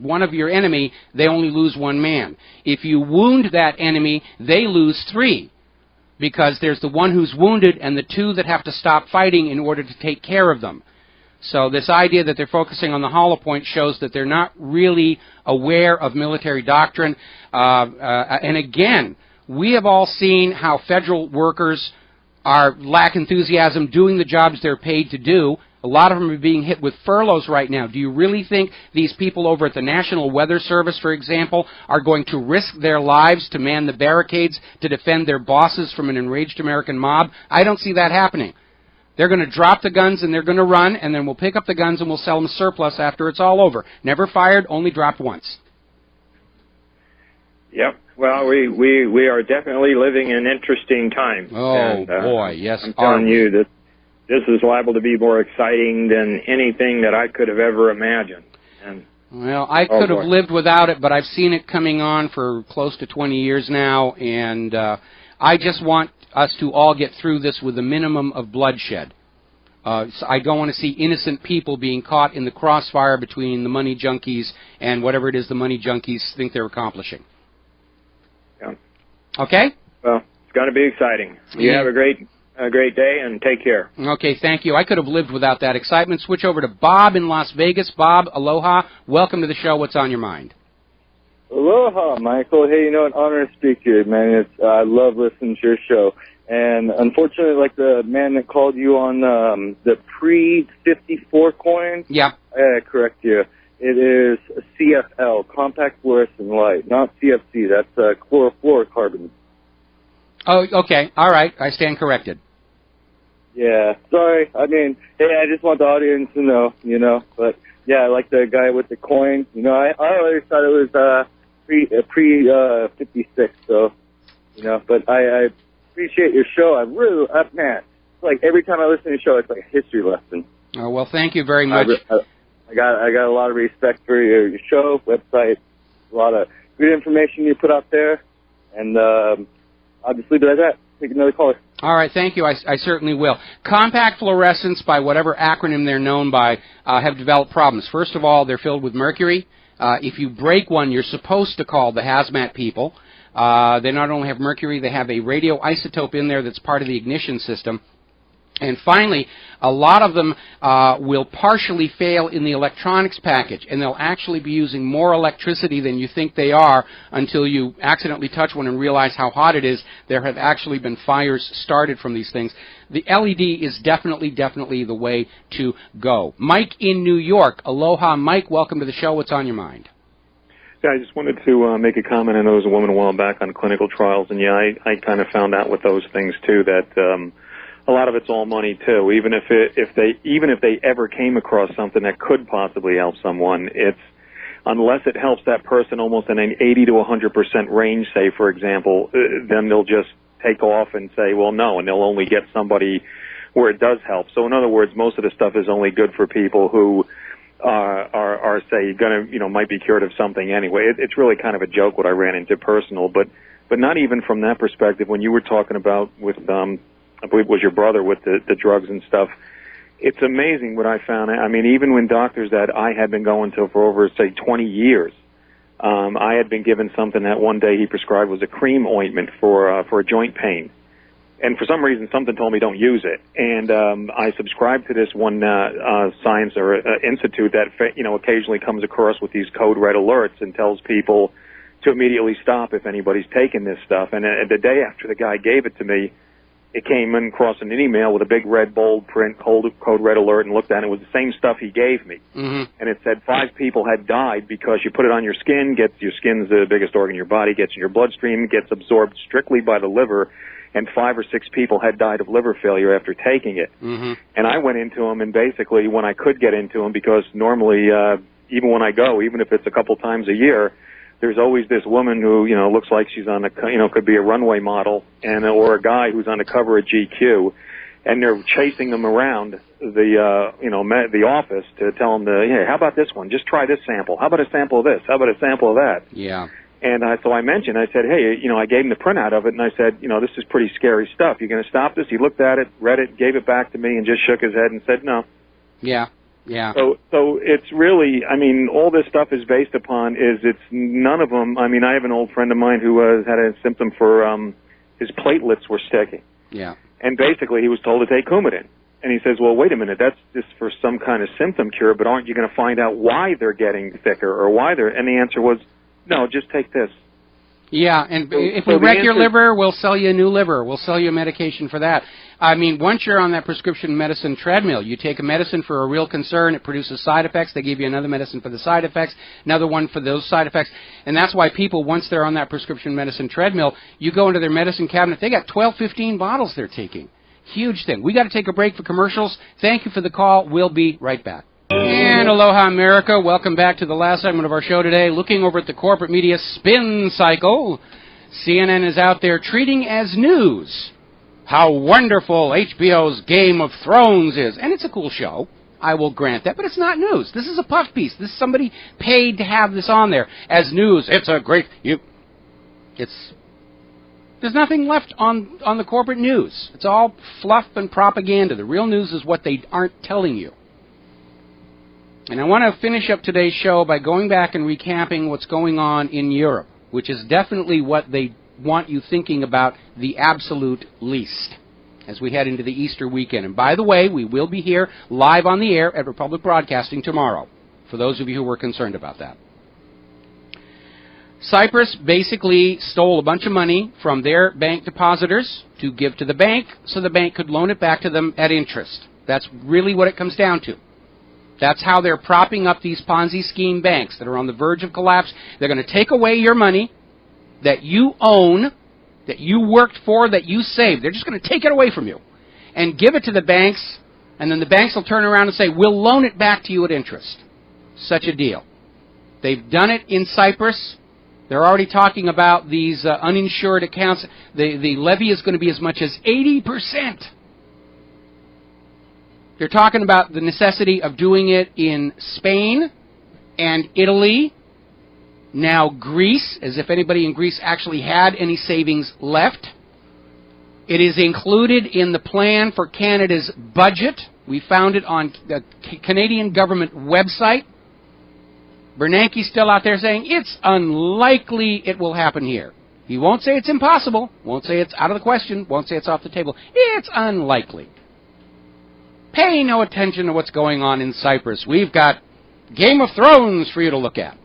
one of your enemy, they only lose one man. If you wound that enemy, they lose 3. Because there's the one who's wounded and the 2 that have to stop fighting in order to take care of them. So this idea that they're focusing on the hollow point shows that they're not really aware of military doctrine. And again, we have all seen how federal workers lack enthusiasm doing the jobs they're paid to do. A lot of them are being hit with furloughs right now. Do you really think these people over at the National Weather Service, for example, are going to risk their lives to man the barricades to defend their bosses from an enraged American mob? I don't see that happening. They're going to drop the guns and they're going to run, and then we'll pick up the guns and we'll sell them surplus after it's all over. Never fired, only dropped once. Yep. Well, we are definitely living in interesting times. Oh, and, boy, yes. I'm telling you that this is liable to be more exciting than anything that I could have ever imagined. And, well, I could have lived without it, but I've seen it coming on for close to 20 years now, and I just want us to all get through this with a minimum of bloodshed. So I don't want to see innocent people being caught in the crossfire between the money junkies and whatever it is the money junkies think they're accomplishing. Yeah. Okay? Well, it's going to be exciting. You have a great day, and take care. Okay, thank you. I could have lived without that excitement. Switch over to Bob in Las Vegas. Bob, aloha. Welcome to the show. What's on your mind? Aloha, Michael. Hey, an honor to speak to you, man. I love listening to your show. And unfortunately, like the man that called you on the pre-54 coin, yeah, I correct you. It is CFL, compact fluorescent light, not CFC. That's chlorofluorocarbon. Oh, okay. All right. I stand corrected. Yeah. Sorry. I mean, hey, I just want the audience to know, But, yeah, like the guy with the coin. I always thought it was pre-56, so, But I appreciate your show. Man, like every time I listen to your show, it's like a history lesson. Oh, well, thank you very much. I got a lot of respect for your show, website, a lot of good information you put out there, and I'll just leave it at that. Take another caller. All right, thank you. I certainly will. Compact fluorescents, by whatever acronym they're known by, have developed problems. First of all, they're filled with mercury. If you break one, you're supposed to call the hazmat people. They not only have mercury, they have a radioisotope in there that's part of the ignition system. And finally, a lot of them will partially fail in the electronics package, and they'll actually be using more electricity than you think they are until you accidentally touch one and realize how hot it is. There have actually been fires started from these things. The LED is definitely the way to go. Mike in New York. Aloha, Mike. Welcome to the show. What's on your mind? Yeah, I just wanted to make a comment. I know there was a woman a while back on clinical trials, and yeah, I kind of found out with those things too that a lot of it's all money too. Even if they ever came across something that could possibly help someone, it's unless it helps that person almost in an 80 to 100% range, say for example, then they'll just take off and say, well, no, and they'll only get somebody where it does help. So in other words, most of the stuff is only good for people who are say might be cured of something anyway. It's really kind of a joke what I ran into personal, but not even from that perspective. When you were talking about with I believe it was your brother with the drugs and stuff. It's amazing what I found. I mean, even when doctors that I had been going to for over, say, 20 years, I had been given something that one day he prescribed was a cream ointment for a joint pain. And for some reason, something told me don't use it. And I subscribed to this one science or institute that, occasionally comes across with these code red alerts and tells people to immediately stop if anybody's taking this stuff. And the day after the guy gave it to me, it came in across an email with a big red bold print code red alert, and looked at it. It was the same stuff he gave me. Mm-hmm. And it said 5 people had died because you put it on your skin, your skin's the biggest organ in your body, gets in your bloodstream, gets absorbed strictly by the liver, and 5 or 6 people had died of liver failure after taking it. Mm-hmm. And I went into him, and basically when I could get into him, because normally, even when I go, even if it's a couple times a year, there's always this woman who, looks like she's on could be a runway model, or a guy who's on the cover of GQ, and they're chasing them around the office to tell them hey, how about this one? Just try this sample. How about a sample of this? How about a sample of that? Yeah. And so I mentioned, I said, hey, I gave him the printout of it, and I said, this is pretty scary stuff. You going to stop this? He looked at it, read it, gave it back to me, and just shook his head and said no. Yeah. Yeah. So it's really, all this stuff is based upon it's none of them. I have an old friend of mine who had a symptom for his platelets were sticking. Yeah. And basically he was told to take Coumadin. And he says, well, wait a minute, that's just for some kind of symptom cure, but aren't you going to find out why they're getting thicker or why they're, and the answer was, no, just take this. Yeah, and if we wreck your liver, we'll sell you a new liver. We'll sell you a medication for that. Once you're on that prescription medicine treadmill, you take a medicine for a real concern, it produces side effects, they give you another medicine for the side effects, another one for those side effects, and that's why people, once they're on that prescription medicine treadmill, you go into their medicine cabinet, they got 12, 15 bottles they're taking. Huge thing. We got to take a break for commercials. Thank you for the call. We'll be right back. And aloha, America. Welcome back to the last segment of our show today. Looking over at the corporate media spin cycle, CNN is out there treating as news how wonderful HBO's Game of Thrones is. And it's a cool show. I will grant that. But it's not news. This is a puff piece. This is somebody paid to have this on there as news. It's a great... There's nothing left on the corporate news. It's all fluff and propaganda. The real news is what they aren't telling you. And I want to finish up today's show by going back and recapping what's going on in Europe, which is definitely what they want you thinking about the absolute least as we head into the Easter weekend. And by the way, we will be here live on the air at Republic Broadcasting tomorrow, for those of you who were concerned about that. Cyprus basically stole a bunch of money from their bank depositors to give to the bank so the bank could loan it back to them at interest. That's really what it comes down to. That's how they're propping up these Ponzi scheme banks that are on the verge of collapse. They're going to take away your money that you own, that you worked for, that you saved. They're just going to take it away from you and give it to the banks, and then the banks will turn around and say, we'll loan it back to you at interest. Such a deal. They've done it in Cyprus. They're already talking about these uninsured accounts. The levy is going to be as much as 80%. They're talking about the necessity of doing it in Spain and Italy, now Greece, as if anybody in Greece actually had any savings left. It is included in the plan for Canada's budget. We found it on the Canadian government website. Bernanke's still out there saying it's unlikely it will happen here. He won't say it's impossible, won't say it's out of the question, won't say it's off the table. It's unlikely. Pay no attention to what's going on in Cyprus. We've got Game of Thrones for you to look at.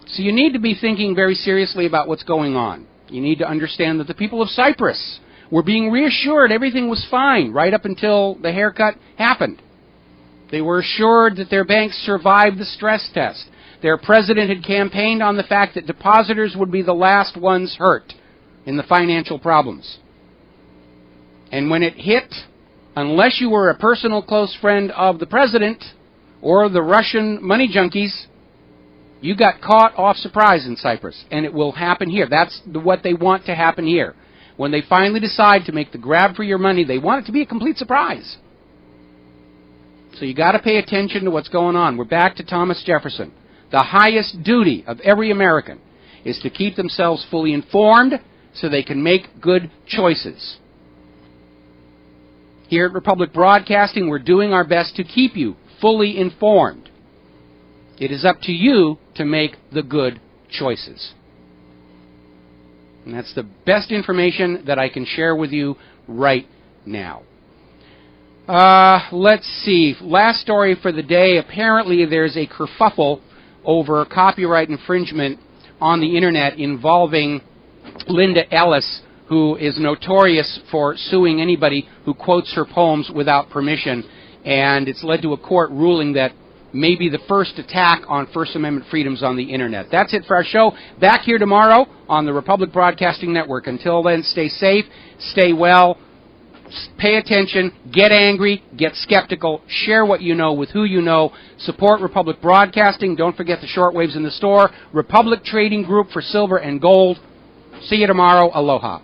So you need to be thinking very seriously about what's going on. You need to understand that the people of Cyprus were being reassured everything was fine right up until the haircut happened. They were assured that their banks survived the stress test. Their president had campaigned on the fact that depositors would be the last ones hurt in the financial problems. And when it hit, unless you were a personal close friend of the president or the Russian money junkies, you got caught off surprise in Cyprus, and it will happen here. That's what they want to happen here. When they finally decide to make the grab for your money, they want it to be a complete surprise. So you got to pay attention to what's going on. We're back to Thomas Jefferson. The highest duty of every American is to keep themselves fully informed so they can make good choices. Here at Republic Broadcasting, we're doing our best to keep you fully informed. It is up to you to make the good choices. And that's the best information that I can share with you right now. Let's see. Last story for the day. Apparently there's a kerfuffle over copyright infringement on the Internet involving Linda Ellis, who is notorious for suing anybody who quotes her poems without permission. And it's led to a court ruling that may be the first attack on First Amendment freedoms on the Internet. That's it for our show. Back here tomorrow on the Republic Broadcasting Network. Until then, stay safe, stay well, pay attention, get angry, get skeptical, share what you know with who you know, support Republic Broadcasting. Don't forget the shortwaves in the store. Republic Trading Group for silver and gold. See you tomorrow. Aloha.